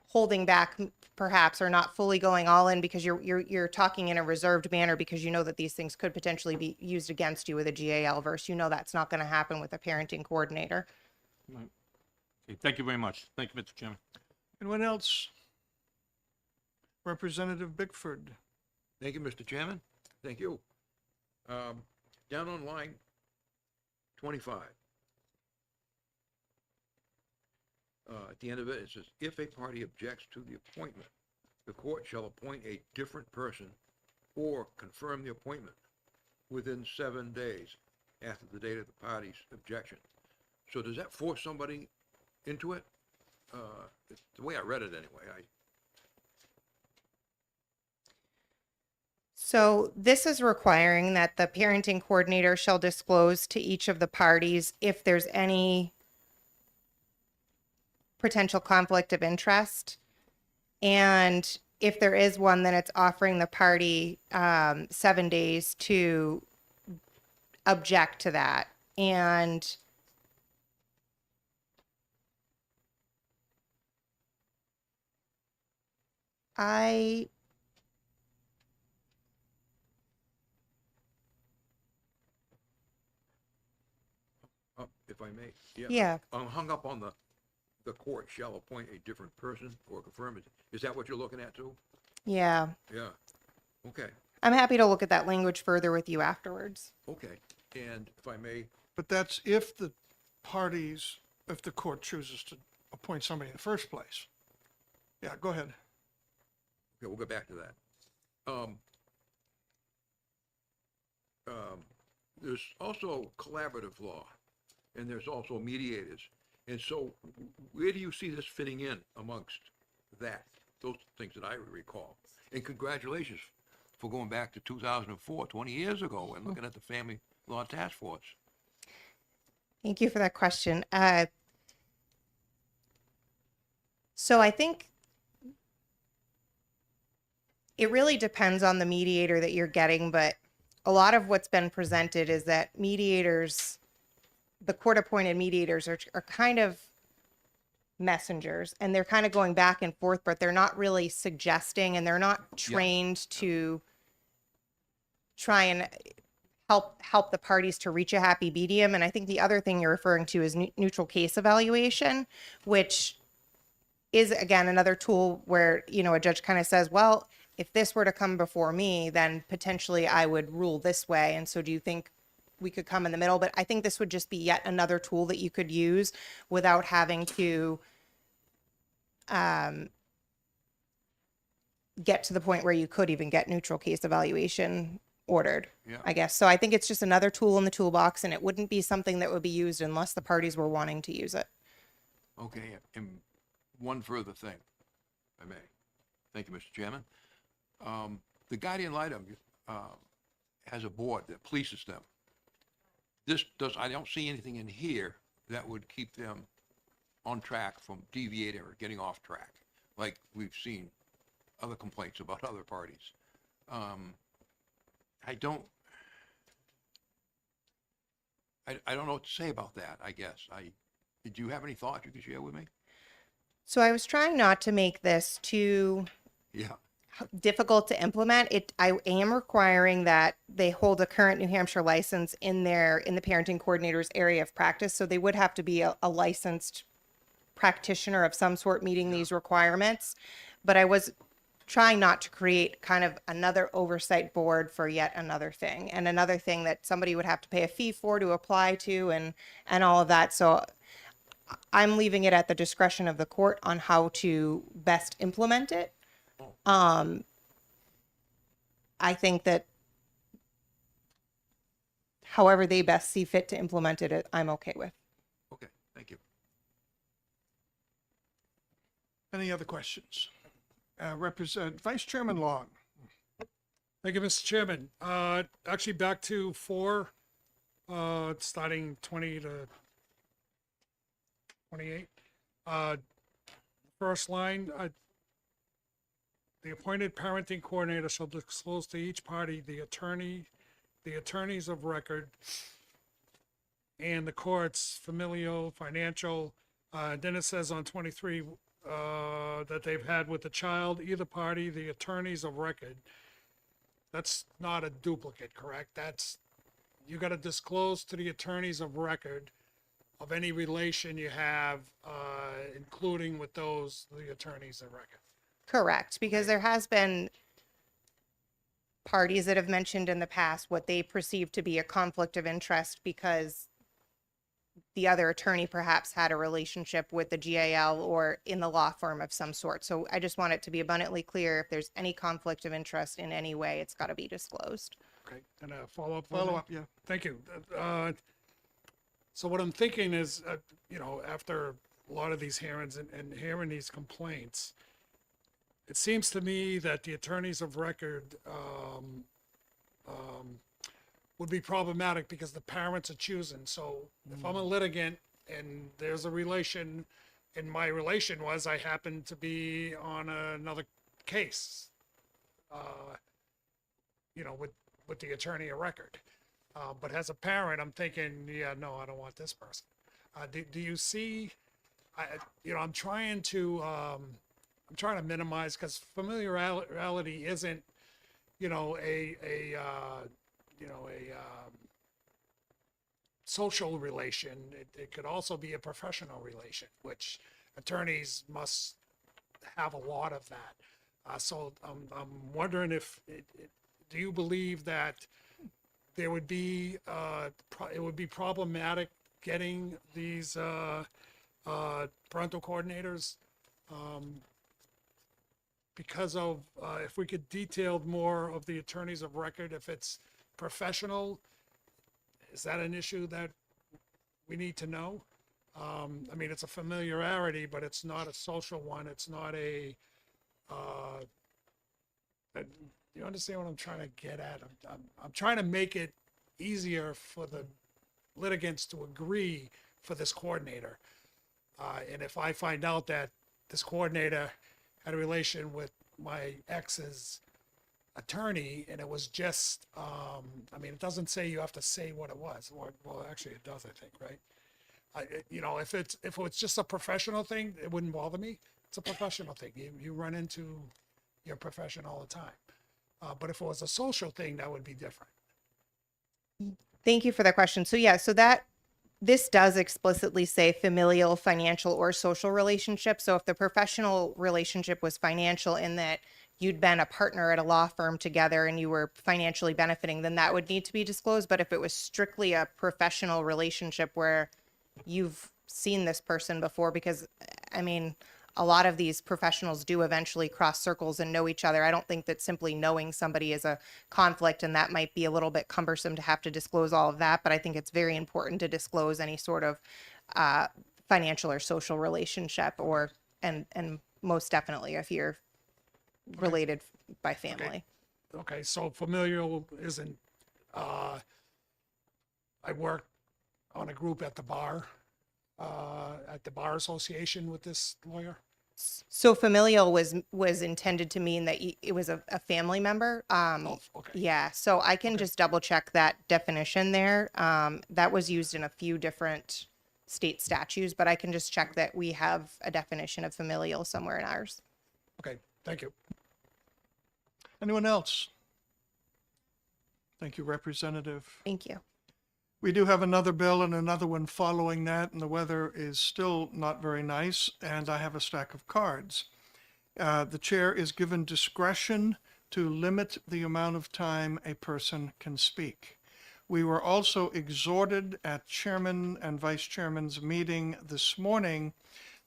holding back perhaps, or not fully going all in because you're talking in a reserved manner because you know that these things could potentially be used against you with a GAL versus that's not going to happen with a parenting coordinator.
Right. Okay, thank you very much. Thank you, Mr. Chairman.
Anyone else? Representative Bickford.
Thank you, Mr. Chairman. Thank you. Down on line 25. At the end of it, it says, if a party objects to the appointment, the court shall appoint a different person or confirm the appointment within 7 days after the date of the party's objection. So does that force somebody into it? It's the way I read it anyway.
So this is requiring that the parenting coordinator shall disclose to each of the parties if there's any potential conflict of interest. And if there is one, then it's offering the party 7 days to object to that. And
If I may.
Yeah.
I'm hung up on the court shall appoint a different person or confirm it. Is that what you're looking at too?
yeah,
Yeah. Okay.
I'm happy to look at that language further with you afterwards.
Okay. And if I may,
But that's if the court chooses to appoint somebody in the first place. Yeah, go ahead.
okay, we'll get back to that. There's also collaborative law, and there's also mediators. And so where do you see this fitting in amongst those things that I recall? And congratulations for going back to 2004, 20 years ago, and looking at the Family Law Task Force?
Thank you for that question. So I think it really depends on the mediator that you're getting, but a lot of what's been presented is that mediators, the court appointed mediators are kind of messengers, and they're kind of going back and forth, but they're not really suggesting, and they're not trained to try and help the parties to reach a happy medium. And I think the other thing you're referring to is neutral case evaluation, which is again another tool where, you know, a judge kind of says, well, if this were to come before me, then potentially I would rule this way. And so do you think we could come in the middle? But I think this would just be yet another tool that you could use without having to get to the point where you could even get neutral case evaluation ordered,
Yeah.
I guess. So I think it's just another tool in the toolbox, and it wouldn't be something that would be used unless the parties were wanting to use it.
Okay, and one further thing, if I may. Thank you, Mr. Chairman. The guardian ad litem has a board that polices them. I don't see anything in here that would keep them on track from deviating or getting off track, like we've seen other complaints about other parties. I don't know what to say about that, I guess. Did you have any thoughts you could share with me?
So I was trying not to make this too
Yeah.
difficult to implement. I am requiring that they hold a current New Hampshire license in the parenting coordinator's area of practice. So they would have to be a licensed practitioner of some sort meeting these requirements. But I was trying not to create kind of another oversight board for yet another thing, and another thing that somebody would have to pay a fee for to apply to, and all of that. So I'm leaving it at the discretion of the court on how to best implement it. I think that however they best see fit to implement it, I'm okay with.
Okay, thank you.
Any other questions? Vice Chairman Long.
Thank you, Mr. Chairman. Actually, back to 4, starting 20 to 28. First line, the appointed parenting coordinator shall disclose to each party the attorneys of record, and the court's familial, financial. Then it says on 23 that they've had with the child, either party, the attorneys of record. That's not a duplicate, correct? That's, you got to disclose to the attorneys of record of any relation you have, including with the attorneys of record.
Correct, because there has been parties that have mentioned in the past what they perceive to be a conflict of interest because the other attorney perhaps had a relationship with the GAL or in the law firm of some sort. So I just want it to be abundantly clear, if there's any conflict of interest in any way, it's got to be disclosed.
Okay, and a follow-up?
Follow-up, yeah.
Thank you. So what I'm thinking is, after a lot of these hearings and hearing these complaints, it seems to me that the attorneys of record would be problematic because the parents are choosing. So if I'm a litigant and there's a relation, and my relation was I happened to be on another case, with the attorney of record. But as a parent, I'm thinking, yeah, no, I don't want this person. Do you see? I'm trying to minimize, because familiarity isn't, a social relation. It could also be a professional relation, which attorneys must have a lot of that. So I'm wondering do you believe that there would be it would be problematic getting these parental coordinators because of if we could detail more of the attorneys of record, if it's professional, is that an issue that we need to know? It's a familiarity, but it's not a social one. It's not a you understand what I'm trying to get at? I'm trying to make it easier for the litigants to agree for this coordinator. And if I find out that this coordinator had a relation with my ex's attorney and it was just, I mean, it doesn't say you have to say what it was, or, well, actually it does, I think, right? You know, if it's just a professional thing, it wouldn't bother me. It's a professional thing. You run into your profession all the time. But if it was a social thing, that would be different.
Thank you for the question. So yeah, this does explicitly say familial, financial, or social relationship. So if the professional relationship was financial in that you'd been a partner at a law firm together and you were financially benefiting, then that would need to be disclosed. But if it was strictly a professional relationship where you've seen this person before, because I mean, a lot of these professionals do eventually cross circles and know each other. I don't think that simply knowing somebody is a conflict, and that might be a little bit cumbersome to have to disclose all of that. But I think it's very important to disclose any sort of financial or social relationship, and most definitely if you're related by family.
Okay, so familial isn't, I work on a group at the bar association with this lawyer.
So familial was intended to mean that it was a family member.
Okay.
Yeah, so I can just double check that definition there. That was used in a few different state statutes, but I can just check that we have a definition of familial somewhere in ours.
Okay, thank you.
Anyone else? Thank you, Representative.
Thank you.
We do have another bill and another one following that, and the weather is still not very nice, and I have a stack of cards. The chair is given discretion to limit the amount of time a person can speak. We were also exhorted at chairman and vice chairman's meeting this morning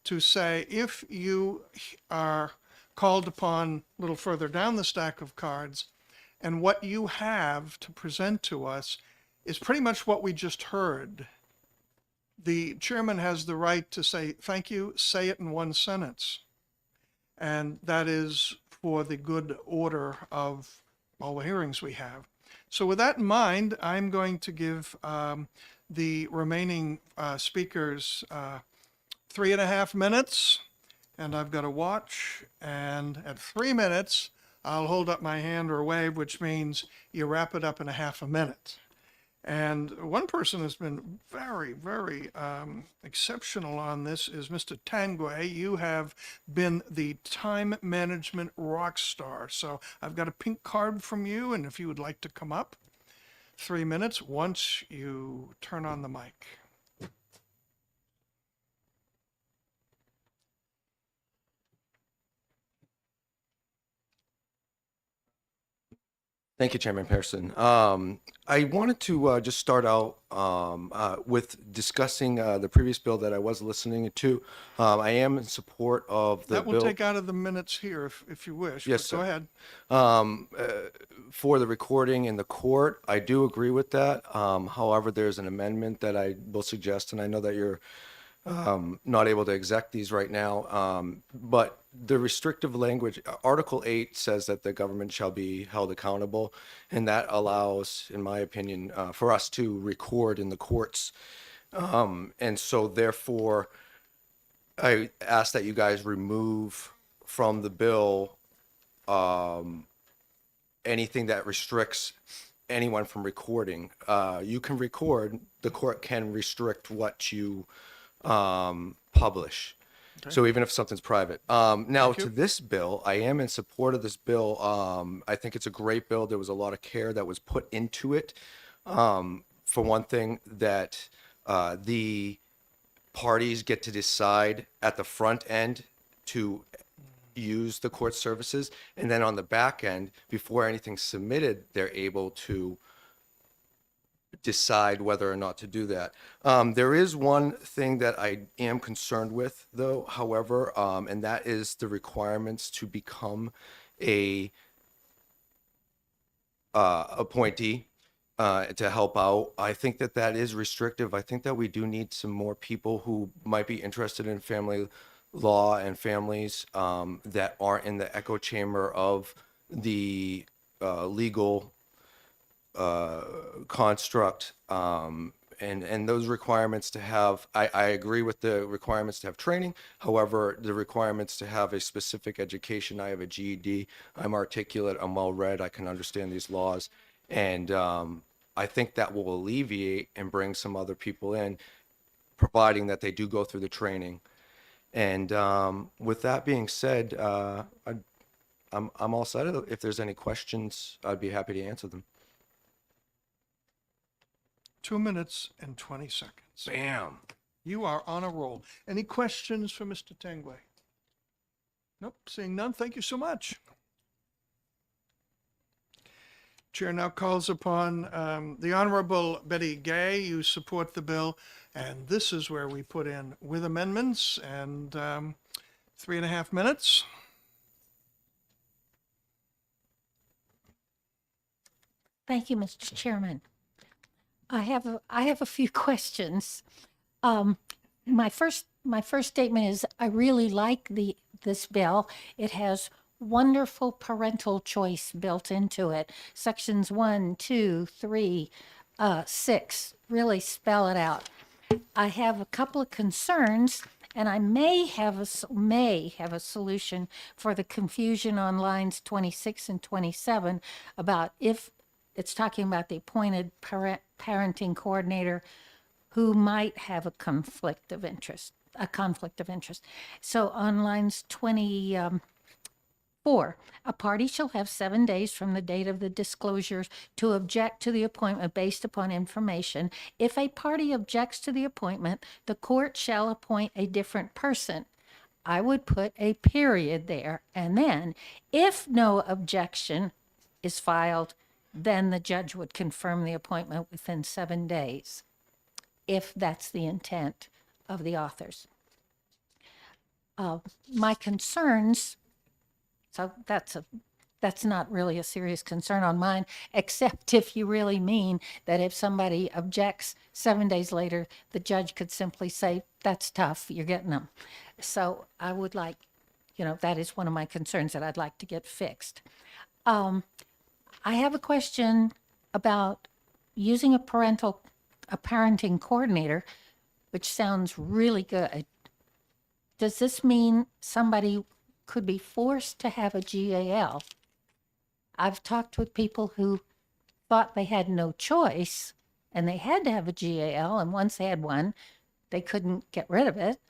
to say, if you are called upon a little further down the stack of cards, and what you have to present to us is pretty much what we just heard, the chairman has the right to say, thank you, say it in one sentence. And that is for the good order of all the hearings we have. So with that in mind, I'm going to give the remaining speakers 3.5 minutes, and I've got a watch, and at 3 minutes, I'll hold up my hand or wave, which means you wrap it up in a half a minute. And one person has been very, very exceptional on this is Mr. Tanguay. You have been the time management rock star. So I've got a pink card from you, and if you would like to come up, 3 minutes once you turn on the mic.
Thank you, Chairman Pearson. I wanted to just start out with discussing the previous bill that I was listening to. I am in support of the
That will
bill.
take out of the minutes here if you wish.
Yes,
but go
sir.
ahead.
For the recording in the court, I do agree with that. However, there's an amendment that I will suggest, and I know that you're not able to exec these right now, but the restrictive language, Article 8 says that the government shall be held accountable, and that allows, in my opinion, for us to record in the courts. And so therefore, I ask that you guys remove from the bill anything that restricts anyone from recording. You can record, the court can restrict what you publish.
Okay.
So even if something's private. Now
Thank you.
to this bill, I am in support of this bill. I think it's a great bill. There was a lot of care that was put into it. For one thing, that the parties get to decide at the front end to use the court services, and then on the back end, before anything's submitted, they're able to decide whether or not to do that. There is one thing that I am concerned with, though, however, and that is the requirements to become a appointee to help out. I think that that is restrictive. I think that we do need some more people who might be interested in family law and families that aren't in the echo chamber of the legal construct, and those requirements to have, I agree with the requirements to have training. However, the requirements to have a specific education, I have a GED, I'm articulate, I'm well-read, I can understand these laws. And I think that will alleviate and bring some other people in, providing that they do go through the training. And with that being said, I'm all set. If there's any questions, I'd be happy to answer them.
2 minutes and 20 seconds.
Bam.
You are on a roll. Any questions for Mr. Tangway? Nope, seeing none. Thank you so much. Chair now calls upon the Honorable Betty Gay. You support the bill, and this is where we put in with amendments and 3.5 minutes.
Thank you, Mr. Chairman. I have a few questions. My first statement is I really like this bill. It has wonderful parental choice built into it. Sections 1, 2, 3, 6 really spell it out. I have a couple of concerns, and I may have a solution for the confusion on lines 26 and 27 about if it's talking about the appointed parenting coordinator who might have a conflict of interest. So on lines 24, a party shall have 7 days from the date of the disclosures to object to the appointment based upon information. If a party objects to the appointment, the court shall appoint a different person. I would put a period there. And then, if no objection is filed, then the judge would confirm the appointment within 7 days, if that's the intent of the authors. My concerns, so that's not really a serious concern on mine, except if you really mean that if somebody objects 7 days later, the judge could simply say, that's tough, you're getting them. So I would like, that is one of my concerns that I'd like to get fixed. I have a question about using a parenting coordinator, which sounds really good. Does this mean somebody could be forced to have a GAL? I've talked with people who thought they had no choice and they had to have a GAL, and once they had one, they couldn't get rid of it.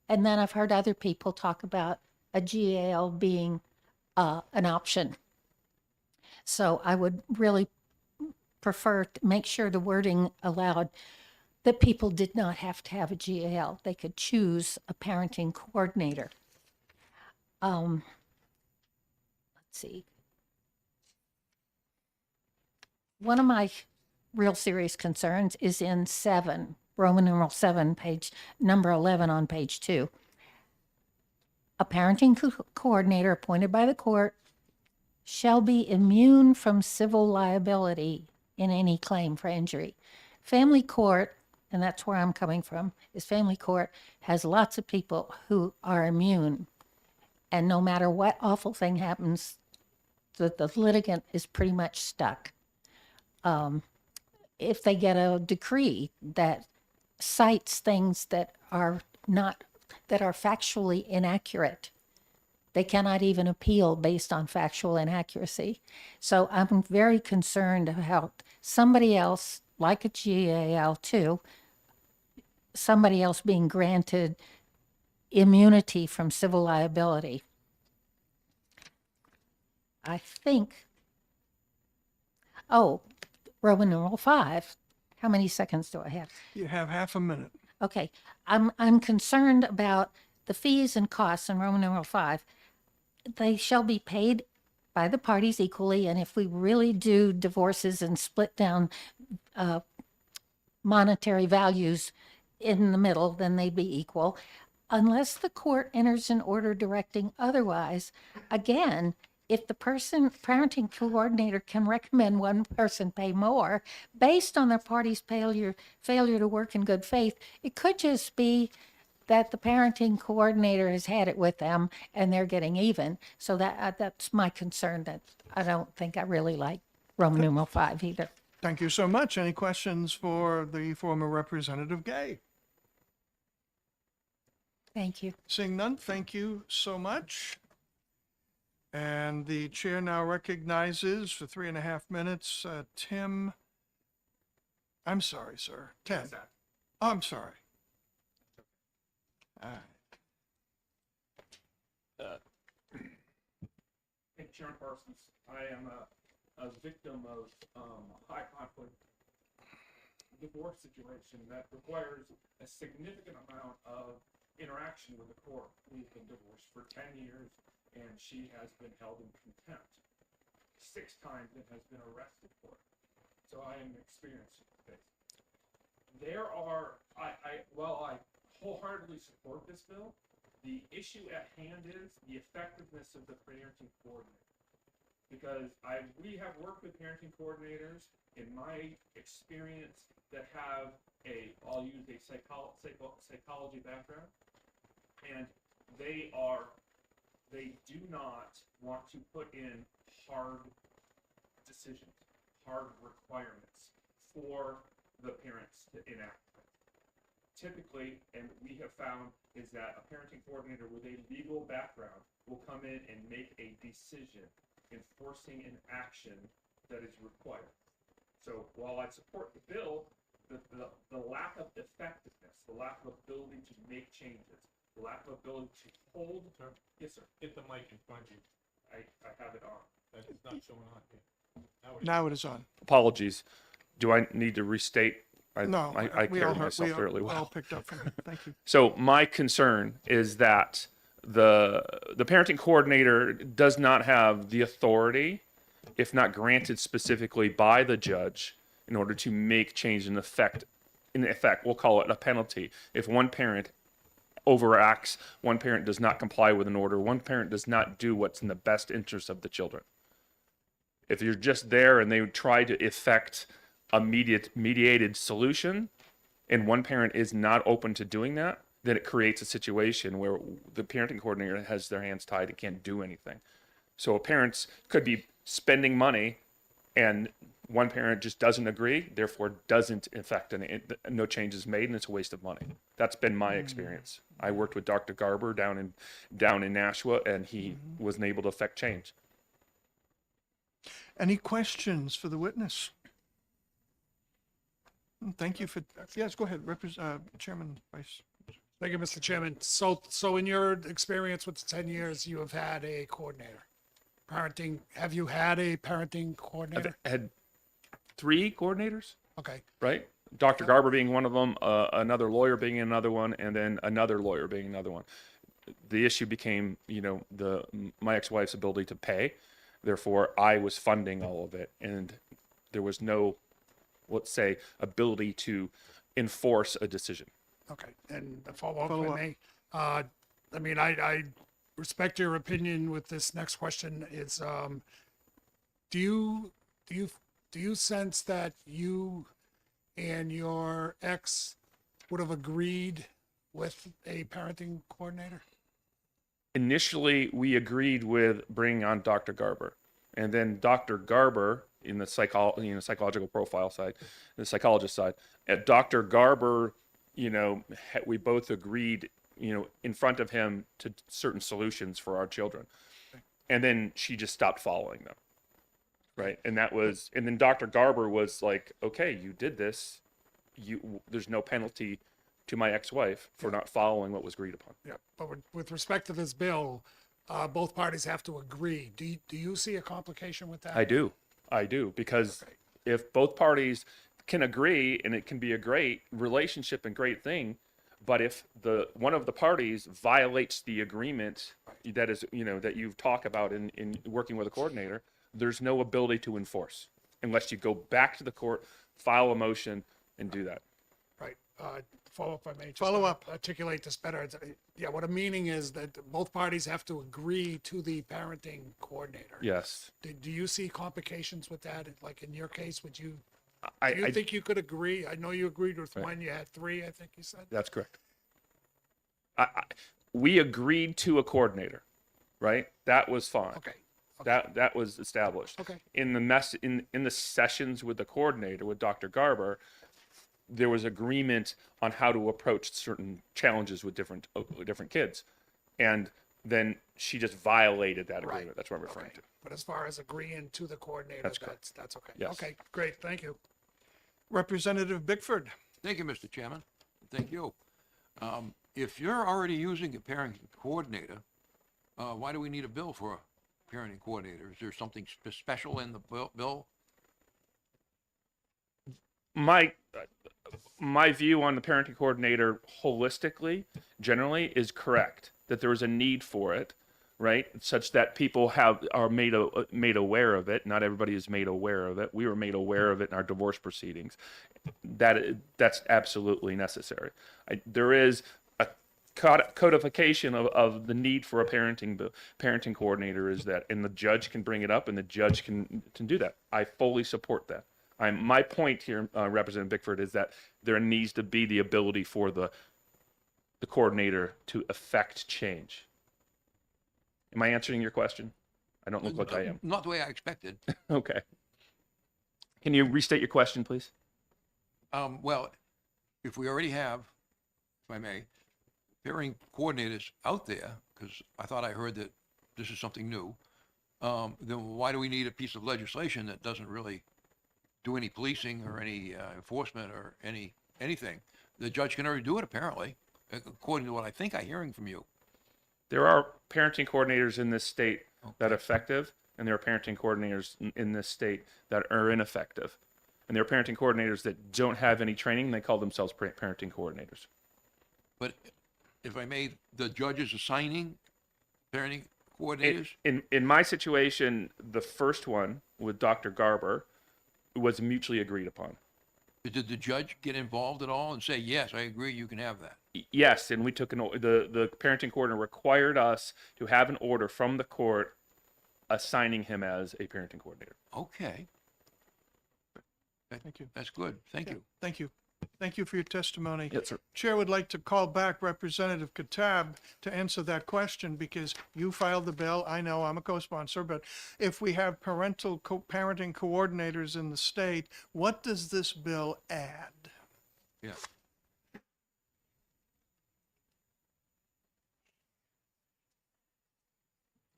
And then I've heard other people talk about a GAL being an option. So I would really prefer to make sure the wording allowed that people did not have to have a GAL. They could choose a parenting coordinator. Let's see. One of my real serious concerns is in 7, Roman numeral 7, page number 11 on page 2. A parenting coordinator appointed by the court shall be immune from civil liability in any claim for injury. Family court, and that's where I'm coming from, is family court has lots of people who are immune. And no matter what awful thing happens, the litigant is pretty much stuck. If they get a decree that cites things that are factually inaccurate, they cannot even appeal based on factual inaccuracy. So I'm very concerned about somebody else, like a GAL too, somebody else being granted immunity from civil liability. I think, Roman numeral 5. How many seconds do I have?
You have half a minute.
Okay, I'm concerned about the fees and costs in Roman numeral 5. They shall be paid by the parties equally, and if we really do divorces and split down monetary values in the middle, then they'd be equal. Unless the court enters an order directing otherwise, again, if the parenting coordinator can recommend one person pay more based on their party's failure to work in good faith, it could just be that the parenting coordinator has had it with them and they're getting even. So that's my concern, that I don't think I really like Roman numeral 5 either.
Thank you so much. Any questions for the former Representative Gay?
Thank you.
Seeing none, thank you so much. And the chair now recognizes for 3.5 minutes, Tim. I'm sorry, sir. Ted. Oh, I'm sorry. All right.
Hey, Chairman Parsons, I am a victim of high conflict divorce situation that requires a significant amount of interaction with the court. We've been divorced for 10 years, and she has been held in contempt 6 times and has been arrested for it. So I am experienced with this. While I wholeheartedly support this bill, the issue at hand is the effectiveness of the parenting coordinator. Because we have worked with parenting coordinators in my experience that have I'll use a psychology background, and they do not want to put in hard decisions, hard requirements for the parents to enact. Typically, and we have found, is that a parenting coordinator with a legal background will come in and make a decision enforcing an action that is required. So while I support the bill, the lack of effectiveness, the lack of ability to make changes, the lack of ability to hold.
Sir,
yes, sir.
Get the mic in front of you.
I have it on.
It's not showing on here.
Now it is on.
Apologies. Do I need to restate?
No,
I
we
carry
all heard,
myself fairly
all
well.
picked up from you. Thank you.
So my concern is that the parenting coordinator does not have the authority, if not granted specifically by the judge, in order to make change in effect. In effect, we'll call it a penalty. If one parent overacts, one parent does not comply with an order, one parent does not do what's in the best interest of the children. If you're just there and they try to effect a mediated solution, and one parent is not open to doing that, then it creates a situation where the parenting coordinator has their hands tied and can't do anything. So parents could be spending money and one parent just doesn't agree, therefore doesn't affect any, no change is made, and it's a waste of money. That's been my experience. I worked with Dr. Garber down in Nashua, and he wasn't able to affect change.
Any questions for the witness? Thank you for, yes, go ahead, Chairman Vice.
Thank you, Mr. Chairman. So in your experience with the 10 years, you have had a coordinator. Parenting, have you had a parenting coordinator?
I've had 3 coordinators.
Okay.
Right? Dr. Garber being one of them, another lawyer being another one, and then another lawyer being another one. The issue became, my ex-wife's ability to pay. Therefore, I was funding all of it, and there was no, let's say, ability to enforce a decision.
Okay, and a follow-up, if I may. I mean, I respect your opinion with this next question. Is do you sense that you and your ex would have agreed with a parenting coordinator?
Initially, we agreed with bringing on Dr. Garber, and then Dr. Garber in the psychological profile side, the psychologist side, at Dr. Garber, we both agreed, in front of him to certain solutions for our children. And then she just stopped following them. Right. And then Dr. Garber was like, okay, you did this. There's no penalty to my ex-wife for not following what was agreed upon.
Yeah, but with respect to this bill, both parties have to agree. Do you see a complication with that?
I do, because if both parties can agree, and it can be a great relationship and great thing, but if one of the parties violates the agreement that is, that you've talked about in working with a coordinator, there's no ability to enforce unless you go back to the court, file a motion, and do that.
Right. Follow up, if I may. Just
Follow up.
Articulate this better. Yeah, what I'm meaning is that both parties have to agree to the parenting coordinator.
Yes.
Do you see complications with that? Like in your case, do you
I
think you could agree? I know you agreed with one. You had 3, I think you said.
That's correct. We agreed to a coordinator, right? That was fine.
Okay.
That was established.
Okay.
In the sessions with the coordinator, with Dr. Garber, there was agreement on how to approach certain challenges with different kids. And then she just violated that agreement.
Right.
That's what I'm referring
Okay.
to.
But as far as agreeing to the coordinator,
That's correct.
that's okay.
Yes.
Okay, great, thank you.
Representative Bickford.
Thank you, Mr. Chairman. Thank you. If you're already using a parenting coordinator, why do we need a bill for a parenting coordinator? Is there something special in the bill?
My view on the parenting coordinator holistically, generally, is correct, that there is a need for it, right? Such that people are made aware of it. Not everybody is made aware of it. We were made aware of it in our divorce proceedings. That's absolutely necessary. There is a codification of the need for a parenting coordinator, is that, and the judge can bring it up, and the judge can do that. I fully support that. My point here, Representative Bickford, is that there needs to be the ability for the coordinator to effect change. Am I answering your question? I don't look like I am.
Not the way I expected.
Okay. Can you restate your question, please?
Well, if we already have, if I may, parenting coordinators out there, because I thought I heard that this is something new, then why do we need a piece of legislation that doesn't really do any policing or any enforcement or anything? The judge can already do it, apparently, according to what I think I'm hearing from you.
There are parenting coordinators in this state that are effective, and there are parenting coordinators in this state that are ineffective. And there are parenting coordinators that don't have any training, and they call themselves parenting coordinators.
But if I may, the judge is assigning parenting coordinators?
In my situation, the first one with Dr. Garber was mutually agreed upon.
Did the judge get involved at all and say, yes, I agree, you can have that?
Yes, and we took the parenting coordinator required us to have an order from the court assigning him as a parenting coordinator.
Okay.
Thank you.
That's good. Thank you.
Thank you. Thank you for your testimony.
Yes, sir.
Chair would like to call back Representative Katab to answer that question, because you filed the bill. I know, I'm a co-sponsor, but if we have parenting coordinators in the state, what does this bill add?
Yeah.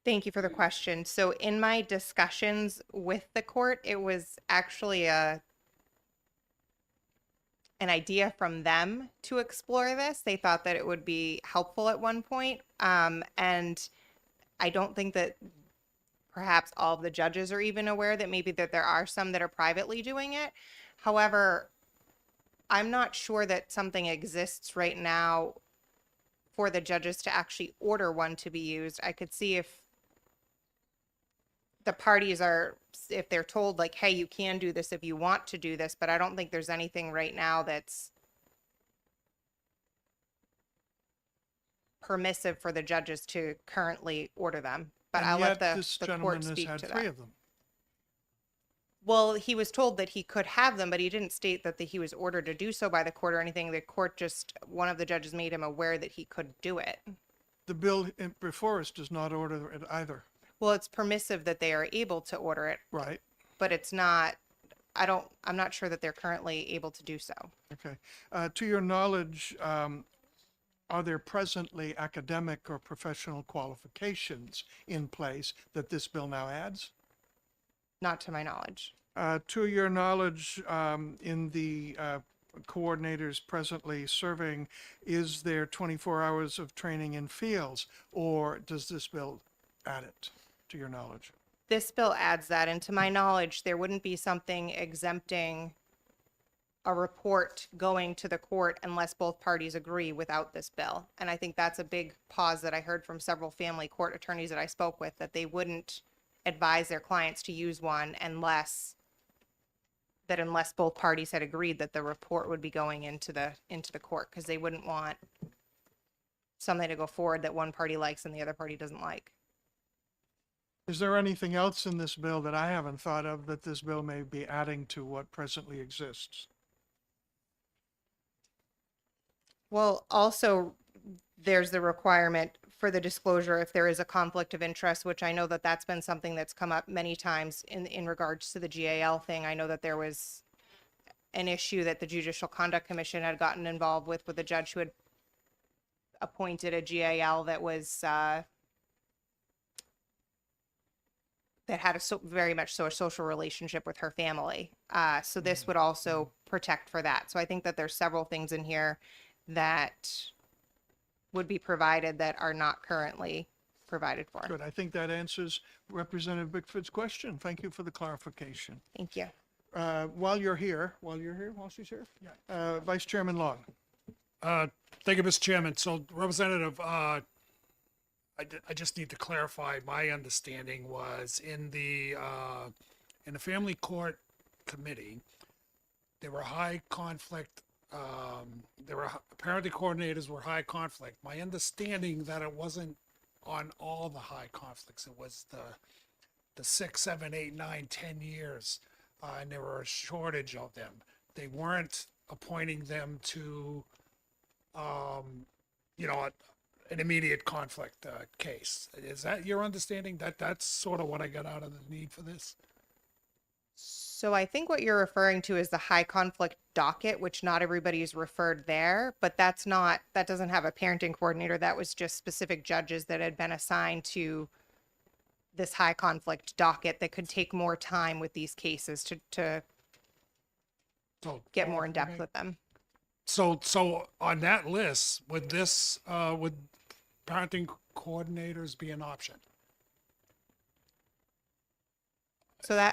Thank you for the question. So in my discussions with the court, it was actually an idea from them to explore this. They thought that it would be helpful at one point. And I don't think that perhaps all of the judges are even aware that maybe that there are some that are privately doing it. However, I'm not sure that something exists right now for the judges to actually order one to be used. I could see if the parties if they're told like, hey, you can do this if you want to do this, but I don't think there's anything right now that's permissive for the judges to currently order them. But
And
I'll let
yet this
the
gentleman
court
has
speak
had
to
3
that.
of them.
Well, he was told that he could have them, but he didn't state that he was ordered to do so by the court or anything. The court one of the judges made him aware that he could do it.
The bill before us does not order it either.
Well, it's permissive that they are able to order it,
Right.
but it's not, I'm not sure that they're currently able to do so.
Okay. To your knowledge, are there presently academic or professional qualifications in place that this bill now adds?
Not to my knowledge.
To your knowledge, in the coordinators presently serving, is there 24 hours of training in fields, or does this bill add it, to your knowledge?
This bill adds that, and to my knowledge, there wouldn't be something exempting a report going to the court unless both parties agree without this bill. And I think that's a big pause that I heard from several family court attorneys that I spoke with, that they wouldn't advise their clients to use one unless both parties had agreed that the report would be going into the court, because they wouldn't want something to go forward that one party likes and the other party doesn't like.
Is there anything else in this bill that I haven't thought of that this bill may be adding to what presently exists?
Well, also, there's the requirement for the disclosure if there is a conflict of interest, which I know that that's been something that's come up many times in regards to the GAL thing. I know that there was an issue that the Judicial Conduct Commission had gotten involved with a judge who had appointed a GAL that was that had very much so a social relationship with her family. So this would also protect for that. So I think that there's several things in here that would be provided that are not currently provided for.
Good. I think that answers Representative Bickford's question. Thank you for the clarification.
Thank you.
While she's here? Yeah. Vice Chairman Long.
Thank you, Mr. Chairman. So Representative, I just need to clarify, my understanding was in the family court committee, there were high conflict, parenting coordinators were high conflict. My understanding that it wasn't on all the high conflicts. It was the 6, 7, 8, 9, 10 years, and there were a shortage of them. They weren't appointing them to, an immediate conflict case. Is that your understanding? That's sort of what I got out of the need for this?
So I think what you're referring to is the high conflict docket, which not everybody's referred there, but that doesn't have a parenting coordinator. That was just specific judges that had been assigned to this high conflict docket that could take more time with these cases to get more in depth with them.
So on that list, would parenting coordinators be an option?
So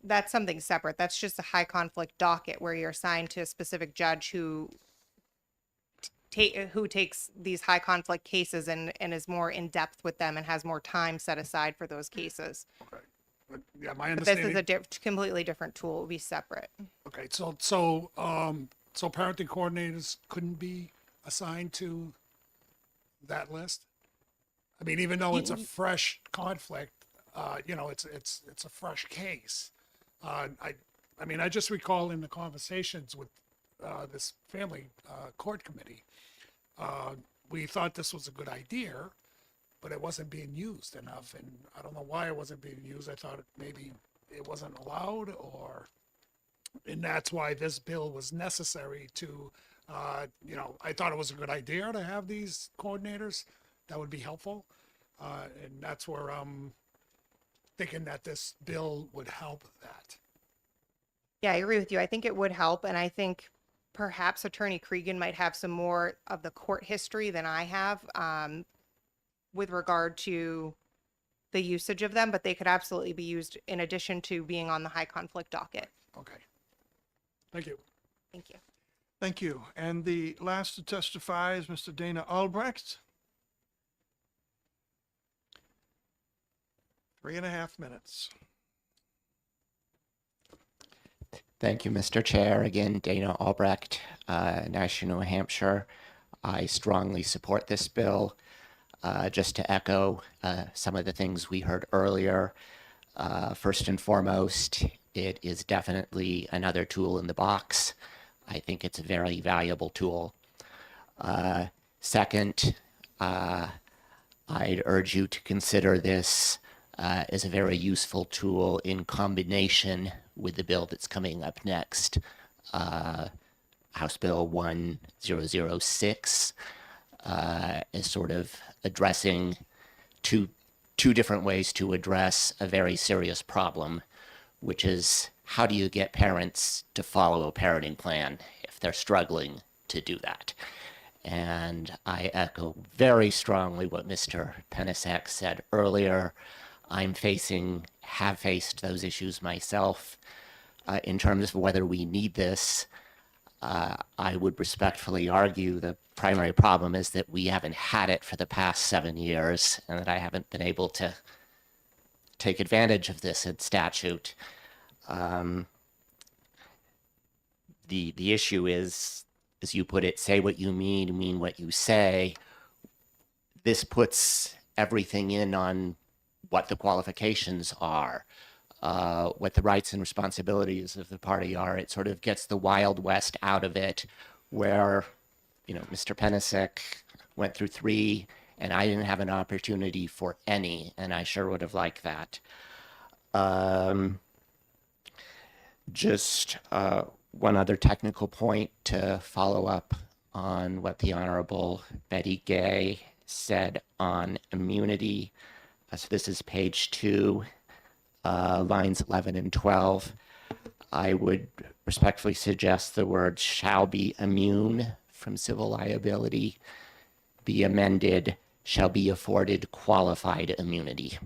that's something separate. That's just a high conflict docket where you're assigned to a specific judge who takes these high conflict cases and is more in depth with them and has more time set aside for those cases.
Okay. But yeah, my
But this
understanding.
is a completely different tool. It would be separate.
Okay, so parenting coordinators couldn't be assigned to that list? I mean, even though it's a fresh conflict, it's a fresh case. I just recall in the conversations with this family court committee, we thought this was a good idea, but it wasn't being used enough, and I don't know why it wasn't being used. I thought maybe it wasn't allowed, and that's why this bill was necessary to, I thought it was a good idea to have these coordinators. That would be helpful. And that's where I'm thinking that this bill would help that.
Yeah, I agree with you. I think it would help. And I think perhaps Attorney Cregan might have some more of the court history than I have with regard to the usage of them, but they could absolutely be used in addition to being on the high conflict docket.
Okay. Thank you.
Thank you.
Thank you. And the last to testify is Mr. Dana Albrecht. 3.5 minutes.
Thank you, Mr. Chair. Again, Dana Albrecht, Nashua, New Hampshire. I strongly support this bill. Just to echo some of the things we heard earlier, first and foremost, it is definitely another tool in the box. I think it's a very valuable tool. Second, I'd urge you to consider this as a very useful tool in combination with the bill that's coming up next, House Bill 1006, is sort of addressing two different ways to address a very serious problem, which is how do you get parents to follow a parenting plan if they're struggling to do that? And I echo very strongly what Mr. Penasek said earlier. Have faced those issues myself. In terms of whether we need this, I would respectfully argue the primary problem is that we haven't had it for the past 7 years and that I haven't been able to take advantage of this in statute. The issue is, as you put it, say what you mean what you say. This puts everything in on what the qualifications are, what the rights and responsibilities of the party are. It sort of gets the Wild West out of it, where, Mr. Penasek went through 3 and I didn't have an opportunity for any, and I sure would have liked that. Just one other technical point to follow up on what the Honorable Betty Gay said on immunity. So this is page 2, lines 11 and 12. I would respectfully suggest the word shall be immune from civil liability be amended, shall be afforded qualified immunity.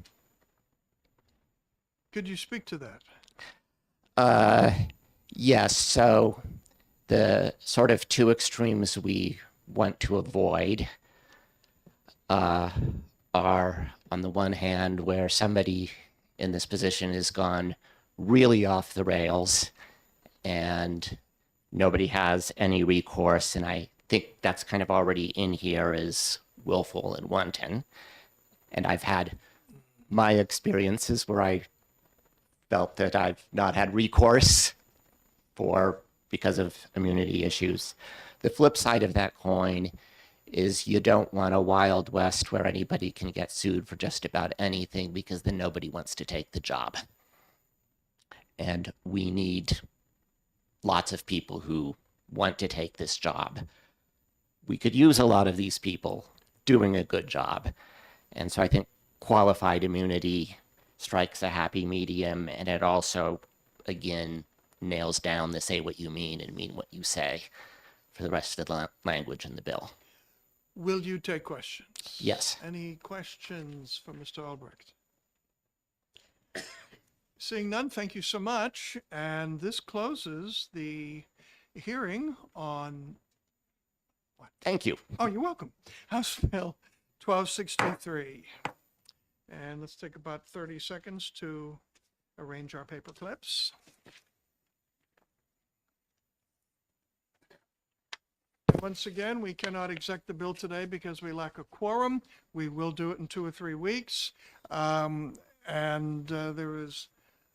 Could you speak to that?
Yes, so the sort of two extremes we want to avoid are, on the one hand, where somebody in this position has gone really off the rails and nobody has any recourse, and I think that's kind of already in here as willful and wanton. And I've had my experiences where I felt that I've not had recourse because of immunity issues. The flip side of that coin is you don't want a Wild West where anybody can get sued for just about anything, because then nobody wants to take the job. And we need lots of people who want to take this job. We could use a lot of these people doing a good job. And so I think qualified immunity strikes a happy medium, and it also, again, nails down the say what you mean and mean what you say for the rest of the language in the bill.
Will you take questions?
Yes.
Any questions for Mr. Albrecht? Seeing none, thank you so much. And this closes the hearing on what?
Thank you.
Oh, you're welcome. House Bill 1263. And let's take about 30 seconds to arrange our paper clips. Once again, we cannot exec the bill today because we lack a quorum. We will do it in 2 or 3 weeks. There is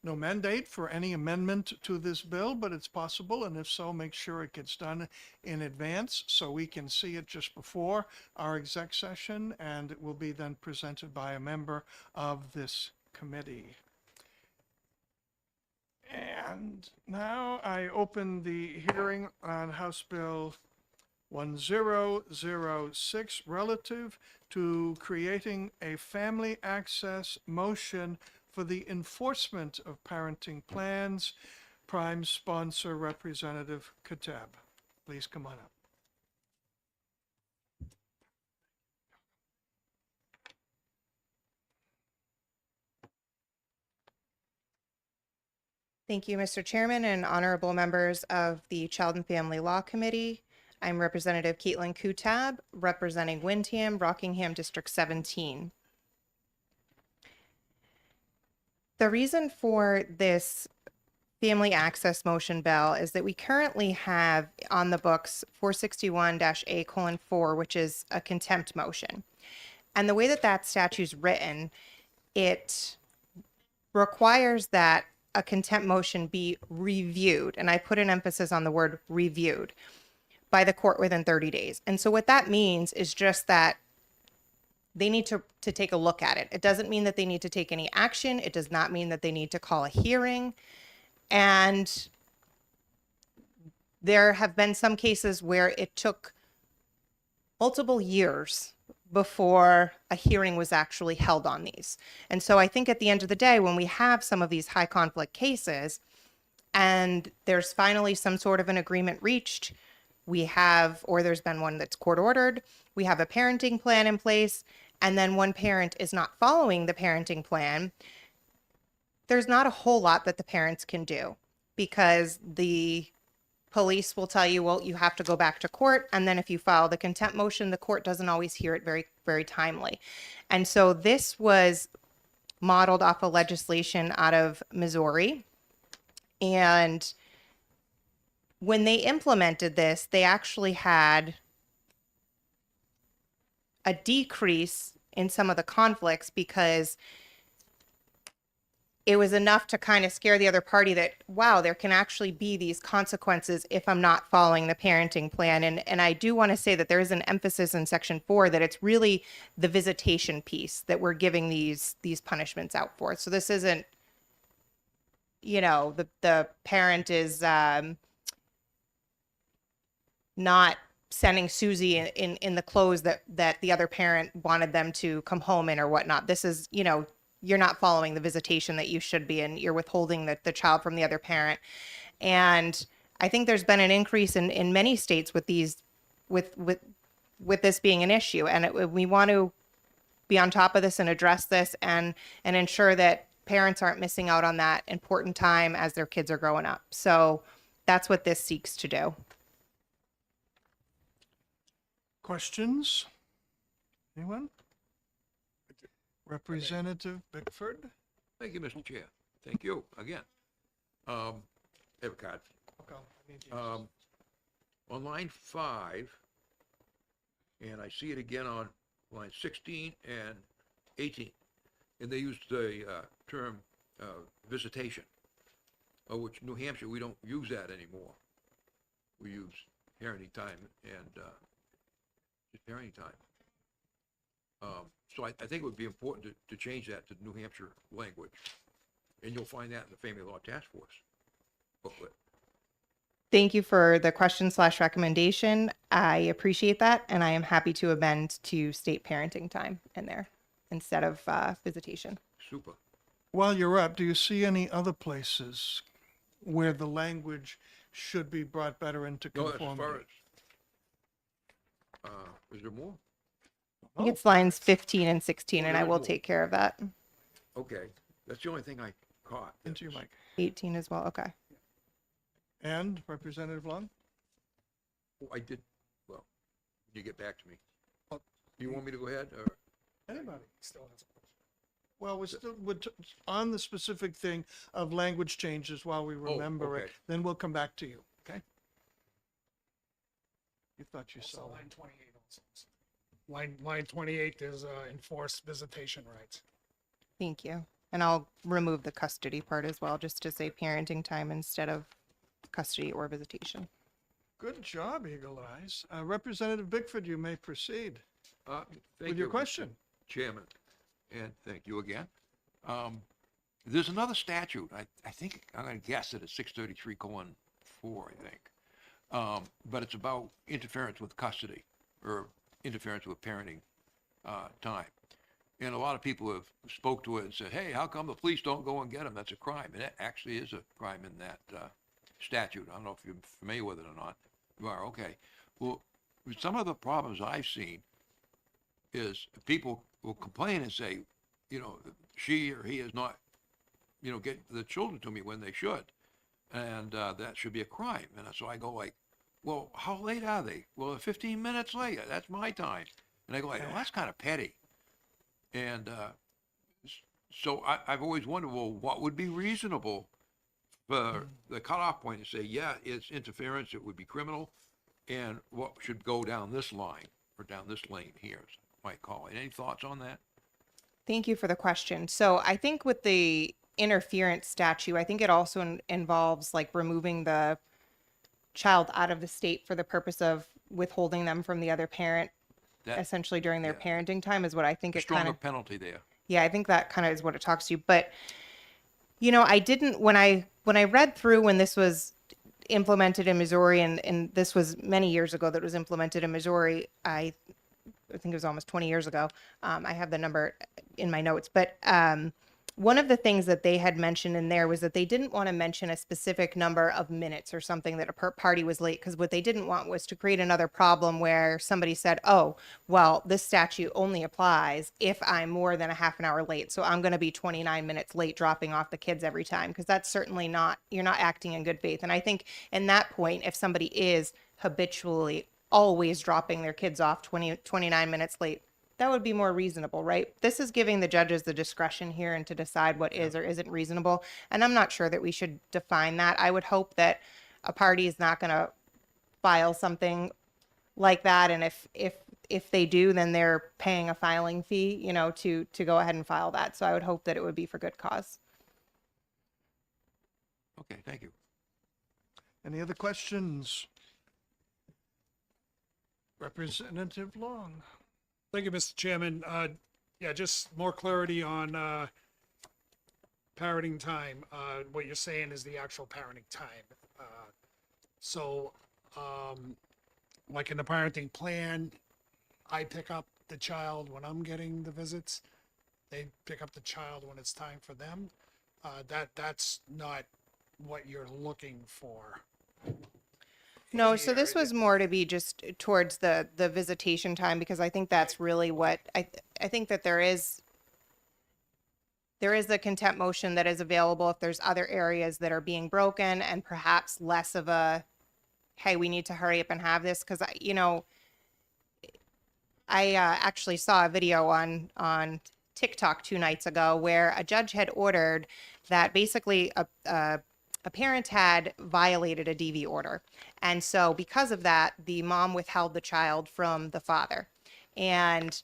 no mandate for any amendment to this bill, but it's possible, and if so, make sure it gets done in advance so we can see it just before our exec session, and it will be then presented by a member of this committee. And now I open the hearing on House Bill 1006 relative to creating a family access motion for the enforcement of parenting plans. Prime sponsor, Representative Katab. Please come on up.
Thank you, Mr. Chairman and honorable members of the Child and Family Law Committee. I'm Representative Caitlin Kutab, representing Windham, Rockingham District 17. The reason for this family access motion bill is that we currently have on the books 461-A:4, which is a contempt motion. And the way that that statute's written, it requires that a contempt motion be reviewed, and I put an emphasis on the word reviewed, by the court within 30 days. And so what that means is just that they need to take a look at it. It doesn't mean that they need to take any action. It does not mean that they need to call a hearing. And there have been some cases where it took multiple years before a hearing was actually held on these. And so I think at the end of the day, when we have some of these high conflict cases and there's finally some sort of an agreement reached, we have, or there's been one that's court ordered, we have a parenting plan in place, and then one parent is not following the parenting plan, there's not a whole lot that the parents can do, because the police will tell you, well, you have to go back to court. And then if you file the contempt motion, the court doesn't always hear it very, very timely. And so this was modeled off of legislation out of Missouri. And when they implemented this, they actually had a decrease in some of the conflicts, because it was enough to kind of scare the other party that, wow, there can actually be these consequences if I'm not following the parenting plan. And I do want to say that there is an emphasis in section 4 that it's really the visitation piece that we're giving these punishments out for. So this isn't, you know, the parent is not sending Susie in the clothes that the other parent wanted them to come home in or whatnot. This is, you know, you're not following the visitation that you should be, and you're withholding the child from the other parent. And I think there's been an increase in many states with these, with this being an issue. And we want to be on top of this and address this and ensure that parents aren't missing out on that important time as their kids are growing up. So that's what this seeks to do.
Questions? Anyone? Representative Bickford?
Thank you, Mr. Chair. Thank you again. I have a card. On line 5, and I see it again on line 16 and 18, and they used the term visitation, which New Hampshire, we don't use that anymore. We use parenting time and just parenting time. So I think it would be important to change that to New Hampshire language. And you'll find that in the Family Law Task Force booklet.
Thank you for the question/recommendation. I appreciate that, and I am happy to amend to state parenting time in there instead of visitation.
Super.
While you're up, do you see any other places where the language should be brought better into
No, as
conformity?
far as, is there more?
I think it's lines 15 and 16, and I will take care of that.
Okay, that's the only thing I caught.
Into your mic.
18 as well, okay.
And Representative Long?
Oh, I did, well, you get back to me. You want me to go ahead, or?
Anybody? Well, on the specific thing of language changes while we remember it,
okay.
then we'll come back to you, okay? You thought you saw.
Line 28 also. Line 28 is enforced visitation rights.
Thank you. And I'll remove the custody part as well, just to say parenting time instead of custody or visitation.
Good job, Eagle Eyes. Representative Bickford, you may proceed
Thank
with your
you,
question.
Mr. Chairman, and thank you again. There's another statute, I think, I'm gonna guess that it's 633:4, I think. But it's about interference with custody, or interference with parenting time. And a lot of people have spoke to it and said, hey, how come the police don't go and get them? That's a crime. And it actually is a crime in that statute. I don't know if you're familiar with it or not. You are, okay. Well, some of the problems I've seen is people will complain and say, you know, she or he is not, you know, get the children to me when they should. And that should be a crime. And so I go like, well, how late are they? Well, 15 minutes later. That's my time. And I go like, well, that's kind of petty. And so I've always wondered, well, what would be reasonable for the cutoff point to say, yeah, it's interference, it would be criminal, and what should go down this line or down this lane here, as I might call it. Any thoughts on that?
Thank you for the question. So I think with the interference statute, I think it also involves like removing the child out of the state for the purpose of withholding them from the other parent, essentially during their parenting time, is what I think it kind
Stronger
of.
penalty there.
Yeah, I think that kind of is what it talks to. But, you know, I didn't, when I read through when this was implemented in Missouri, and this was many years ago that it was implemented in Missouri, I think it was almost 20 years ago. I have the number in my notes, but one of the things that they had mentioned in there was that they didn't want to mention a specific number of minutes or something that a party was late, because what they didn't want was to create another problem where somebody said, oh, well, this statute only applies if I'm more than a half an hour late. So I'm going to be 29 minutes late dropping off the kids every time, because that's certainly not, you're not acting in good faith. And I think in that point, if somebody is habitually always dropping their kids off 29 minutes late, that would be more reasonable, right? This is giving the judges the discretion here and to decide what is or isn't reasonable. And I'm not sure that we should define that. I would hope that a party is not going to file something like that. And if they do, then they're paying a filing fee, you know, to go ahead and file that. So I would hope that it would be for good cause.
Okay, thank you.
Any other questions? Representative Long.
Thank you, Mr. Chairman. Yeah, just more clarity on parenting time. What you're saying is the actual parenting time. So, like in the parenting plan, I pick up the child when I'm getting the visits. They pick up the child when it's time for them. That's not what you're looking for.
No, so this was more to be just towards the visitation time, because I think that's really what I think that there is the contempt motion that is available if there's other areas that are being broken, and perhaps less of a, hey, we need to hurry up and have this, because I actually saw a video on TikTok 2 nights ago where a judge had ordered that basically a parent had violated a DV order. And so because of that, the mom withheld the child from the father. And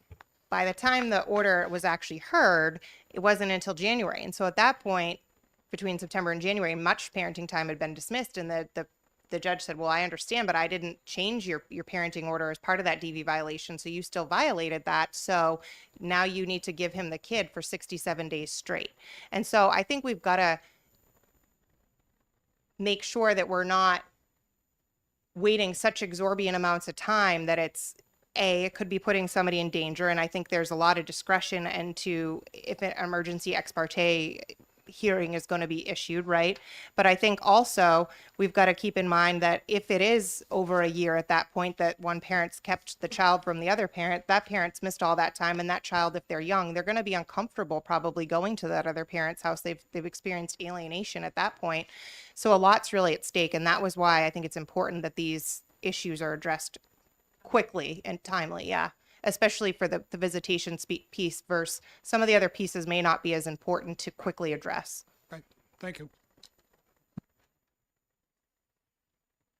by the time the order was actually heard, it wasn't until January. And so at that point, between September and January, much parenting time had been dismissed. And the judge said, well, I understand, but I didn't change your parenting order as part of that DV violation. So you still violated that. So now you need to give him the kid for 67 days straight. And so I think we've got to make sure that we're not waiting such exorbitant amounts of time that it could be putting somebody in danger. And I think there's a lot of discretion into if an emergency ex parte hearing is going to be issued, right? But I think also we've got to keep in mind that if it is over a year at that point that one parent's kept the child from the other parent, that parent's missed all that time, and that child, if they're young, they're going to be uncomfortable probably going to that other parent's house. They've experienced alienation at that point. So a lot's really at stake, and that was why I think it's important that these issues are addressed quickly and timely, yeah. Especially for the visitation piece versus some of the other pieces may not be as important to quickly address.
Right. Thank you.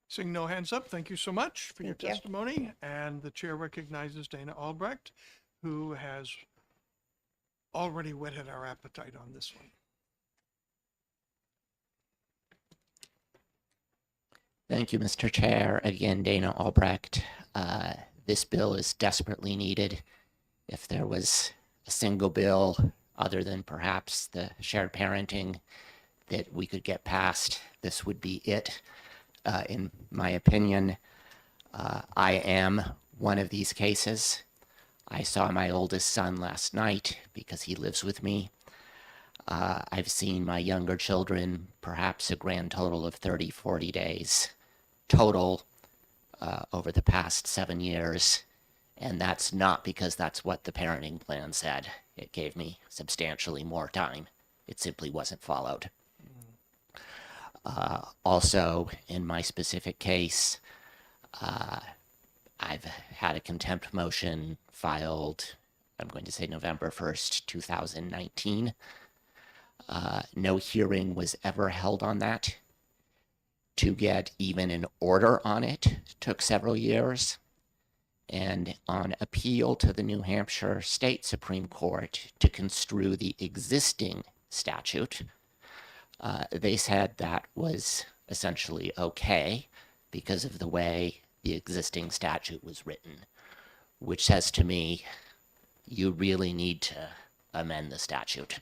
Seeing no hands up, thank you so much for your
Thank you.
testimony. And the chair recognizes Dana Albrecht, who has already whetted our appetite on this one.
Thank you, Mr. Chair. Again, Dana Albrecht. This bill is desperately needed. If there was a single bill, other than perhaps the shared parenting, that we could get passed, this would be it. In my opinion, I am one of these cases. I saw my oldest son last night because he lives with me. I've seen my younger children perhaps a grand total of 30, 40 days total over the past 7 years. And that's not because that's what the parenting plan said. It gave me substantially more time. It simply wasn't followed. Also, in my specific case, I've had a contempt motion filed, I'm going to say November 1st, 2019. No hearing was ever held on that. To get even an order on it took several years. And on appeal to the New Hampshire State Supreme Court to construe the existing statute, they said that was essentially okay because of the way the existing statute was written, which says to me, you really need to amend the statute.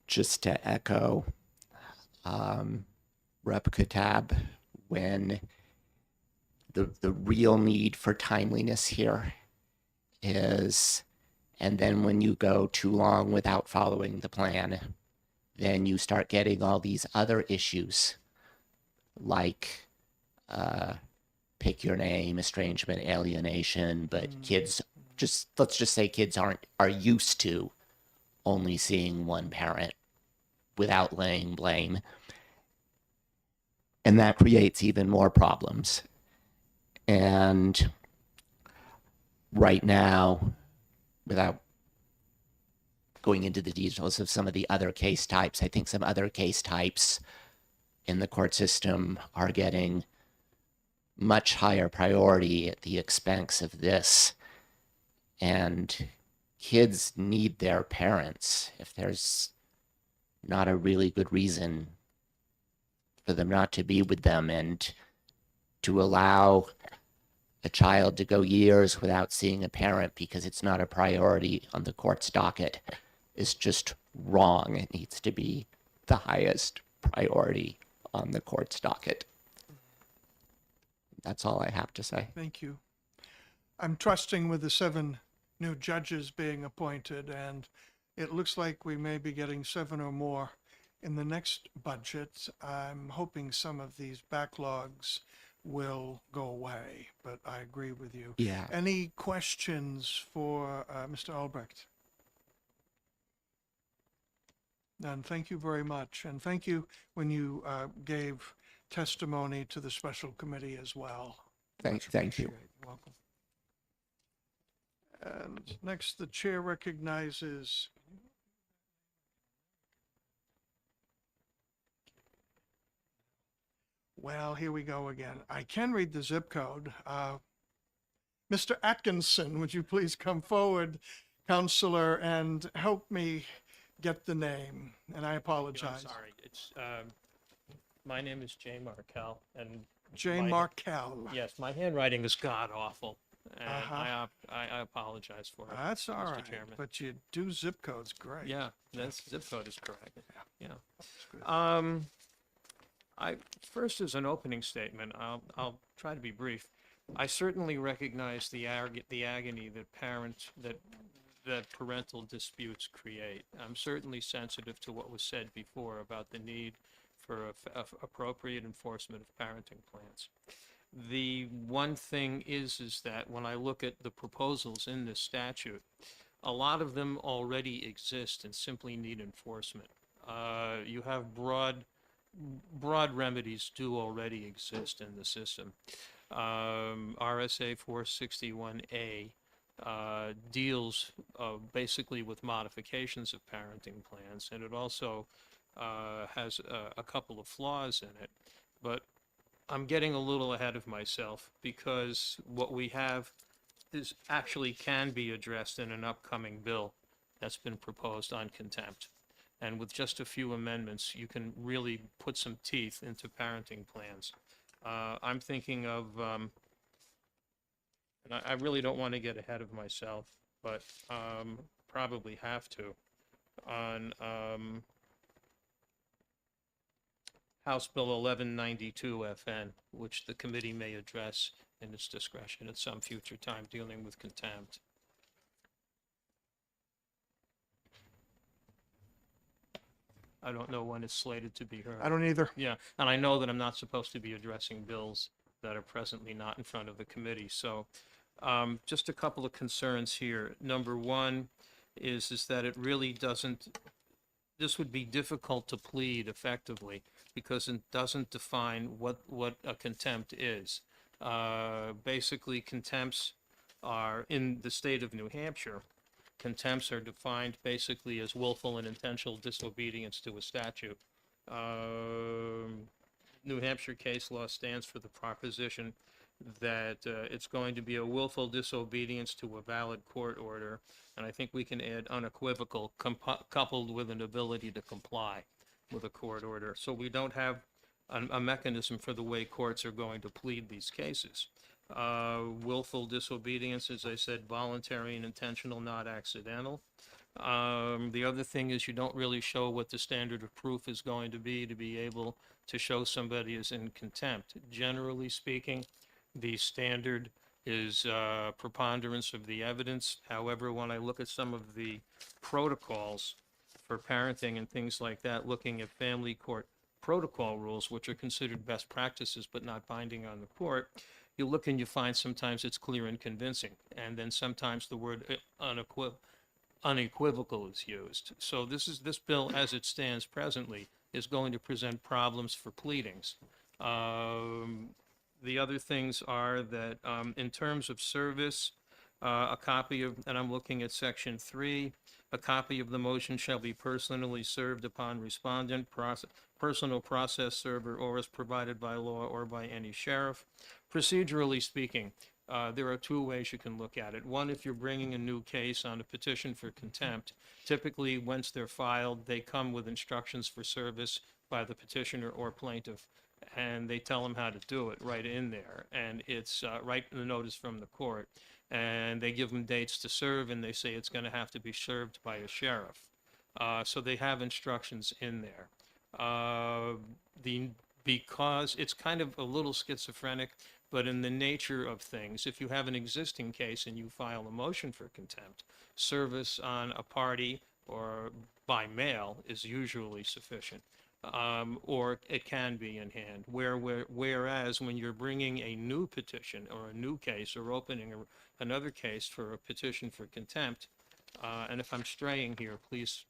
Just to echo Rep. Katab, when the real need for timeliness here is, and then when you go too long without following the plan, then you start getting all these other issues like pick your name, estrangement, alienation, but kids, let's just say kids are used to only seeing one parent without laying blame. And that creates even more problems. And right now, without going into the details of some of the other case types, I think some other case types in the court system are getting much higher priority at the expense of this. And kids need their parents. If there's not a really good reason for them not to be with them, and to allow a child to go years without seeing a parent because it's not a priority on the court's docket is just wrong. It needs to be the highest priority on the court's docket. That's all I have to say.
Thank you. I'm trusting with the 7 new judges being appointed, and it looks like we may be getting 7 or more in the next budget. I'm hoping some of these backlogs will go away, but I agree with you.
Yeah.
Any questions for Mr. Albrecht? None. Thank you very much. And thank you when you gave testimony to the special committee as well.
Thank you.
Welcome. And next, the chair recognizes well, here we go again. I can read the zip code. Mr. Atkinson, would you please come forward, counselor, and help me get the name? And I apologize.
I'm sorry. It's my name is Jay Markel, and
Jay
my-
Markel.
Yes, my handwriting is god awful, and
Uh-huh.
I apologize for it.
That's all
Mr.
right,
Chairman.
but you do zip codes great.
Yeah, that's zip code is correct. Yeah.
good.
I first, as an opening statement, I'll try to be brief. I certainly recognize the agony that parental disputes create. I'm certainly sensitive to what was said before about the need for appropriate enforcement of parenting plans. The one thing is that when I look at the proposals in this statute, a lot of them already exist and simply need enforcement. You have broad remedies do already exist in the system. RSA 461A deals basically with modifications of parenting plans, and it also has a couple of flaws in it. But I'm getting a little ahead of myself, because what we have is actually can be addressed in an upcoming bill that's been proposed on contempt. And with just a few amendments, you can really put some teeth into parenting plans. I'm thinking of, and I really don't want to get ahead of myself, but probably have to, on House Bill 1192 FN, which the committee may address in its discretion at some future time, dealing with contempt. I don't know when it's slated to be heard.
I don't either.
Yeah, and I know that I'm not supposed to be addressing bills that are presently not in front of the committee. So just a couple of concerns here. Number one is that it really doesn't, this would be difficult to plead effectively because it doesn't define what a contempt is. Basically, contempts are, in the state of New Hampshire, contempts are defined basically as willful and intentional disobedience to a statute. New Hampshire case law stands for the proposition that it's going to be a willful disobedience to a valid court order, and I think we can add unequivocal coupled with an ability to comply with a court order. So we don't have a mechanism for the way courts are going to plead these cases. Willful disobedience, as I said, voluntary and intentional, not accidental. The other thing is you don't really show what the standard of proof is going to be able to show somebody is in contempt. Generally speaking, the standard is preponderance of the evidence. However, when I look at some of the protocols for parenting and things like that, looking at family court protocol rules, which are considered best practices but not binding on the court, you look and you find sometimes it's clear and convincing, and then sometimes the word unequivocal is used. So this bill, as it stands presently, is going to present problems for pleadings. The other things are that in terms of service, a copy of, and I'm looking at section 3, a copy of the motion shall be personally served upon respondent, personal process server, or as provided by law or by any sheriff. Procedurally speaking, there are two ways you can look at it. One, if you're bringing a new case on a petition for contempt, typically once they're filed, they come with instructions for service by the petitioner or plaintiff, and they tell them how to do it right in there. And it's right in the notice from the court. And they give them dates to serve, and they say it's going to have to be served by a sheriff. So they have instructions in there. Because it's kind of a little schizophrenic, but in the nature of things, if you have an existing case and you file a motion for contempt, service on a party or by mail is usually sufficient. Or it can be in hand. Whereas when you're bringing a new petition or a new case or opening another case for a petition for contempt, and if I'm straying here, please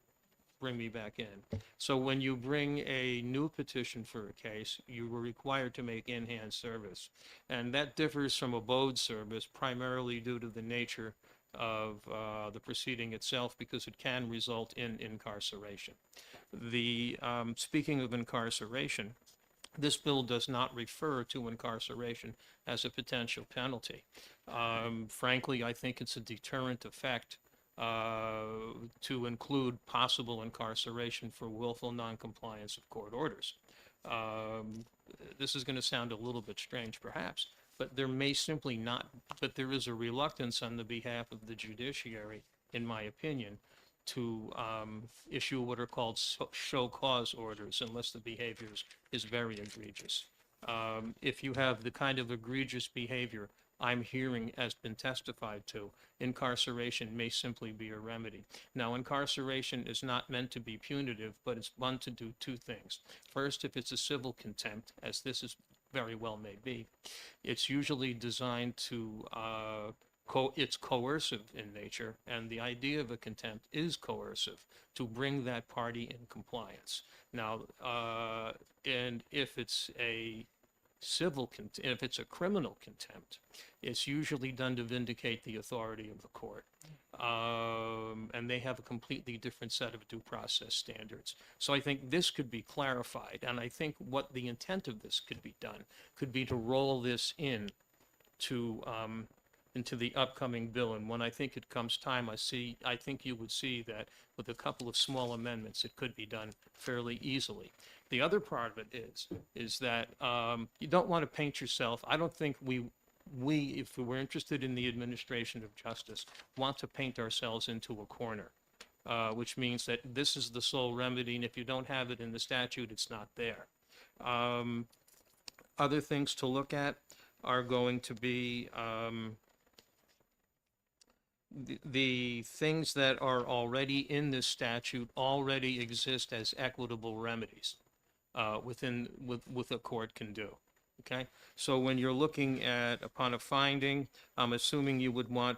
bring me back in. So when you bring a new petition for a case, you were required to make in-hand service. And that differs from abode service primarily due to the nature of the proceeding itself, because it can result in incarceration. Speaking of incarceration, this bill does not refer to incarceration as a potential penalty. Frankly, I think it's a deterrent effect to include possible incarceration for willful noncompliance of court orders. This is going to sound a little bit strange, perhaps, but there may simply not, but there is a reluctance on the behalf of the judiciary, in my opinion, to issue what are called show cause orders unless the behavior is very egregious. If you have the kind of egregious behavior I'm hearing has been testified to, incarceration may simply be a remedy. Now, incarceration is not meant to be punitive, but it's meant to do two things. First, if it's a civil contempt, as this is very well may be, it's usually designed to it's coercive in nature, and the idea of a contempt is coercive to bring that party in compliance. Now, and if it's a if it's a criminal contempt, it's usually done to vindicate the authority of the court. And they have a completely different set of due process standards. So I think this could be clarified, and I think what the intent of this could be done could be to roll this in to into the upcoming bill. And when I think it comes time, I think you would see that with a couple of small amendments, it could be done fairly easily. The other part of it is that you don't want to paint yourself. I don't think we, if we're interested in the administration of justice, want to paint ourselves into a corner, which means that this is the sole remedy, and if you don't have it in the statute, it's not there. Other things to look at are going to be the things that are already in this statute already exist as equitable remedies with a court can do. Okay, so when you're looking at upon a finding, I'm assuming you would want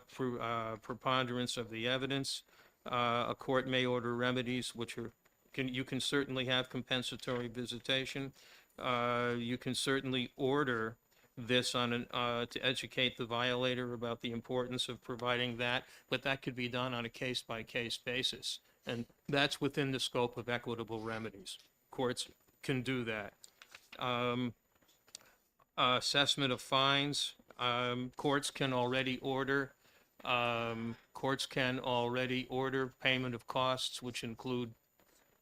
preponderance of the evidence. A court may order remedies, which are you can certainly have compensatory visitation. You can certainly order this on to educate the violator about the importance of providing that, but that could be done on a case-by-case basis, and that's within the scope of equitable remedies. Courts can do that. Assessment of fines, courts can already order. Courts can already order payment of costs, which include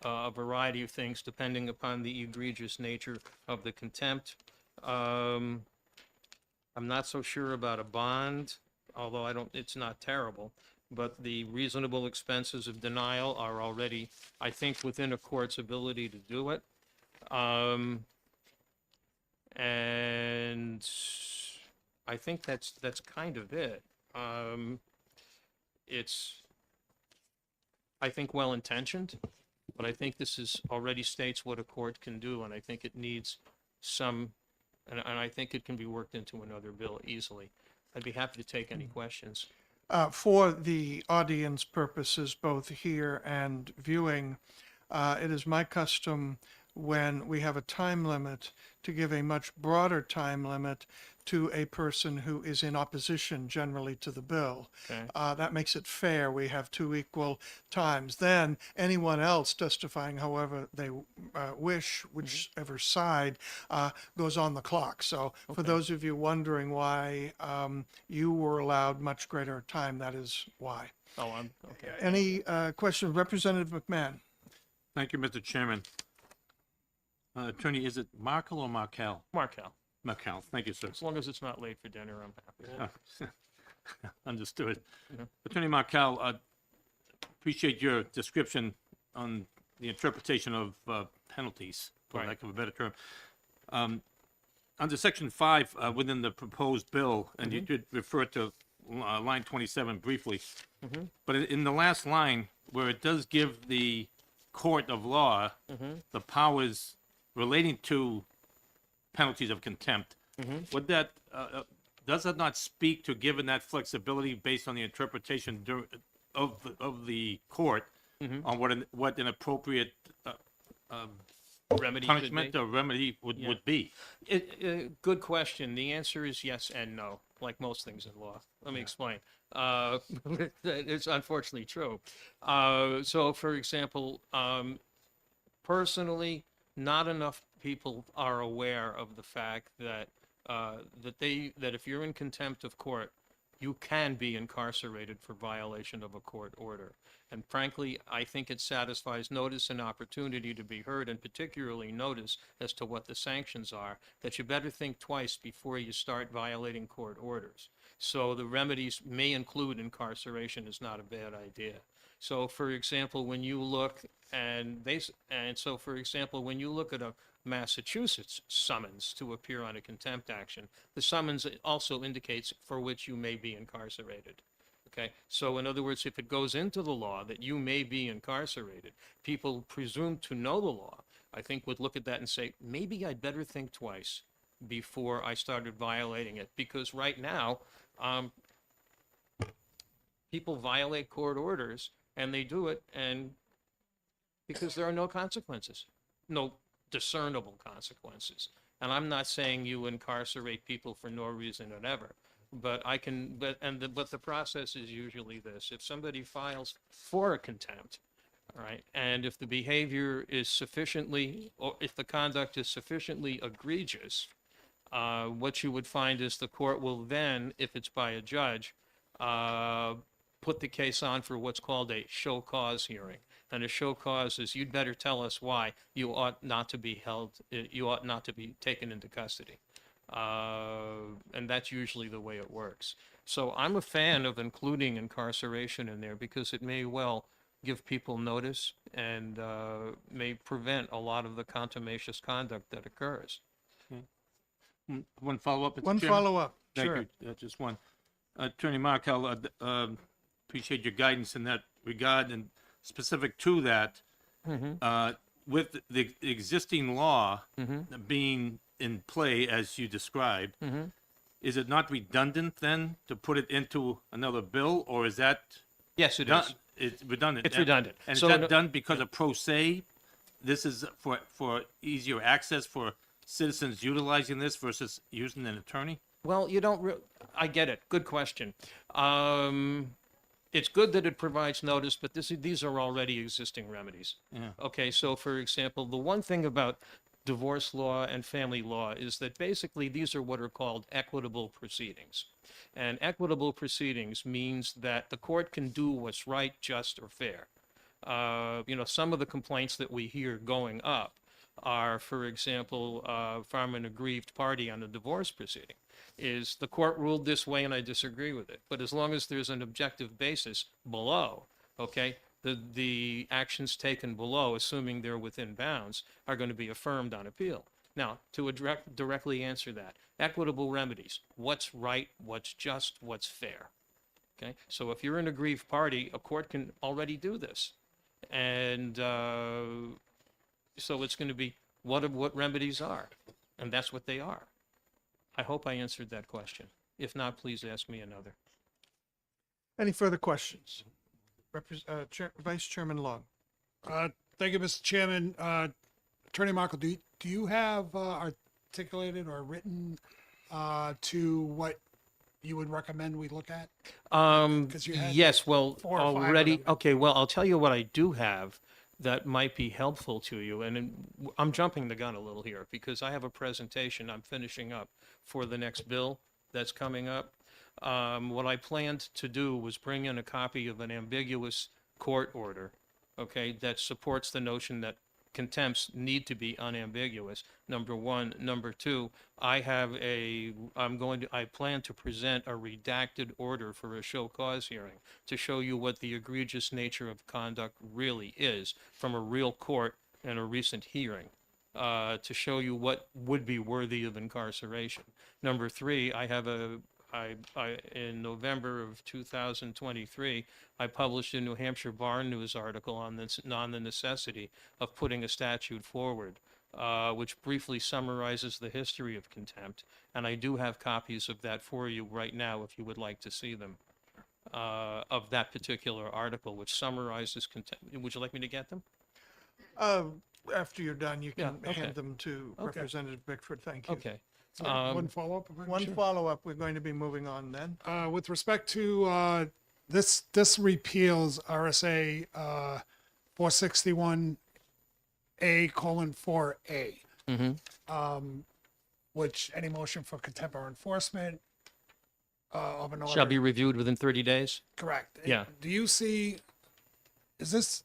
a variety of things depending upon the egregious nature of the contempt. I'm not so sure about a bond, although it's not terrible, but the reasonable expenses of denial are already, I think, within a court's ability to do it. And I think that's kind of it. It's, I think, well-intentioned, but I think this is already states what a court can do, and I think it needs some, and I think it can be worked into another bill easily. I'd be happy to take any questions.
For the audience purposes, both here and viewing, it is my custom when we have a time limit to give a much broader time limit to a person who is in opposition generally to the bill.
Okay.
That makes it fair. We have 2 equal times. Then anyone else testifying however they wish, whichever side, goes on the clock. So for those of you wondering why you were allowed much greater time, that is why.
Oh, I'm, okay.
Any questions? Representative McMahon?
Thank you, Mr. Chairman. Attorney, is it Markel or Markel?
Markel,
Markel, thank you, sir.
as long as it's not late for dinner, I'm happy.
Understood.
Yeah.
Attorney Markel, appreciate your description on the interpretation of penalties, for
Right.
lack of a better term. Under Section 5, within the proposed bill, and you did refer to line 27 briefly, but in the last line, where it does give the court of law the powers relating to penalties of contempt, would that, does that not speak to giving that flexibility based on the interpretation of the court on what an appropriate
Remedy should be?
punishment or remedy would be?
Good question. The answer is yes and no, like most things in law. Let me explain. It's unfortunately true. So, for example, personally, not enough people are aware of the fact that that if you're in contempt of court, you can be incarcerated for violation of a court order. And frankly, I think it satisfies notice and opportunity to be heard, and particularly notice as to what the sanctions are, that you better think twice before you start violating court orders. So the remedies may include incarceration is not a bad idea. So for example, when you look for example, when you look at a Massachusetts summons to appear on a contempt action, the summons also indicates for which you may be incarcerated. Okay, so in other words, if it goes into the law that you may be incarcerated, people presumed to know the law, I think would look at that and say, maybe I'd better think twice before I started violating it, because right now, people violate court orders, and they do it, and because there are no consequences, no discernible consequences. And I'm not saying you incarcerate people for no reason whatever, but the process is usually this: if somebody files for a contempt, all right, and if the behavior is sufficiently, or if the conduct is sufficiently egregious, what you would find is the court will then, if it's by a judge, put the case on for what's called a show cause hearing. And a show cause is, you'd better tell us why you ought not to be held, you ought not to be taken into custody. And that's usually the way it works. So I'm a fan of including incarceration in there, because it may well give people notice and may prevent a lot of the contumacious conduct that occurs.
One follow-up, Mr.
One
Chairman?
follow-up,
Thank
sure.
you. Just one. Attorney Markel, appreciate your guidance in that regard, and specific to that, with the existing law being in play as you described, is it not redundant then to put it into another bill, or is that?
Yes, it
done-
is.
It's redundant.
It's redundant.
And
So
is that
no-
done because of pro se? This is for easier access for citizens utilizing this versus using an attorney?
Well, you don't. I get it. Good question. It's good that it provides notice, but these are already existing remedies.
Yeah.
Okay, so for example, the one thing about divorce law and family law is that basically these are what are called equitable proceedings. And equitable proceedings means that the court can do what's right, just, or fair. Some of the complaints that we hear going up are, for example, from an aggrieved party on a divorce proceeding, is the court ruled this way and I disagree with it. But as long as there's an objective basis below, okay, the actions taken below, assuming they're within bounds, are going to be affirmed on appeal. Now, to directly answer that, equitable remedies: what's right, what's just, what's fair. Okay, so if you're an aggrieved party, a court can already do this, and so it's going to be what remedies are, and that's what they are. I hope I answered that question. If not, please ask me another.
Any further questions? Vice Chairman Long.
Thank you, Mr. Chairman. Attorney Markle, do you have articulated or written to what you would recommend we look at? 'Cause you had
Yes, well,
4 or 5 of
already,
them.
okay, well, I'll tell you what I do have that might be helpful to you. And I'm jumping the gun a little here because I have a presentation I'm finishing up for the next bill that's coming up. What I planned to do was bring in a copy of an ambiguous court order, okay, that supports the notion that contempts need to be unambiguous, number one. Number two, I plan to present a redacted order for a show cause hearing to show you what the egregious nature of conduct really is from a real court in a recent hearing. To show you what would be worthy of incarceration. Number three, in November of 2023, I published a New Hampshire Bar News article on the necessity of putting a statute forward, which briefly summarizes the history of contempt. And I do have copies of that for you right now if you would like to see them, of that particular article, which summarizes contempt. Would you like me to get them?
After you're done, you can
Yeah, okay.
hand them to
Okay.
Representative Bickford. Thank you.
Okay.
One follow-up? if I
One
may?
follow-up. We're going to be moving on then.
With respect to this repeals RSA 461A:4A, which any motion for contempt or enforcement of an order.
Shall be reviewed within 30 days?
Correct.
Yeah.
Do you see, is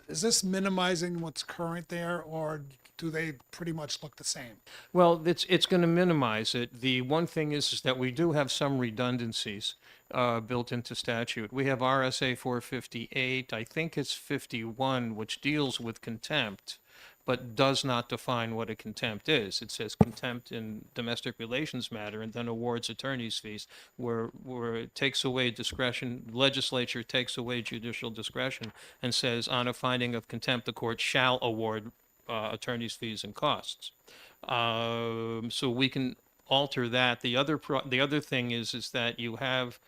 this minimizing what's current there, or do they pretty much look the same?
Well, it's going to minimize it. The one thing is that we do have some redundancies built into statute. We have RSA 458, I think it's 51, which deals with contempt, but does not define what a contempt is. It says contempt in domestic relations matter and then awards attorney's fees, where it takes away discretion, legislature takes away judicial discretion and says on a finding of contempt, the court shall award attorney's fees and costs. So we can alter that. The other thing is that you have,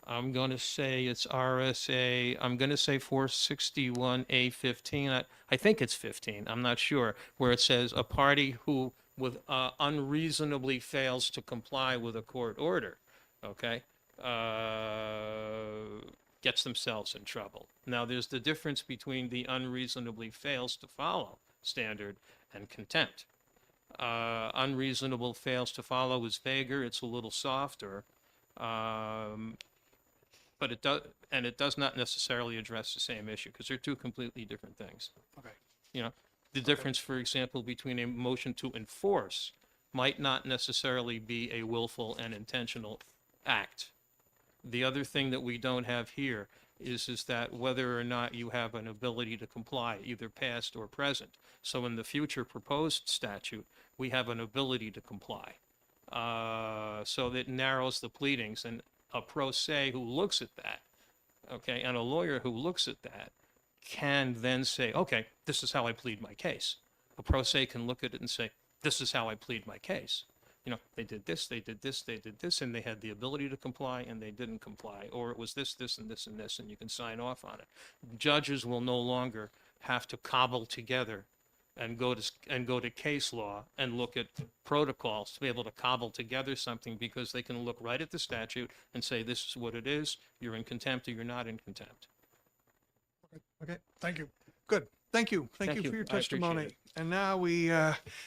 I'm going to say it's RSA, I'm going to say 461A:15. I think it's 15. I'm not sure, where it says a party who unreasonably fails to comply with a court order, okay, gets themselves in trouble. Now, there's the difference between the unreasonably fails to follow standard and contempt. Unreasonable fails to follow is vaguer, it's a little softer, but it does not necessarily address the same issue because they're two completely different things.
Okay.
You know, the difference, for example, between a motion to enforce might not necessarily be a willful and intentional act. The other thing that we don't have here is that whether or not you have an ability to comply, either past or present. So in the future proposed statute, we have an ability to comply. So that narrows the pleadings, and a pro se who looks at that, okay, and a lawyer who looks at that can then say, okay, this is how I plead my case. A pro se can look at it and say, this is how I plead my case. You know, they did this, they did this, they did this, and they had the ability to comply, and they didn't comply, or it was this, this, and this, and this, and you can sign off on it. Judges will no longer have to cobble together and go to case law and look at protocols to be able to cobble together something, because they can look right at the statute and say, this is what it is, you're in contempt or you're not in contempt.
Okay, thank you. Good. Thank you. Thank you for your
I appreciate
testimony.
it.
And now we,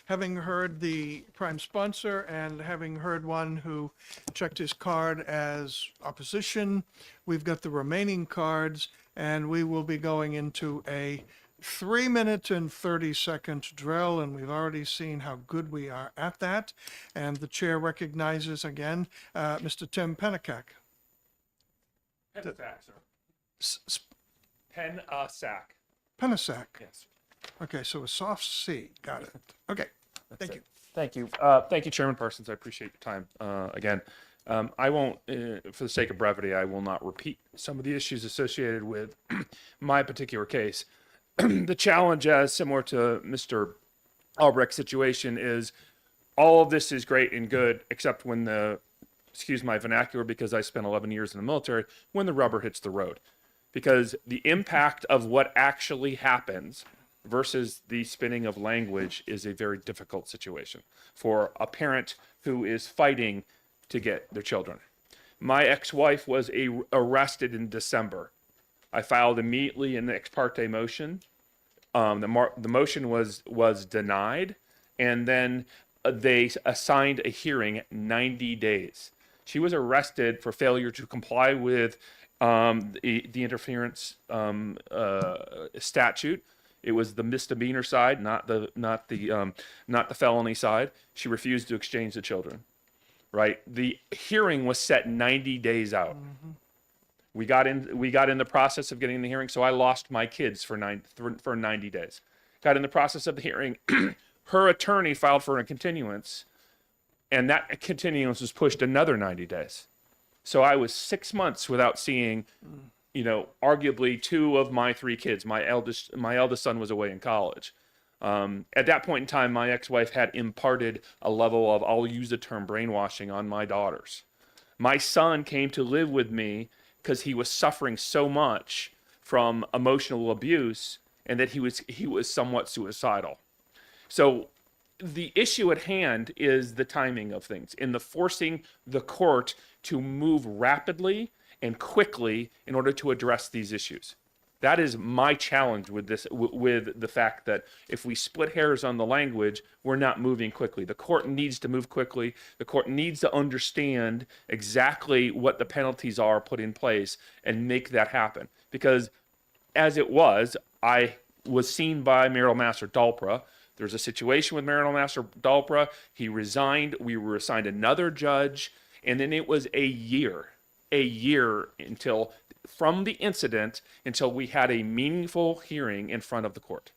having heard the prime sponsor and having heard one who checked his card as opposition, we've got the remaining cards, and we will be going into a 3-minute and 30-second drill, and we've already seen how good we are at that. And the chair recognizes again Mr. Tim Pennicock.
Pensac, sir. Pensac.
Pennicock.
Yes.
Okay, so a soft C. Got it. Okay, thank you.
Thank you. Thank you, Chairman Parsons. I appreciate your time. Again, I won't, for the sake of brevity, I will not repeat some of the issues associated with my particular case. The challenge, as similar to Mr. Albrecht's situation, is all of this is great and good, except when excuse my vernacular because I spent 11 years in the military, when the rubber hits the road. Because the impact of what actually happens versus the spinning of language is a very difficult situation for a parent who is fighting to get their children. My ex-wife was arrested in December. I filed immediately an ex parte motion. The motion was denied, and then they assigned a hearing 90 days. She was arrested for failure to comply with the interference statute. It was the misdemeanor side, not the felony side. She refused to exchange the children. Right. The hearing was set 90 days out. We got in the process of getting the hearing, so I lost my kids for 90 days. Got in the process of the hearing. Her attorney filed for a continuance, and that continuance was pushed another 90 days. So I was 6 months without seeing, arguably 2 of my 3 kids. My eldest son was away in college. At that point in time, my ex-wife had imparted a level of, I'll use the term brainwashing, on my daughters. My son came to live with me because he was suffering so much from emotional abuse, and that he was somewhat suicidal. So the issue at hand is the timing of things, in the forcing the court to move rapidly and quickly in order to address these issues. That is my challenge with this, with the fact that if we split hairs on the language, we're not moving quickly. The court needs to move quickly. The court needs to understand exactly what the penalties are put in place and make that happen. Because as it was, I was seen by Marital Master Dalpra. There's a situation with Marital Master Dalpra. He resigned. We were assigned another judge. And then it was a year until, from the incident, until we had a meaningful hearing in front of the court.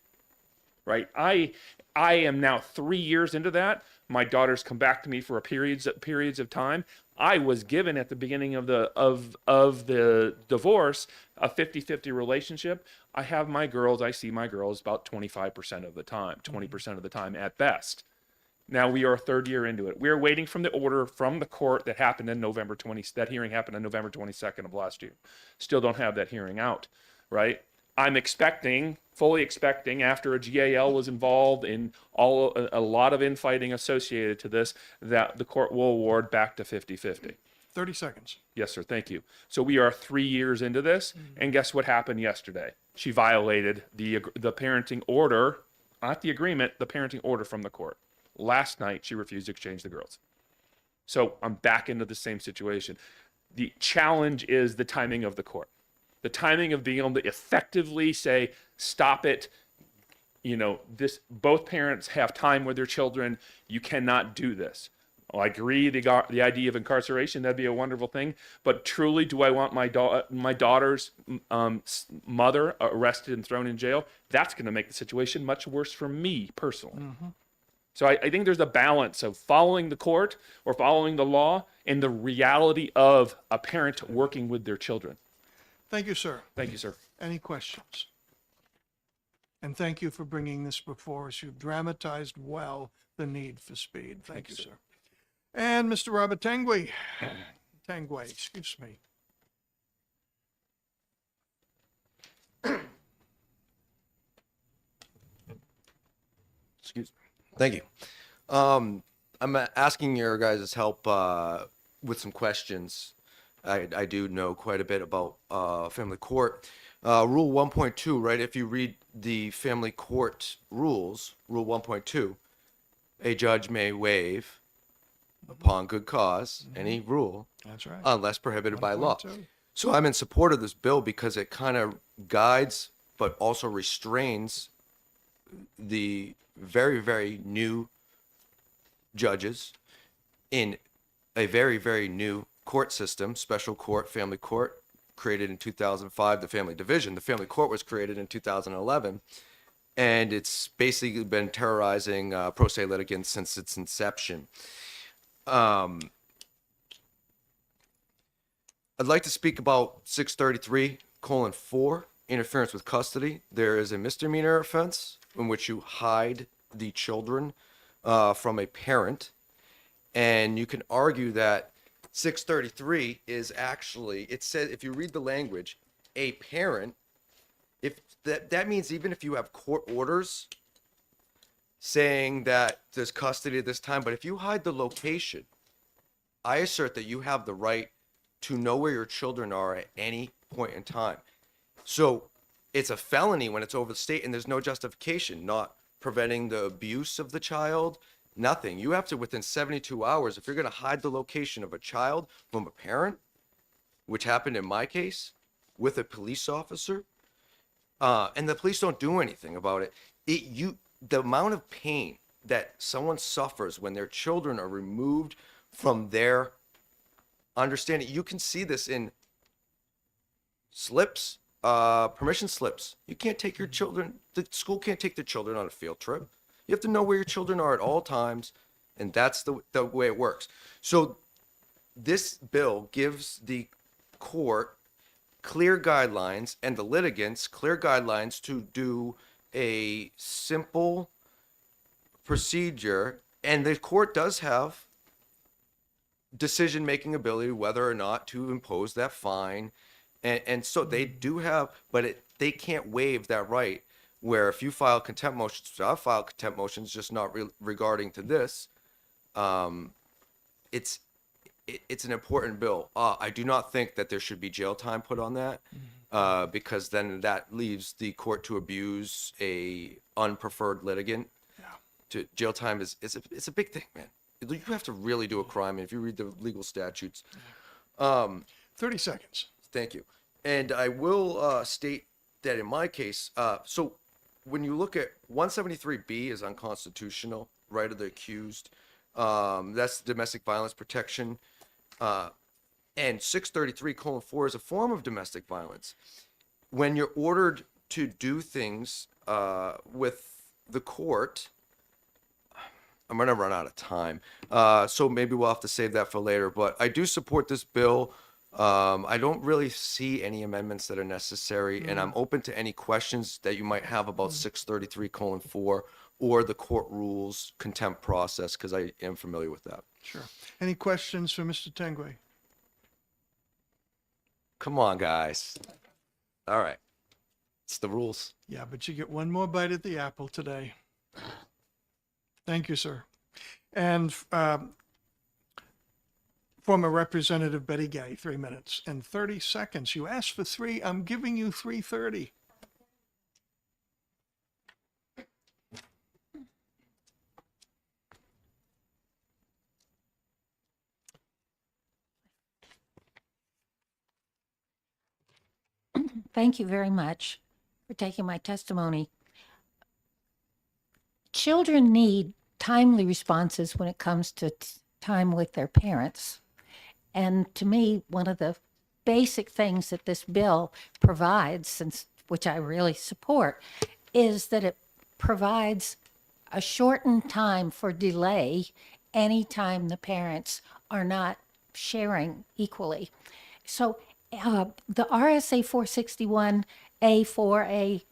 Right? I am now 3 years into that. My daughters come back to me for periods of time. I was given at the beginning of the divorce a 50-50 relationship. I see my girls about 25% of the time, 20% of the time at best. Now we are a 3rd year into it. We are waiting from the order from the court that happened in November 20. That hearing happened on November 22nd of last year. Still don't have that hearing out, right? I'm fully expecting, after a GAL was involved in a lot of infighting associated to this, that the court will award back to 50-50.
30 seconds.
Yes, sir. Thank you. So we are 3 years into this, and guess what happened yesterday? She violated the parenting order, not the agreement, the parenting order from the court. Last night, she refused to exchange the girls. So I'm back into the same situation. The challenge is the timing of the court. The timing of being able to effectively say, stop it. Both parents have time with their children. You cannot do this. Well, I agree, the idea of incarceration, that'd be a wonderful thing. But truly, do I want my daughter's mother arrested and thrown in jail? That's going to make the situation much worse for me personally. So I think there's a balance of following the court or following the law and the reality of a parent working with their children.
Thank you, sir.
Thank you, sir.
Any questions? And thank you for bringing this before us. You've dramatized well the need for speed. Thank you, sir. And Mr. Robert Tanguay, excuse me.
Excuse me. Thank you. I'm asking your guys' help with some questions. I do know quite a bit about family court. Rule 1.2, right? If you read the family court rules, Rule 1.2, a judge may waive, upon good cause, any rule.
That's right.
Unless prohibited by law.
1.2.
So I'm in support of this bill because it kind of guides, but also restrains the very, very new judges in a very, very new court system, special court, family court, created in 2005, the family division. The family court was created in 2011, and it's basically been terrorizing pro se litigants since its inception. I'd like to speak about 633:4, interference with custody. There is a misdemeanor offense in which you hide the children from a parent. And you can argue that 633 is actually, it says, if you read the language, a parent If that means even if you have court orders saying that there's custody at this time, but if you hide the location, I assert that you have the right to know where your children are at any point in time. So it's a felony when it's over the state and there's no justification, not preventing the abuse of the child, nothing. You have to, within 72 hours, if you're going to hide the location of a child from a parent, which happened in my case with a police officer, and the police don't do anything about it, the amount of pain that someone suffers when their children are removed from their understanding, you can see this in slips, permission slips. You can't take your children, the school can't take their children on a field trip. You have to know where your children are at all times, and that's the way it works. So this bill gives the court clear guidelines and the litigants clear guidelines to do a simple procedure, and the court does have decision-making ability whether or not to impose that fine, and so they do have, but they can't waive that right, where if you file contempt motions, I've filed contempt motions, just not regarding to this, it's an important bill. I do not think that there should be jail time put on that, because then that leaves the court to abuse a unpreferred litigant. To jail time it's a big thing, man. You have to really do a crime, and if you read the legal statutes.
30 seconds.
Thank you. And I will state that in my case, so when you look at 173B is unconstitutional, right of the accused. That's domestic violence protection. And 633:4 is a form of domestic violence. When you're ordered to do things with the court, I'm going to run out of time. So maybe we'll have to save that for later. But I do support this bill. I don't really see any amendments that are necessary, and I'm open to any questions that you might have about 633:4 or the court rules contempt process, because I am familiar with that.
Sure. Any questions for Mr. Tengway?
Come on, guys. All right. It's the rules.
Yeah, but you get one more bite at the apple today. Thank you, sir. And former Representative Betty Gay, 3 minutes and 30 seconds. You asked for 3. I'm giving you 3:30.
Thank you very much for taking my testimony. Children need timely responses when it comes to time with their parents. And to me, one of the basic things that this bill provides, which I really support, is that it provides a shortened time for delay anytime the parents are not sharing equally. So the RSA 461A4A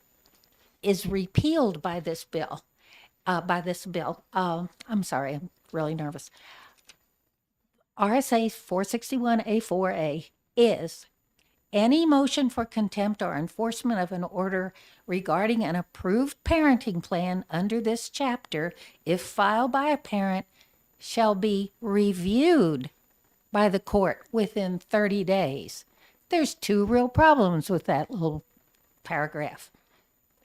is repealed by this bill. I'm sorry, I'm really nervous. RSA 461A4A is any motion for contempt or enforcement of an order regarding an approved parenting plan under this chapter, if filed by a parent, shall be reviewed by the court within 30 days. There's 2 real problems with that little paragraph.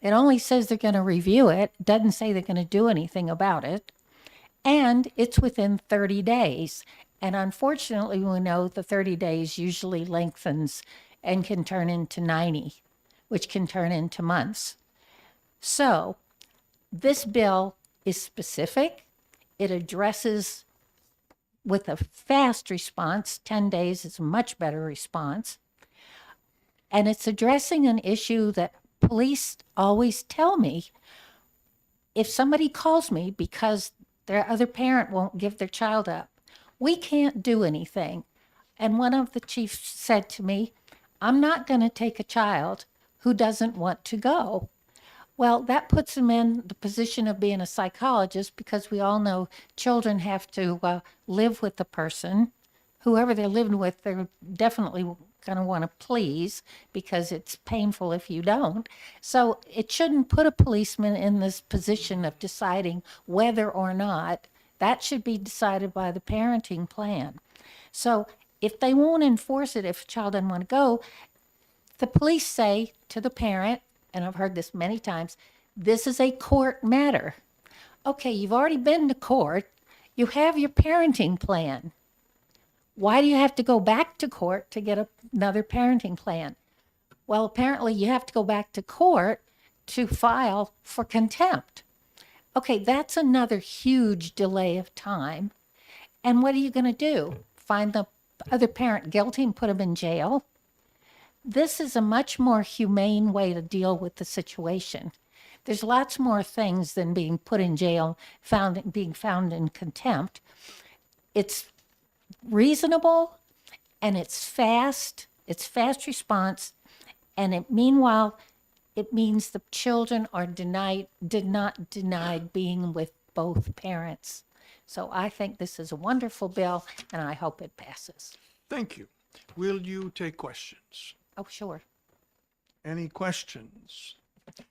It only says they're going to review it, doesn't say they're going to do anything about it, and it's within 30 days. And unfortunately, we know the 30 days usually lengthens and can turn into 90, which can turn into months. So this bill is specific. It addresses with a fast response. 10 days is a much better response. And it's addressing an issue that police always tell me. If somebody calls me because their other parent won't give their child up, we can't do anything. And one of the chiefs said to me, I'm not going to take a child who doesn't want to go. Well, that puts him in the position of being a psychologist, because we all know children have to live with the person whoever they're living with, they're definitely going to want to please because it's painful if you don't. So it shouldn't put a policeman in this position of deciding whether or not. That should be decided by the parenting plan. So if they won't enforce it, if a child doesn't want to go, the police say to the parent, and I've heard this many times, this is a court matter. Okay, you've already been to court. You have your parenting plan. Why do you have to go back to court to get another parenting plan? Well, apparently you have to go back to court to file for contempt. Okay, that's another huge delay of time. And what are you going to do? Find the other parent guilty and put them in jail? This is a much more humane way to deal with the situation. There's lots more things than being put in jail, being found in contempt. It's reasonable and it's fast response, and meanwhile, it means the children are not denied being with both parents. So I think this is a wonderful bill, and I hope it passes.
Thank you. Will you take questions?
Oh, sure.
Any questions?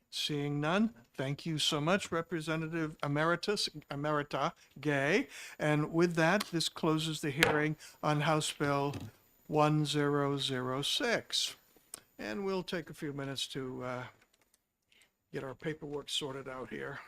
Seeing none, thank you so much, Representative Emerita Gay. And with that, this closes the hearing on House Bill 1006. And we'll take a few minutes to get our paperwork sorted out here.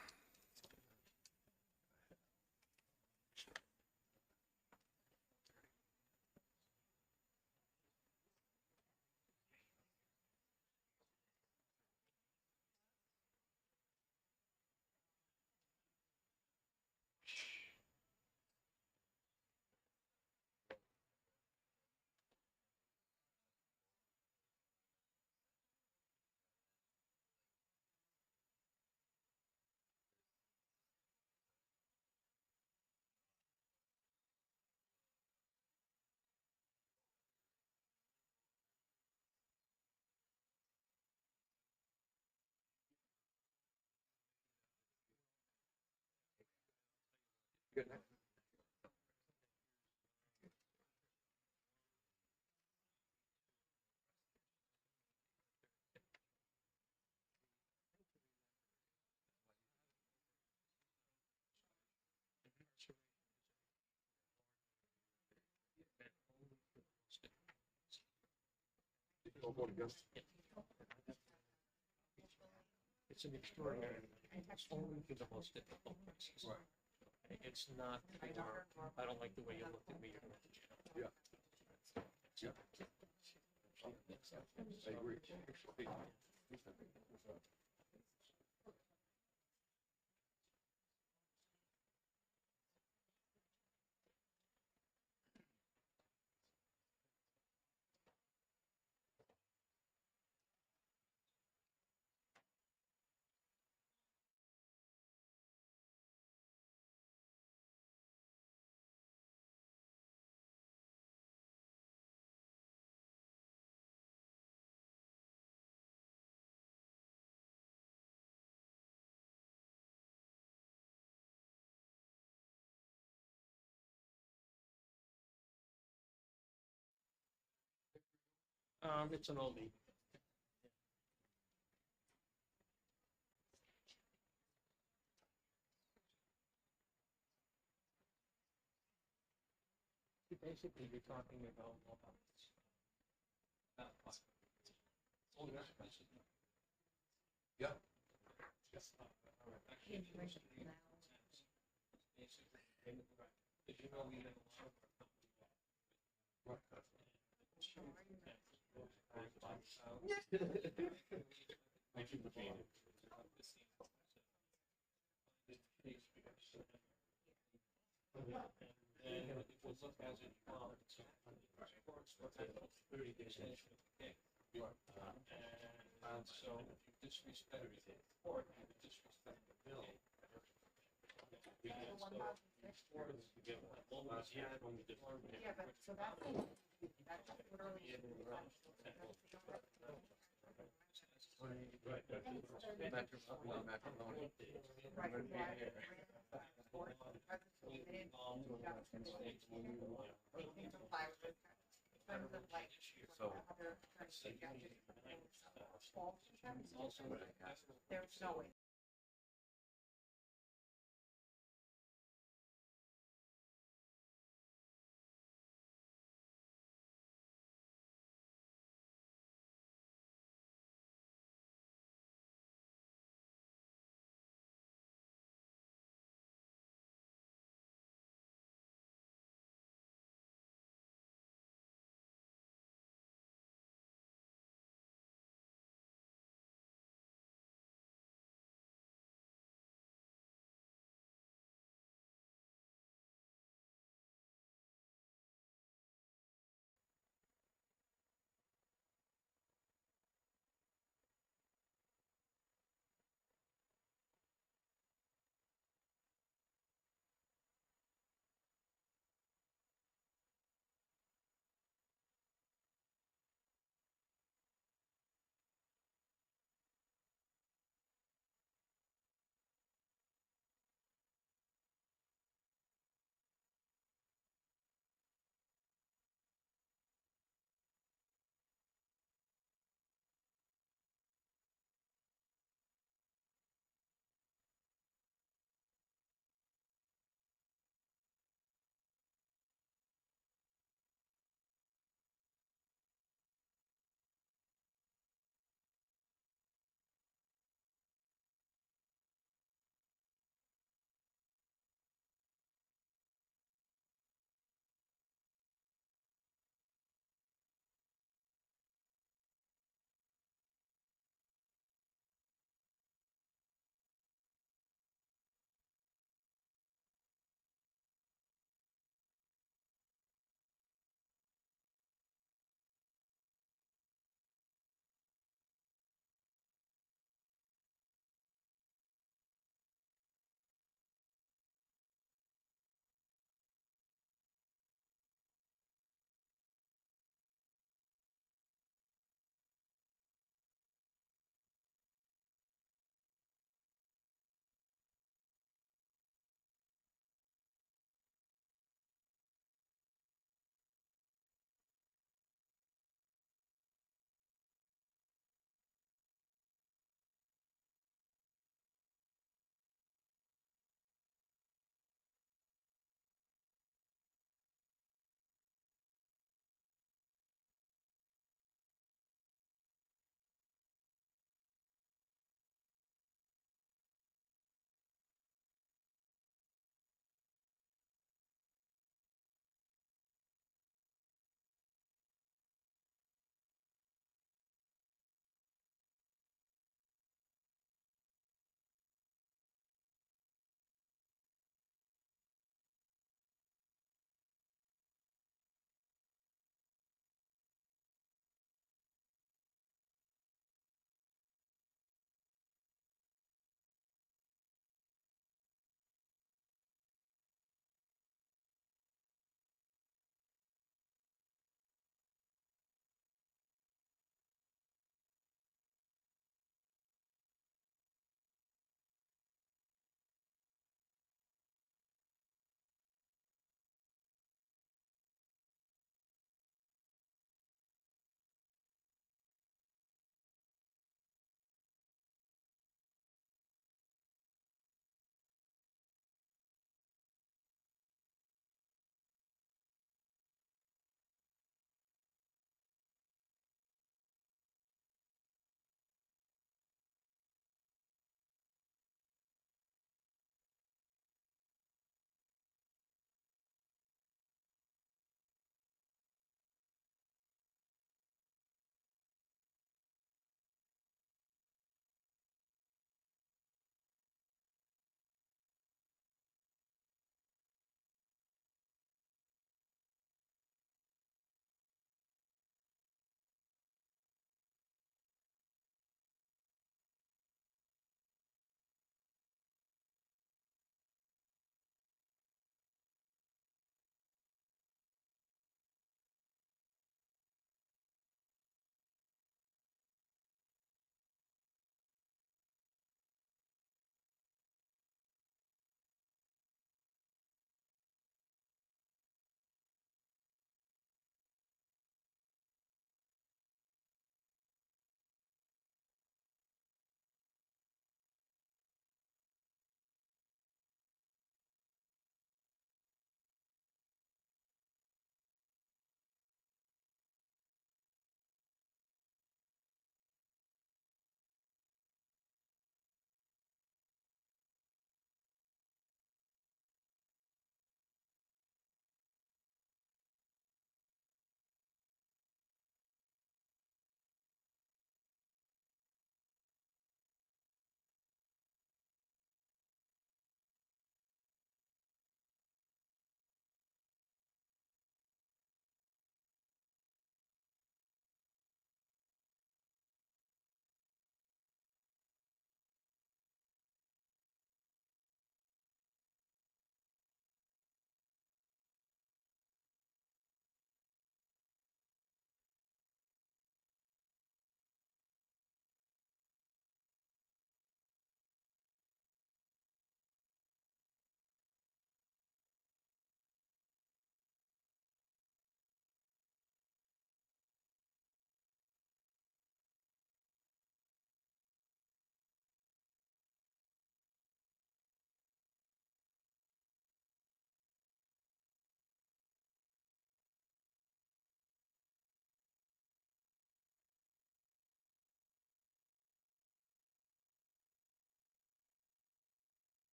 It's an extraordinary, it's only for the most difficult cases. It's not, I don't like the way you looked at me, you're going to jail.
Yeah. I agree.
It's an oldie. Basically, you're talking about
Yeah.
Did you know we have a lot of and so if you disrespect the court, you disrespect the bill. Yeah, but so that's literally. Right. There's no way.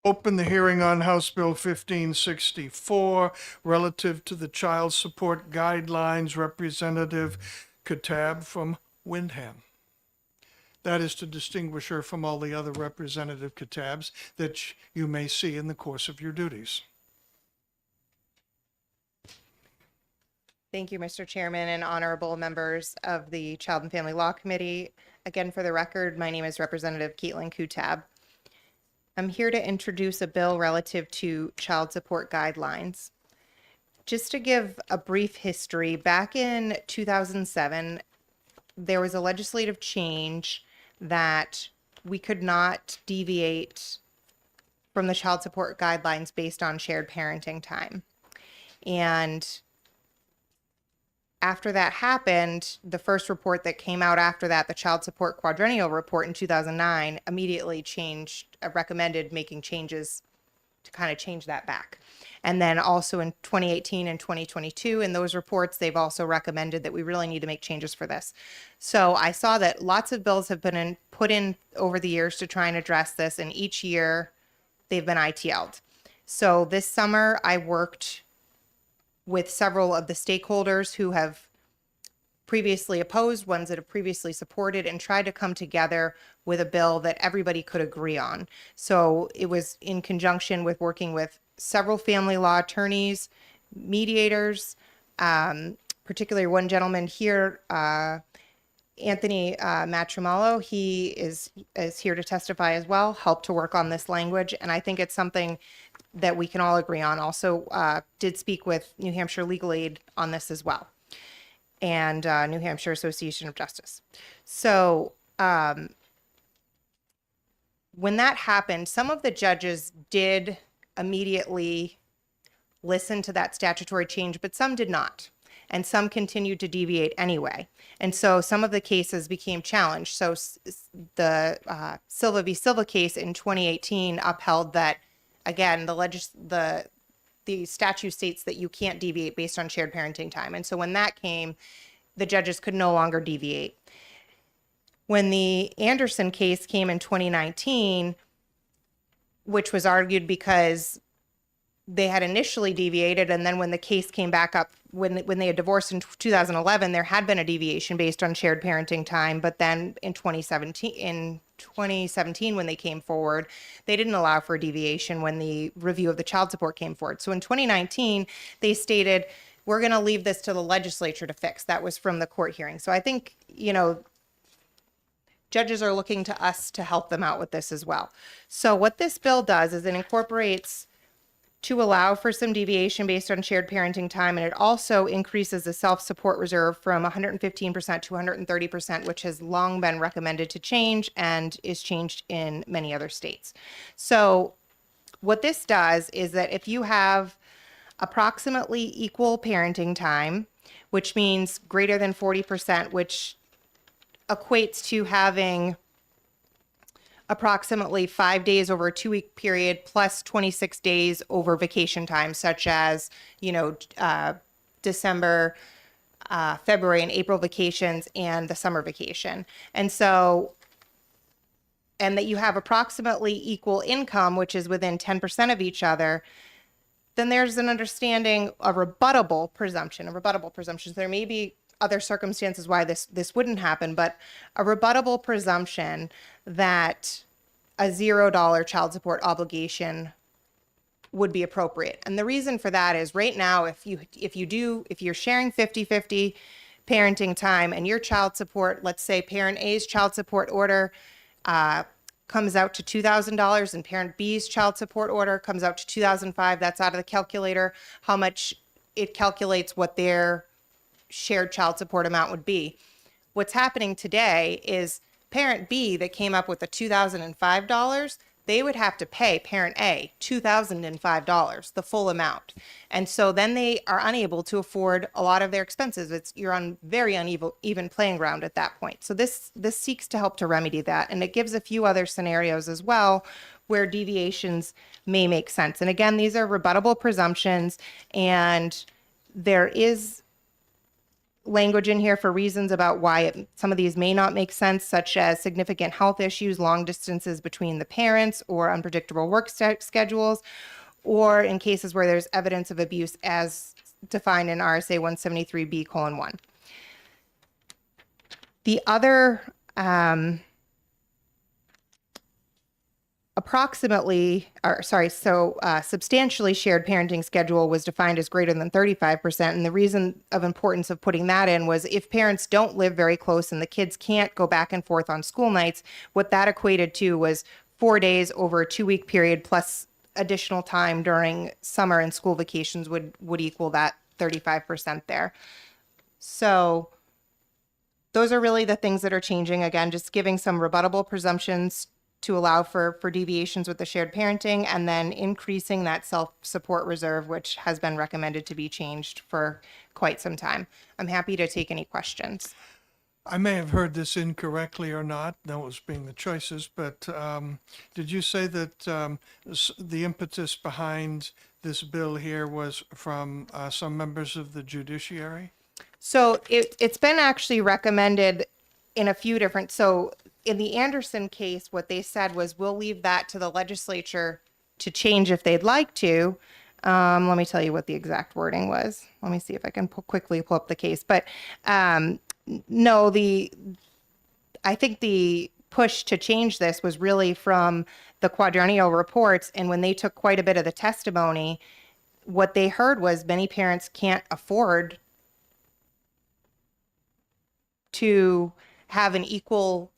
Open the hearing on House Bill 1564 relative to the child support guidelines. Representative Katab from Windham. That is to distinguish her from all the other Representative Katabs that you may see in the course of your duties.
Thank you, Mr. Chairman and honorable members of the Child and Family Law Committee. Again, for the record, my name is Representative Caitlin Kutab. I'm here to introduce a bill relative to child support guidelines. Just to give a brief history, back in 2007, there was a legislative change that we could not deviate from the child support guidelines based on shared parenting time. And after that happened, the first report that came out after that, the Child Support Quadrennial Report in 2009, immediately recommended making changes to kind of change that back. And then also in 2018 and 2022, in those reports, they've also recommended that we really need to make changes for this. So I saw that lots of bills have been put in over the years to try and address this, and each year they've been ITL'd. So this summer, I worked with several of the stakeholders who have previously opposed, ones that have previously supported, and tried to come together with a bill that everybody could agree on. So it was in conjunction with working with several family law attorneys, mediators, particularly one gentleman here, Anthony Matrimalo. He is here to testify as well, helped to work on this language, and I think it's something that we can all agree on. Also did speak with New Hampshire Legal Aid on this as well, and New Hampshire Association of Justice. So when that happened, some of the judges did immediately listen to that statutory change, but some did not. And some continued to deviate anyway. And so some of the cases became challenged. So the Silva v. Silva case in 2018 upheld that, again, the statute states that you can't deviate based on shared parenting time. And so when that came, the judges could no longer deviate. When the Anderson case came in 2019, which was argued because they had initially deviated, and then when the case came back up, when they had divorced in 2011, there had been a deviation based on shared parenting time. But then in 2017, when they came forward, they didn't allow for a deviation when the review of the child support came forward. So in 2019, they stated, we're going to leave this to the legislature to fix. That was from the court hearing. So I think, judges are looking to us to help them out with this as well. So what this bill does is it incorporates to allow for some deviation based on shared parenting time, and it also increases the self-support reserve from 115% to 130%, which has long been recommended to change and is changed in many other states. So what this does is that if you have approximately equal parenting time, which means greater than 40%, which equates to having approximately 5 days over a 2-week period plus 26 days over vacation time, such as, December, February, and April vacations and the summer vacation. And that you have approximately equal income, which is within 10% of each other, then there's an understanding, a rebuttable presumption. So there may be other circumstances why this wouldn't happen, but a rebuttable presumption that a $0 child support obligation would be appropriate. And the reason for that is right now, if you're sharing 50-50 parenting time and your child support, let's say parent A's child support order comes out to $2,000 and parent B's child support order comes out to $2,005, that's out of the calculator, how much it calculates what their shared child support amount would be. What's happening today is parent B that came up with the $2,005, they would have to pay parent A $2,005, the full amount. And so then they are unable to afford a lot of their expenses. You're on very uneven playing ground at that point. So this seeks to help to remedy that. And it gives a few other scenarios as well where deviations may make sense. And again, these are rebuttable presumptions, and there is language in here for reasons about why some of these may not make sense, such as significant health issues, long distances between the parents, or unpredictable work schedules, or in cases where there's evidence of abuse as defined in RSA 173B:1. The other substantially shared parenting schedule was defined as greater than 35%. And the reason of importance of putting that in was if parents don't live very close and the kids can't go back and forth on school nights, what that equated to was 4 days over a 2-week period plus additional time during summer and school vacations would equal that 35% there. So those are really the things that are changing. Again, just giving some rebuttable presumptions to allow for deviations with the shared parenting, and then increasing that self-support reserve, which has been recommended to be changed for quite some time. I'm happy to take any questions.
I may have heard this incorrectly or not, those being the choices, but did you say that the impetus behind this bill here was from some members of the judiciary?
So it's been actually recommended in a few different, so in the Anderson case, what they said was, we'll leave that to the legislature to change if they'd like to. Let me tell you what the exact wording was. Let me see if I can quickly pull up the case. But no, I think the push to change this was really from the quadrennial reports. And when they took quite a bit of the testimony, what they heard was many parents can't afford to have an equal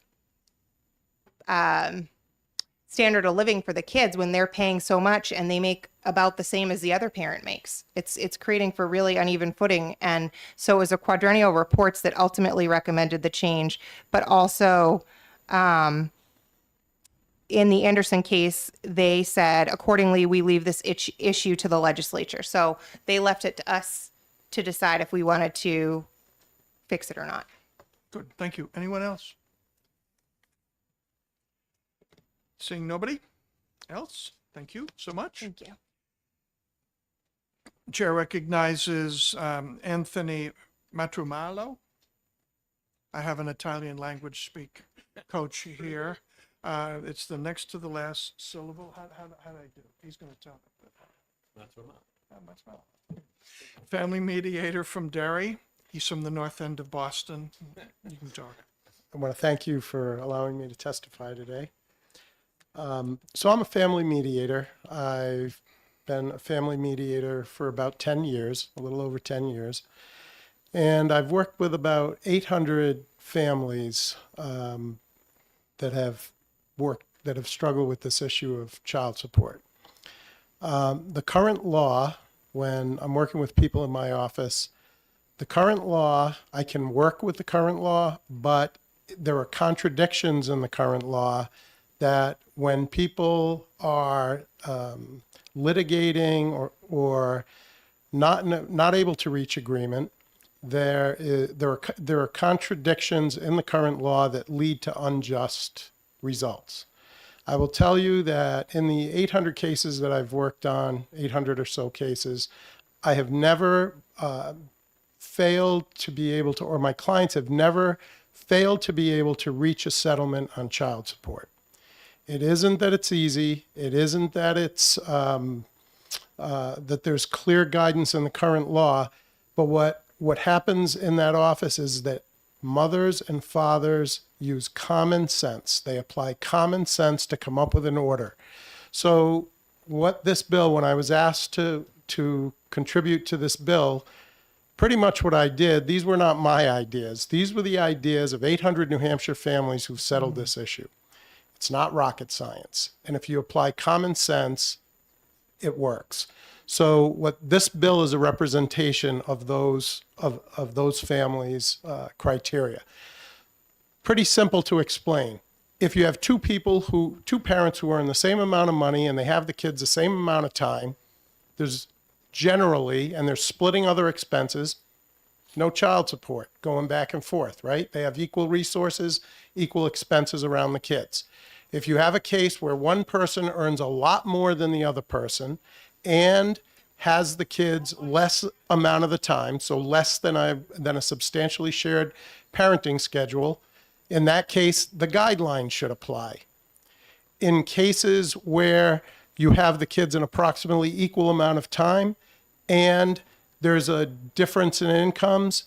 standard of living for the kids when they're paying so much and they make about the same as the other parent makes. It's creating for really uneven footing. And so it was a quadrennial reports that ultimately recommended the change, but also in the Anderson case, they said, accordingly, we leave this issue to the legislature. So they left it to us to decide if we wanted to fix it or not.
Good, thank you. Anyone else? Seeing nobody else, thank you so much.
Thank you.
Chair recognizes Anthony Matrumalo. I have an Italian language speak coach here. It's the next to the last syllable. How do I do? He's going to tell me. Matrumalo. Family mediator from Derry. He's from the north end of Boston. You can talk.
I want to thank you for allowing me to testify today. So I'm a family mediator. I've been a family mediator for about 10 years, a little over 10 years. And I've worked with about 800 families that have struggled with this issue of child support. The current law, when I'm working with people in my office, the current law, I can work with the current law, but there are contradictions in the current law that when people are litigating or not able to reach agreement, there are contradictions in the current law that lead to unjust results. I will tell you that in the 800 cases that I've worked on, 800 or so cases, I have never failed to be able to, or my clients have never failed to be able to reach a settlement on child support. It isn't that it's easy. It isn't that it's that there's clear guidance in the current law. But what happens in that office is that mothers and fathers use common sense. They apply common sense to come up with an order. So what this bill, when I was asked to contribute to this bill, pretty much what I did, these were not my ideas. These were the ideas of 800 New Hampshire families who've settled this issue. It's not rocket science. And if you apply common sense, it works. So what this bill is a representation of those families' criteria. Pretty simple to explain. If you have two parents who earn the same amount of money and they have the kids the same amount of time, there's generally, and they're splitting other expenses, no child support going back and forth, right? They have equal resources, equal expenses around the kids. If you have a case where one person earns a lot more than the other person and has the kids less amount of the time, so less than a substantially shared parenting schedule, in that case, the guidelines should apply. In cases where you have the kids an approximately equal amount of time and there's a difference in incomes,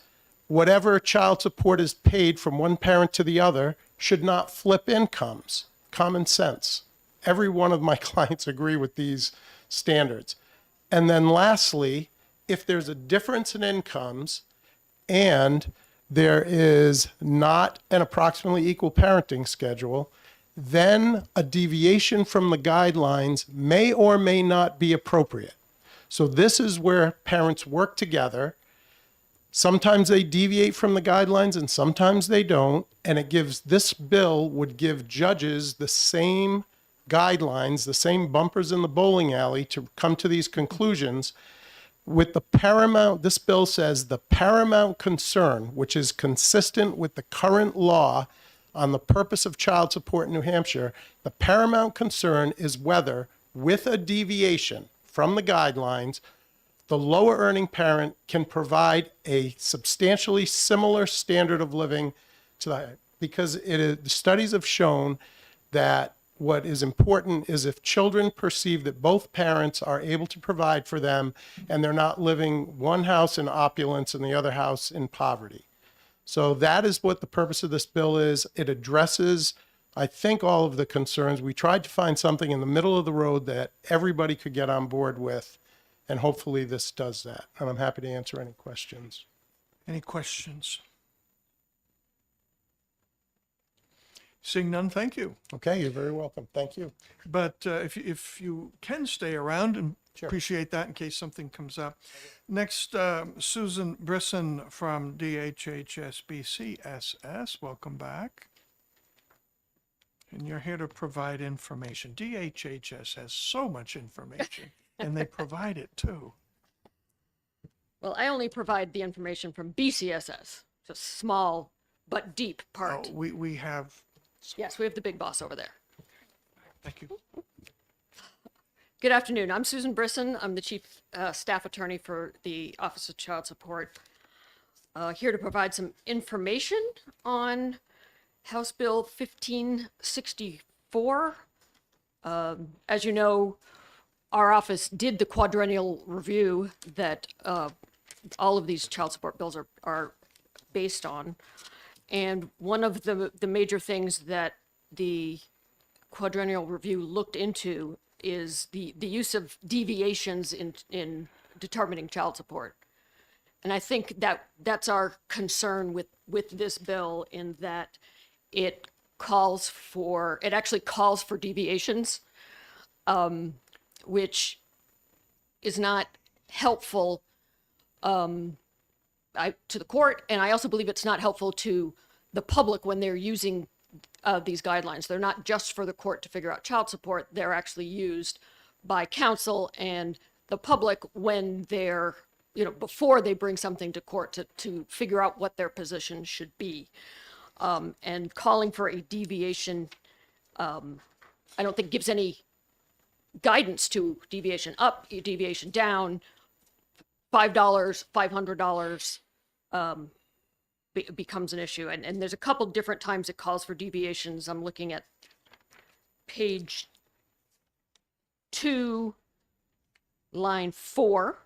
whatever child support is paid from one parent to the other should not flip incomes. Common sense. Every one of my clients agree with these standards. And then lastly, if there's a difference in incomes and there is not an approximately equal parenting schedule, then a deviation from the guidelines may or may not be appropriate. So this is where parents work together. Sometimes they deviate from the guidelines and sometimes they don't. And this bill would give judges the same guidelines, the same bumpers in the bowling alley to come to these conclusions. With this bill says the paramount concern, which is consistent with the current law on the purpose of child support in New Hampshire, the paramount concern is whether, with a deviation from the guidelines, the lower earning parent can provide a substantially similar standard of living to the, because the studies have shown that what is important is if children perceive that both parents are able to provide for them and they're not living one house in opulence and the other house in poverty. So that is what the purpose of this bill is. It addresses, I think, all of the concerns. We tried to find something in the middle of the road that everybody could get on board with, and hopefully this does that. And I'm happy to answer any questions.
Any questions? Seeing none, thank you.
Okay, you're very welcome. Thank you.
But if you can stay around, and appreciate that in case something comes up. Next, Susan Brisson from DHHS-BCSS. Welcome back. And you're here to provide information. DHHS has so much information, and they provide it too.
Well, I only provide the information from BCSS. It's a small but deep part.
Oh, we have.
Yes, we have the big boss over there.
Thank you.
Good afternoon. I'm Susan Brisson. I'm the Chief Staff Attorney for the Office of Child Support. Here to provide some information on House Bill 1564. As you know, our office did the quadrennial review that all of these child support bills are based on. And one of the major things that the quadrennial review looked into is the use of deviations in determining child support. And I think that's our concern with this bill, in that it actually calls for deviations, which is not helpful to the court, and I also believe it's not helpful to the public when they're using these guidelines. They're not just for the court to figure out child support. They're actually used by counsel and the public when they're, before they bring something to court to figure out what their position should be. And calling for a deviation, I don't think gives any guidance to deviation up, deviation down, $5, $500, becomes an issue. And there's a couple different times it calls for deviations. I'm looking at page 2, line 4.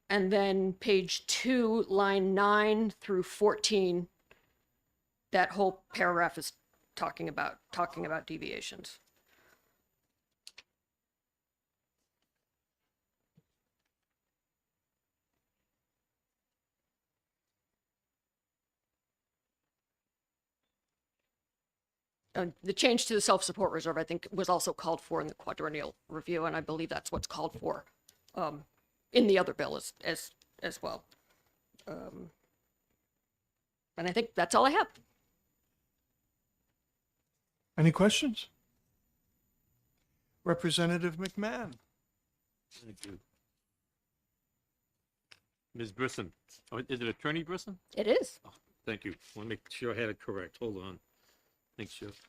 And then page 2, line 9 through 14. That whole paragraph is talking about deviations. The change to the self-support reserve, I think, was also called for in the quadrennial review, and I believe that's what's called for in the other bill as well. And I think that's all I have.
Any questions? Representative McMahon.
Thank you. Ms. Brisson, is it Attorney Brisson?
It is.
Oh, thank you. I want to make sure I had it correct. Hold on. Thanks, Jeff.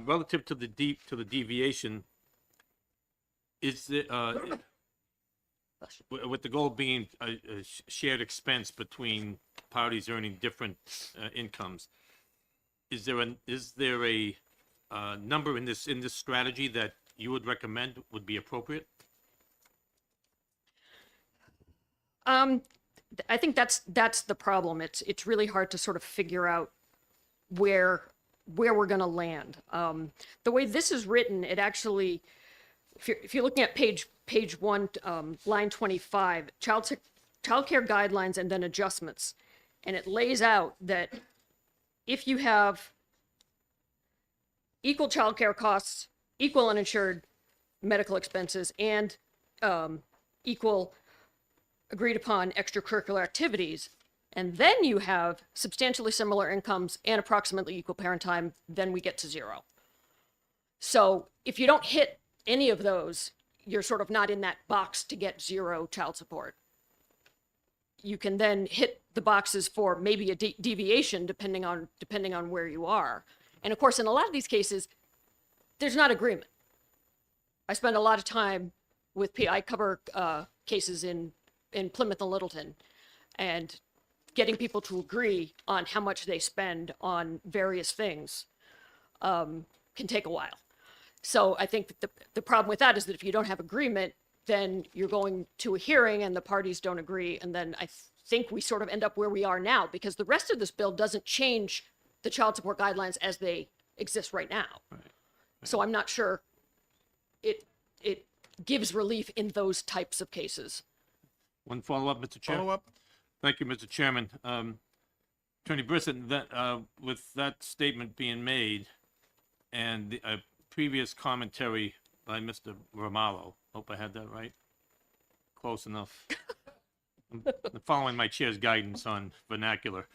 Relative to the deviation, is the, with the goal being a shared expense between parties earning different incomes, is there a number in this strategy that you would recommend would be appropriate?
I think that's the problem. It's really hard to sort of figure out where we're going to land. The way this is written, it actually, if you're looking at page 1, line 25, child care guidelines and then adjustments, and it lays out that if you have equal child care costs, equal uninsured medical expenses, and equal agreed upon extracurricular activities, and then you have substantially similar incomes and approximately equal parent time, then we get to 0. So if you don't hit any of those, you're sort of not in that box to get 0 child support. You can then hit the boxes for maybe a deviation depending on where you are. And of course, in a lot of these cases, there's not agreement. I spend a lot of time I cover cases in Plymouth and Littleton, and getting people to agree on how much they spend on various things can take a while. So I think that the problem with that is that if you don't have agreement, then you're going to a hearing and the parties don't agree, and then I think we sort of end up where we are now, because the rest of this bill doesn't change the child support guidelines as they exist right now. So I'm not sure it gives relief in those types of cases.
One follow-up, Mr. Chair.
Follow-up?
Thank you, Mr. Chairman. Attorney Brisson, with that statement being made and the previous commentary by Mr. Ramallo, hope I had that right? Close enough. I'm following my chair's guidance on vernacular.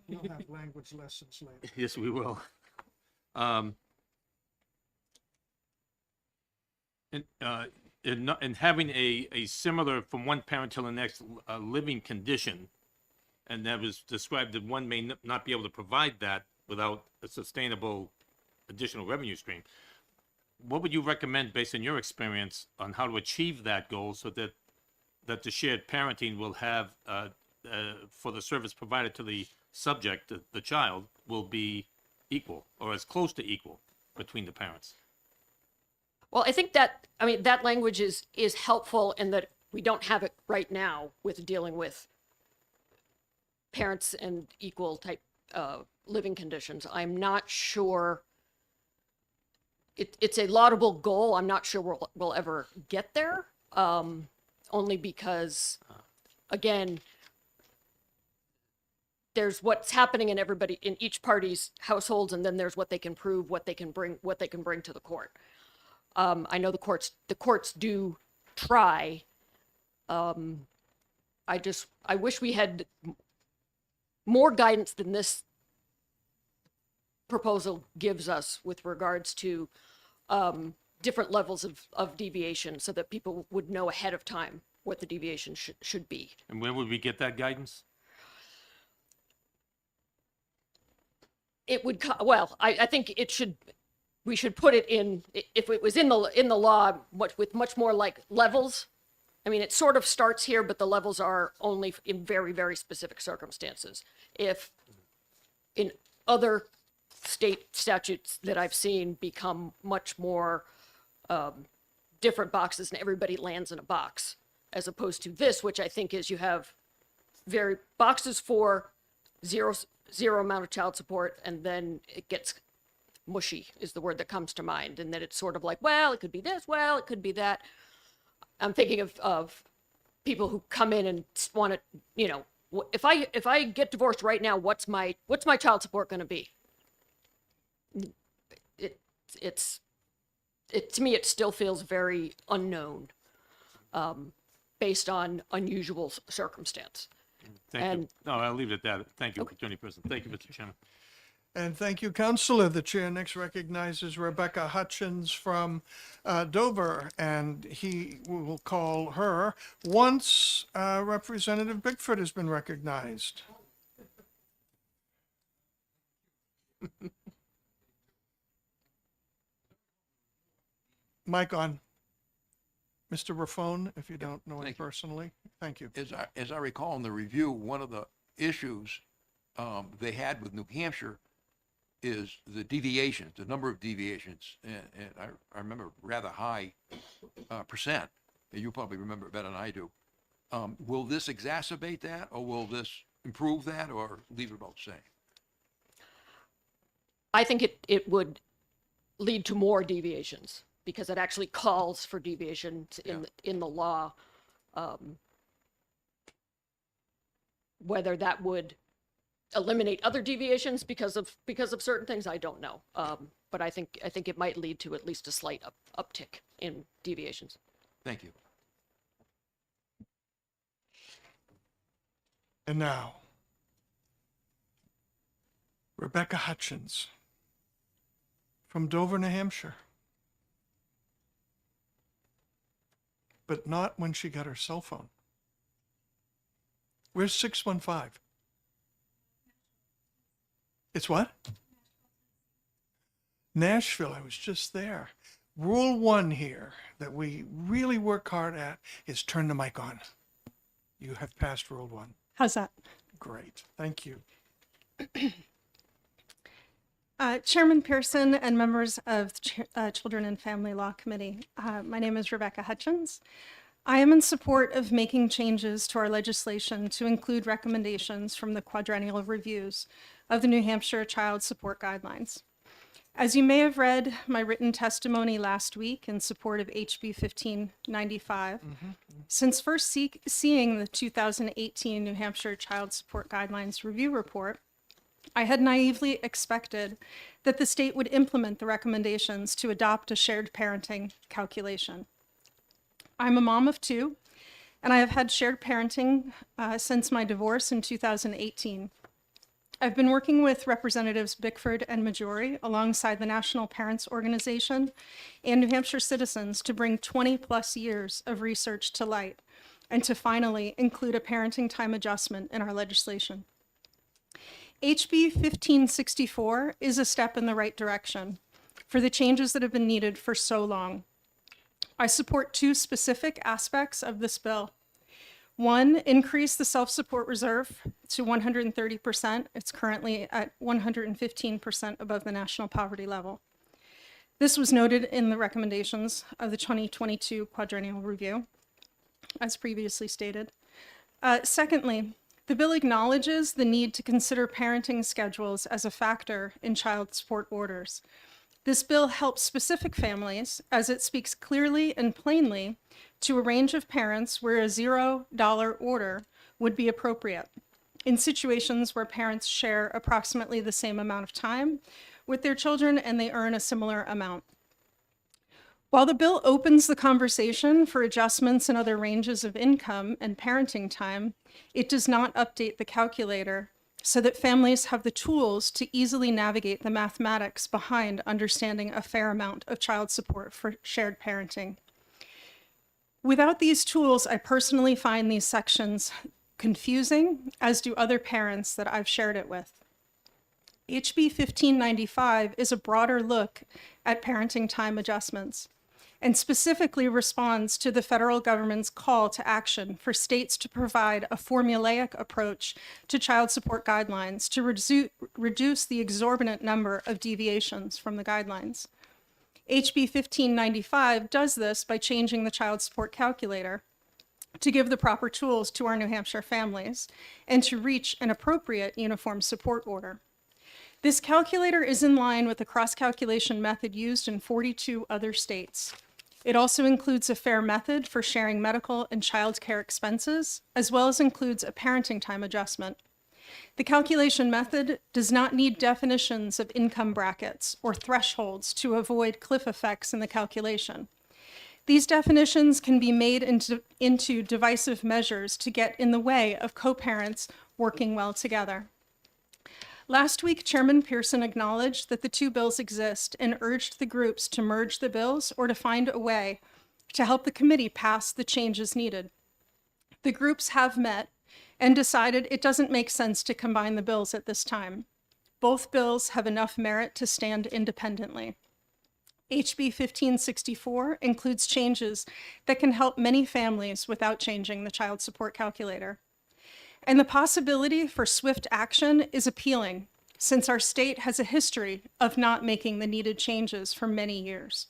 You'll have language lessons later.
Yes, we will. In having a similar from one parent to the next living condition, and that was described that one may not be able to provide that without a sustainable additional revenue stream. What would you recommend, based on your experience, on how to achieve that goal so that the shared parenting will have, for the service provided to the subject, the child, will be equal or as close to equal between the parents?
Well, I think that language is helpful in that we don't have it right now with dealing with parents and equal type living conditions. I'm not sure. It's a laudable goal. I'm not sure we'll ever get there. Only because, again, there's what's happening in each party's households, and then there's what they can prove, what they can bring to the court. I know the courts do try. I wish we had more guidance than this proposal gives us with regards to different levels of deviation, so that people would know ahead of time what the deviation should be.
And where would we get that guidance?
It would, I think we should put it in, if it was in the law, with much more like levels. I mean, it sort of starts here, but the levels are only in very, very specific circumstances. If in other state statutes that I've seen become much more different boxes and everybody lands in a box, as opposed to this, which I think is you have very boxes for zero amount of child support, and then it gets mushy is the word that comes to mind. And then it's sort of like, well, it could be this, well, it could be that. I'm thinking of people who come in and want to, if I get divorced right now, what's my child support going to be? To me, it still feels very unknown, based on unusual circumstance.
Thank you. No, I'll leave it at that. Thank you, Attorney President. Thank you, Mr. Chairman.
And thank you, Counselor. The chair next recognizes Rebecca Hutchins from Dover, and he will call her once Representative Bickford has been recognized. Mic on. Mr. Raffone, if you don't know him
Thank you.
personally. Thank you.
As I recall in the review, one of the issues they had with New Hampshire is the deviations, the number of deviations, and I remember rather high percent. You probably remember it better than I do. Will this exacerbate that, or will this improve that, or leave it about the same?
I think it would lead to more deviations because it actually calls for deviations in the law. Whether that would eliminate other deviations because of certain things, I don't know. But I think it might lead to at least a slight uptick in deviations.
Thank you.
And now, Rebecca Hutchins from Dover, New Hampshire. But not when she got her cell phone. Where's 615? It's what? Nashville. I was just there. Rule 1 here that we really work hard at is turn the mic on. You have passed Rule 1.
How's that?
Great. Thank you.
Chairman Pearson and members of the Children and Family Law Committee, my name is Rebecca Hutchins. I am in support of making changes to our legislation to include recommendations from the quadrennial reviews of the New Hampshire Child Support Guidelines. As you may have read my written testimony last week in support of HB 1595, since first seeing the 2018 New Hampshire Child Support Guidelines Review Report, I had naively expected that the state would implement the recommendations to adopt a shared parenting calculation. I'm a mom of 2, and I have had shared parenting since my divorce in 2018. I've been working with Representatives Bickford and Majori alongside the National Parents Organization and New Hampshire citizens to bring 20+ years of research to light and to finally include a parenting time adjustment in our legislation. HB 1564 is a step in the right direction for the changes that have been needed for so long. I support 2 specific aspects of this bill. 1, increase the self-support reserve to 130%. It's currently at 115% above the national poverty level. This was noted in the recommendations of the 2022 quadrennial review, as previously stated. Secondly, the bill acknowledges the need to consider parenting schedules as a factor in child support orders. This bill helps specific families as it speaks clearly and plainly to a range of parents where a $0 order would be appropriate in situations where parents share approximately the same amount of time with their children and they earn a similar amount. While the bill opens the conversation for adjustments in other ranges of income and parenting time, it does not update the calculator so that families have the tools to easily navigate the mathematics behind understanding a fair amount of child support for shared parenting. Without these tools, I personally find these sections confusing, as do other parents that I've shared it with. HB 1595 is a broader look at parenting time adjustments and specifically responds to the federal government's call to action for states to provide a formulaic approach to child support guidelines to reduce the exorbitant number of deviations from the guidelines. HB 1595 does this by changing the child support calculator to give the proper tools to our New Hampshire families and to reach an appropriate uniform support order. This calculator is in line with the cross-calculation method used in 42 other states. It also includes a fair method for sharing medical and child care expenses, as well as includes a parenting time adjustment. The calculation method does not need definitions of income brackets or thresholds to avoid cliff effects in the calculation. These definitions can be made into divisive measures to get in the way of co-parents working well together. Last week, Chairman Pearson acknowledged that the 2 bills exist and urged the groups to merge the bills or to find a way to help the committee pass the changes needed. The groups have met and decided it doesn't make sense to combine the bills at this time. Both bills have enough merit to stand independently. HB 1564 includes changes that can help many families without changing the child support calculator. And the possibility for swift action is appealing, since our state has a history of not making the needed changes for many years.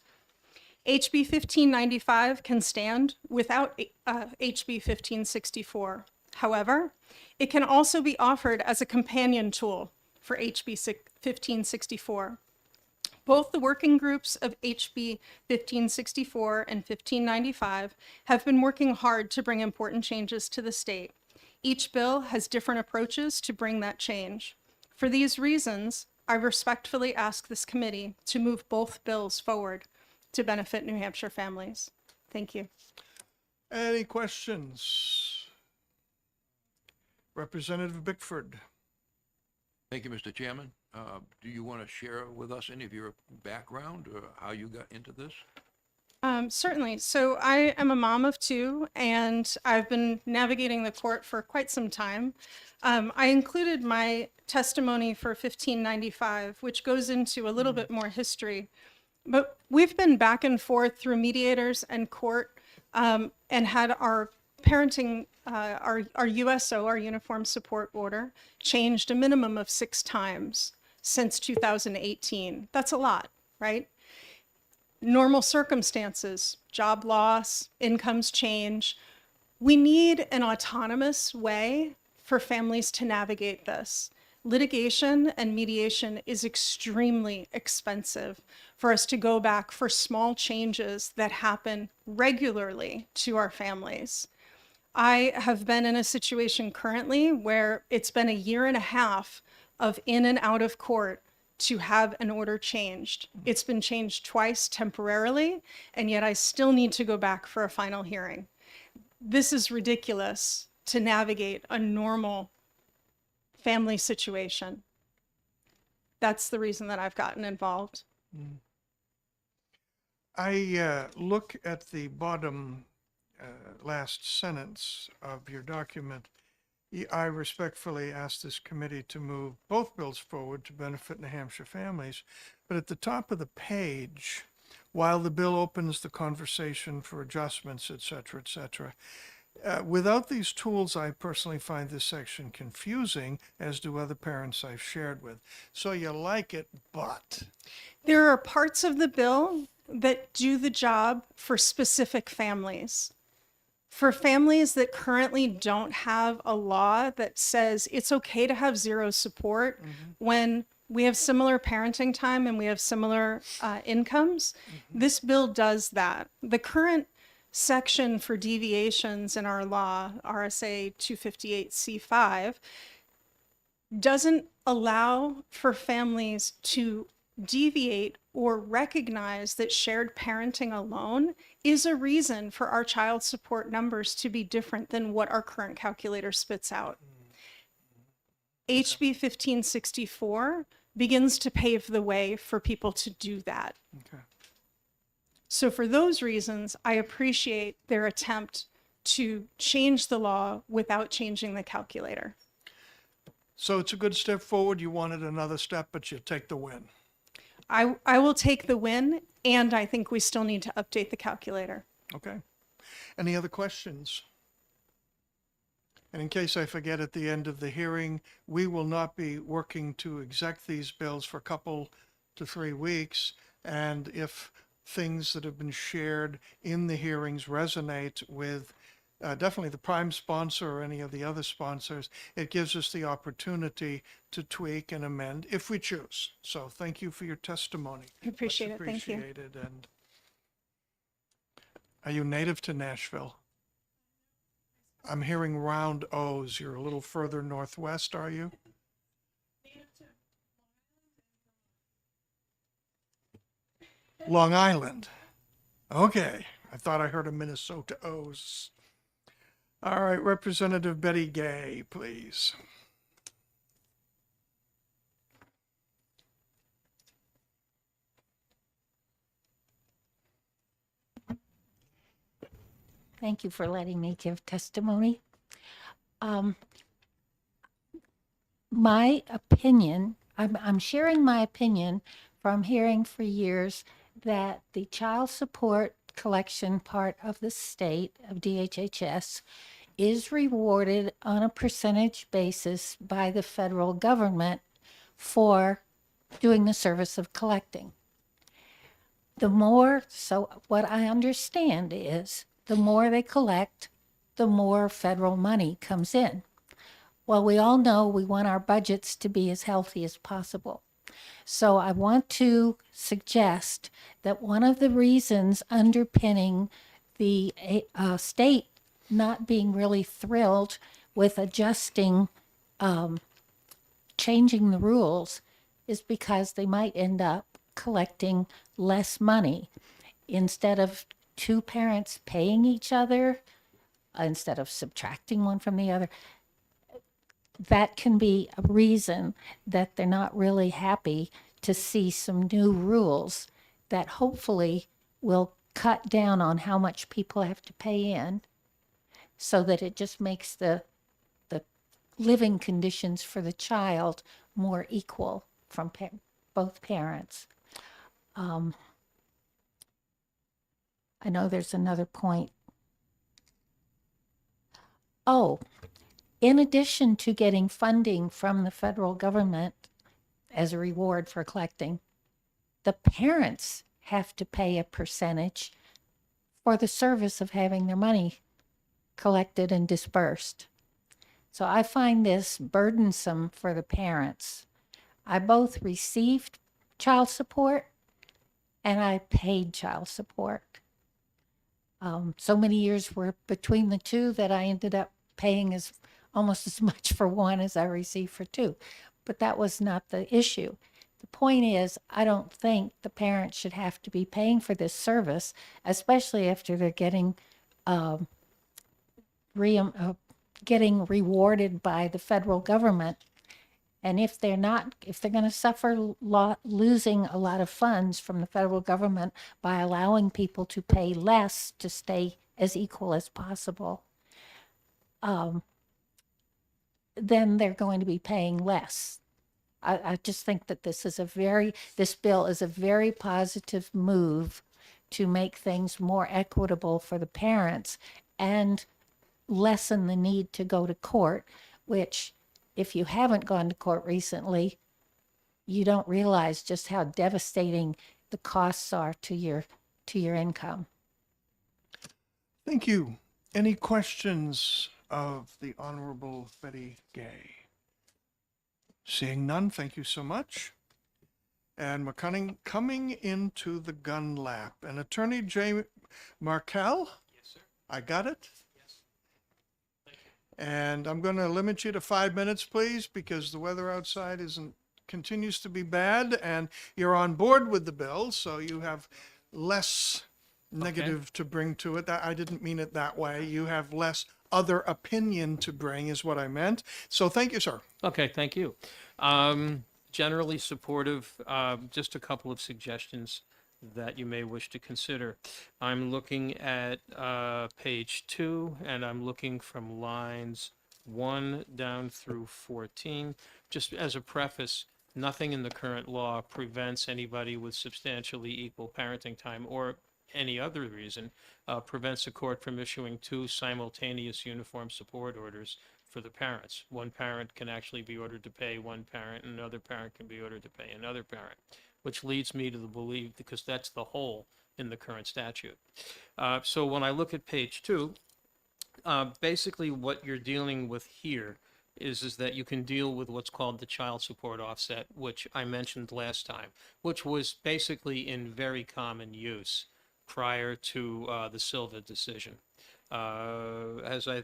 HB 1595 can stand without HB 1564. However, it can also be offered as a companion tool for HB 1564. Both the working groups of HB 1564 and 1595 have been working hard to bring important changes to the state. Each bill has different approaches to bring that change. For these reasons, I respectfully ask this committee to move both bills forward to benefit New Hampshire families. Thank you.
Any questions? Representative Bickford.
Thank you, Mr. Chairman. Do you want to share with us any of your background or how you got into this?
Certainly. So I am a mom of two, and I've been navigating the court for quite some time. I included my testimony for 1595, which goes into a little bit more history. But we've been back and forth through mediators and court, and had our parenting, our USO, our Uniform Support Order, changed a minimum of 6 times since 2018. That's a lot, right? Normal circumstances, job loss, incomes change. We need an autonomous way for families to navigate this. Litigation and mediation is extremely expensive for us to go back for small changes that happen regularly to our families. I have been in a situation currently where it's been 1.5 years of in and out of court to have an order changed. It's been changed twice temporarily, and yet I still need to go back for a final hearing. This is ridiculous to navigate a normal family situation. That's the reason that I've gotten involved.
I look at the bottom last sentence of your document. I respectfully ask this committee to move both bills forward to benefit New Hampshire families. But at the top of the page, while the bill opens the conversation for adjustments, et cetera, without these tools, I personally find this section confusing, as do other parents I've shared with. So you like it, but.
There are parts of the bill that do the job for specific families. For families that currently don't have a law that says it's okay to have zero support when we have similar parenting time and we have similar incomes, this bill does that. The current section for deviations in our law, RSA 258C5, doesn't allow for families to deviate or recognize that shared parenting alone is a reason for our child support numbers to be different than what our current calculator spits out. HB 1564 begins to pave the way for people to do that.
Okay.
So for those reasons, I appreciate their attempt to change the law without changing the calculator.
So it's a good step forward. You wanted another step, but you take the win.
I will take the win, and I think we still need to update the calculator.
Okay. Any other questions? And in case I forget at the end of the hearing, we will not be working to exec these bills for a couple to 3 weeks. And if things that have been shared in the hearings resonate with definitely the prime sponsor or any of the other sponsors, it gives us the opportunity to tweak and amend if we choose. So thank you for your testimony.
I appreciate
Much
it. Thank you.
appreciated. And are you native to Nashville? I'm hearing round O's. You're a little further northwest, are you? Long Island. Okay. I thought I heard a Minnesota O's. All right, Representative Betty Gay, please.
Thank you for letting me give testimony. My opinion, I'm sharing my opinion from hearing for years that the child support collection part of the state of DHHS is rewarded on a percentage basis by the federal government for doing the service of collecting. The more, so what I understand is the more they collect, the more federal money comes in. Well, we all know we want our budgets to be as healthy as possible. So I want to suggest that one of the reasons underpinning the state not being really thrilled with adjusting, changing the rules is because they might end up collecting less money. Instead of two parents paying each other, instead of subtracting one from the other, that can be a reason that they're not really happy to see some new rules that hopefully will cut down on how much people have to pay in, so that it just makes the living conditions for the child more equal from both parents. I know there's another point. Oh, in addition to getting funding from the federal government as a reward for collecting, the parents have to pay a percentage for the service of having their money collected and dispersed. So I find this burdensome for the parents. I both received child support and I paid child support. So many years were between the two that I ended up paying almost as much for one as I received for two. But that was not the issue. The point is, I don't think the parents should have to be paying for this service, especially after they're getting rewarded by the federal government. And if they're going to suffer losing a lot of funds from the federal government by allowing people to pay less to stay as equal as possible, then they're going to be paying less. I just think that this bill is a very positive move to make things more equitable for the parents and lessen the need to go to court, which, if you haven't gone to court recently, you don't realize just how devastating the costs are to your income.
Thank you. Any questions of the Honorable Betty Gay? Seeing none, thank you so much. And we're coming into the gun lap. And Attorney Jay Markell?
Yes, sir.
I got it?
Yes. Thank you.
And I'm going to limit you to 5 minutes, please, because the weather outside continues to be bad, and you're on board with the bill, so you have less negative to bring to it. I didn't mean it that way. You have less other opinion to bring is what I meant. So thank you, sir.
Okay, thank you. Generally supportive, just a couple of suggestions that you may wish to consider. I'm looking at page 2, and I'm looking from lines 1 down through 14. Just as a preface, nothing in the current law prevents anybody with substantially equal parenting time or any other reason prevents a court from issuing 2 simultaneous uniform support orders for the parents. One parent can actually be ordered to pay one parent, and another parent can be ordered to pay another parent, which leads me to the belief, because that's the hole in the current statute. So when I look at page 2, basically what you're dealing with here is that you can deal with what's called the child support offset, which I mentioned last time, which was basically in very common use prior to the Silva decision. As I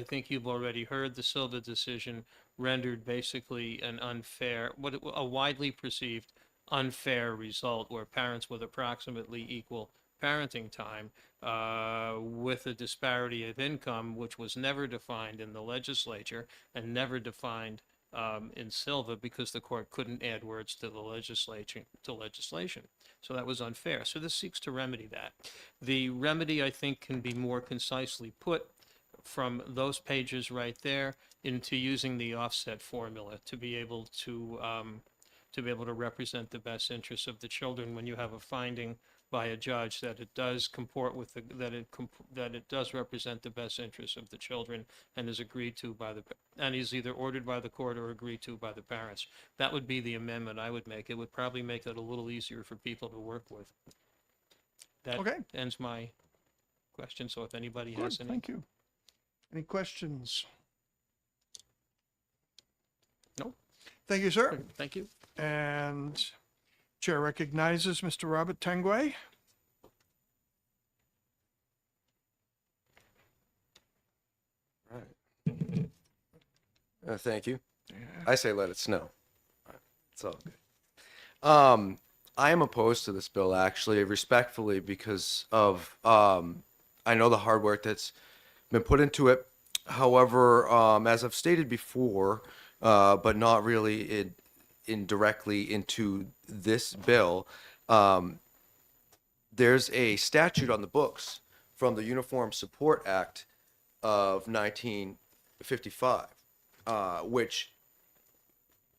think you've already heard, the Silva decision rendered basically a widely perceived unfair result where parents with approximately equal parenting time with a disparity of income, which was never defined in the legislature and never defined in Silva because the court couldn't add words to the legislation. So that was unfair. So this seeks to remedy that. The remedy, I think, can be more concisely put from those pages right there into using the offset formula to be able to represent the best interests of the children when you have a finding by a judge, that it does comport with that it does represent the best interests of the children and is agreed to by and is either ordered by the court or agreed to by the parents. That would be the amendment I would make. It would probably make it a little easier for people to work with. That
Okay.
ends my question, so if anybody
Good,
has any.
thank you. Any questions?
No?
Thank you, sir.
Thank you.
And Chair recognizes Mr. Robert Tanguay.
Thank you. I say let it snow. It's all good. I am opposed to this bill, actually, respectfully, because of I know the hard work that's been put into it. However, as I've stated before, but not really indirectly into this bill, there's a statute on the books from the Uniform Support Act of 1955, which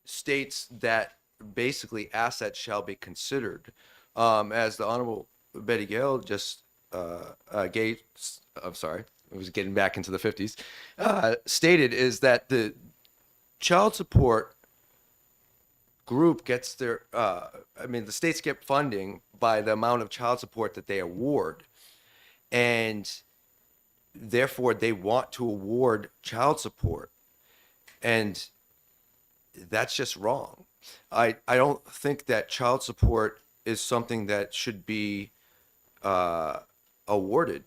states that basically assets shall be considered. As the Honorable Betty Gale just I'm sorry, I was getting back into the 50s, stated is that the child support group gets their, the states get funding by the amount of child support that they award. And therefore they want to award child support. And that's just wrong. I don't think that child support is something that should be awarded.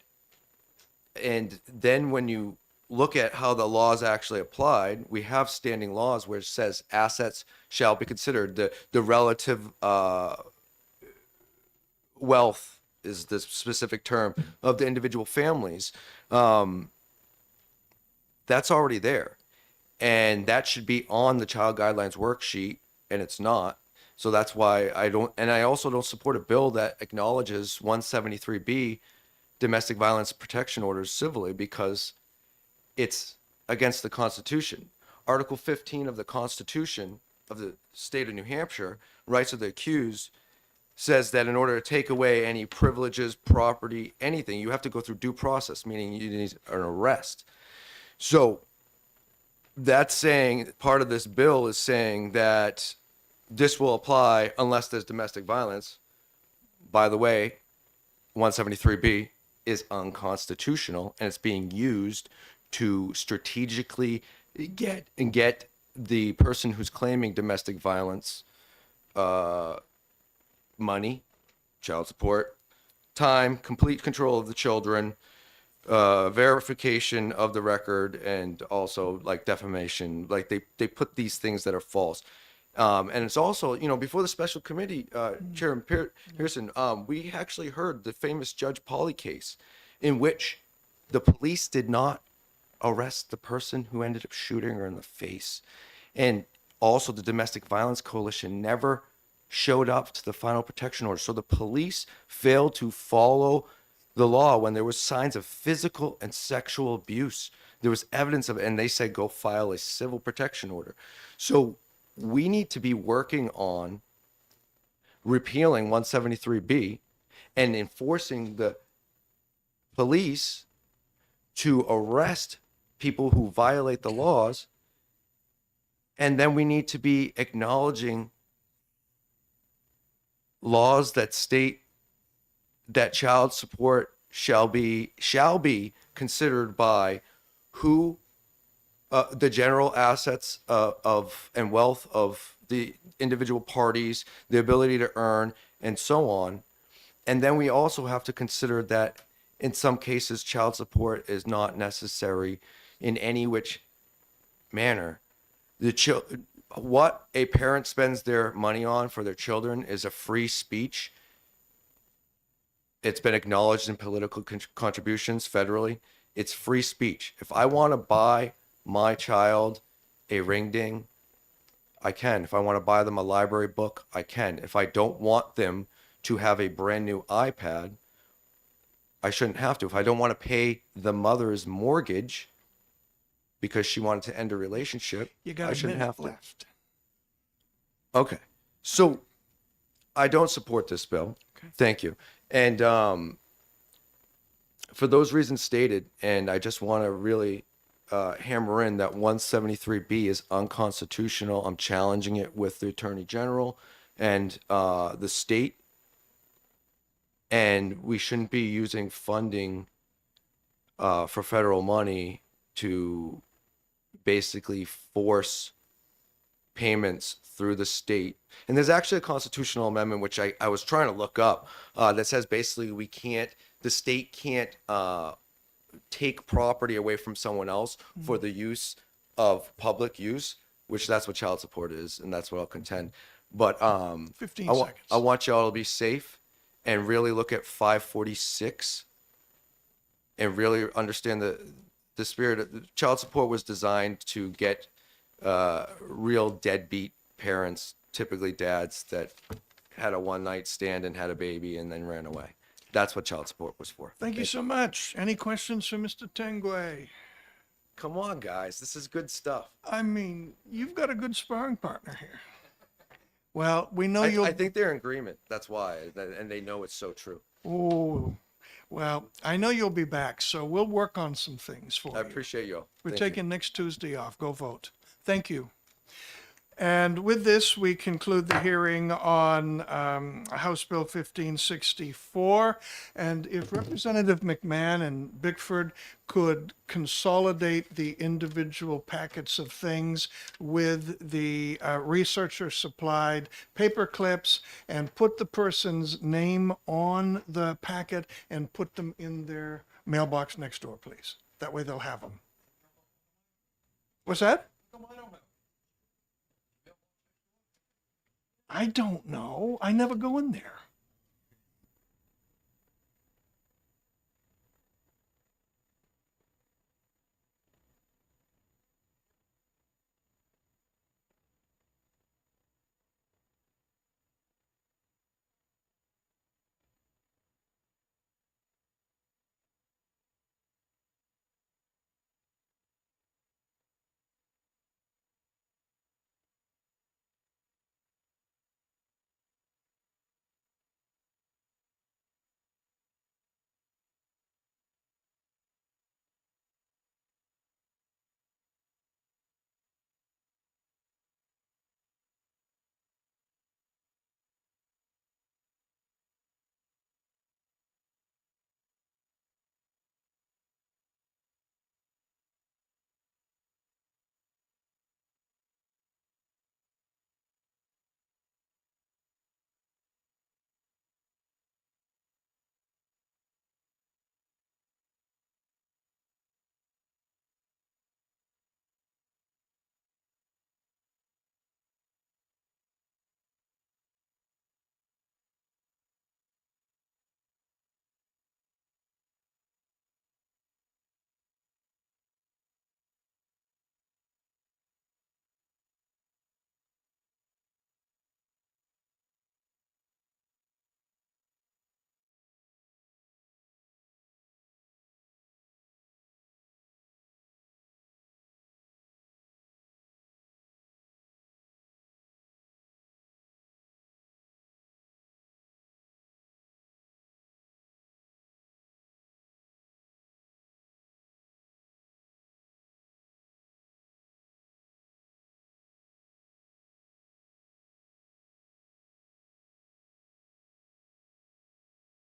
And then when you look at how the law is actually applied, we have standing laws where it says assets shall be considered. The relative wealth is the specific term of the individual families. That's already there. And that should be on the child guidelines worksheet, and it's not. So that's why I also don't support a bill that acknowledges 173B domestic violence protection orders civilly, because it's against the Constitution. Article 15 of the Constitution of the state of New Hampshire, rights of the accused, says that in order to take away any privileges, property, anything, you have to go through due process, meaning you need an arrest. So that's saying, part of this bill is saying that this will apply unless there's domestic violence. By the way, 173B is unconstitutional, and it's being used to strategically get the person who's claiming domestic violence money, child support, time, complete control of the children, verification of the record, and also like defamation. Like they put these things that are false. And it's also, before the special committee, Chairman Pearson, we actually heard the famous Judge Pauley case in which the police did not arrest the person who ended up shooting her in the face. And also the Domestic Violence Coalition never showed up to the final protection order. So the police failed to follow the law when there was signs of physical and sexual abuse. There was evidence of it, and they said, go file a civil protection order. So we need to be working on repealing 173B and enforcing the police to arrest people who violate the laws. And then we need to be acknowledging laws that state that child support shall be considered by who the general assets of and wealth of the individual parties, the ability to earn, and so on. And then we also have to consider that in some cases, child support is not necessary in any which manner. What a parent spends their money on for their children is a free speech. It's been acknowledged in political contributions federally. It's free speech. If I want to buy my child a ring ding, I can. If I want to buy them a library book, I can. If I don't want them to have a brand new iPad, I shouldn't have to. If I don't want to pay the mother's mortgage because she wanted to end a relationship,
You got
I
a
shouldn't
minute
have to.
left.
Okay. So I don't support this bill.
Okay.
Thank you. And for those reasons stated, and I just want to really hammer in that 173B is unconstitutional. I'm challenging it with the Attorney General and the state. And we shouldn't be using funding for federal money to basically force payments through the state. And there's actually a constitutional amendment, which I was trying to look up, that says basically the state can't take property away from someone else for the use of public use, which that's what child support is, and that's what I'll contend. But
15
seconds.
seconds.
I want y'all to be safe and really look at 546 and really understand the spirit of child support was designed to get real deadbeat parents, typically dads that had a one-night stand and had a baby and then ran away. That's what child support was for.
Thank you so much. Any questions for Mr. Tengue?
Come on, guys. This is good stuff.
I mean, you've got a good sparring partner here. Well, we know you'll.
I think they're in agreement. That's why. And they know it's so true.
Oh, well, I know you'll be back, so we'll work on some things for
I
you.
appreciate you.
We're
Thank you.
taking next Tuesday off. Go vote. Thank you. And with this, we conclude the hearing on House Bill 1564. And if Representative McMahon and Bickford could consolidate the individual packets of things with the researcher-supplied paper clips and put the person's name on the packet and put them in their mailbox next door, please. That way they'll have them. What's that? I don't know. I never go in there.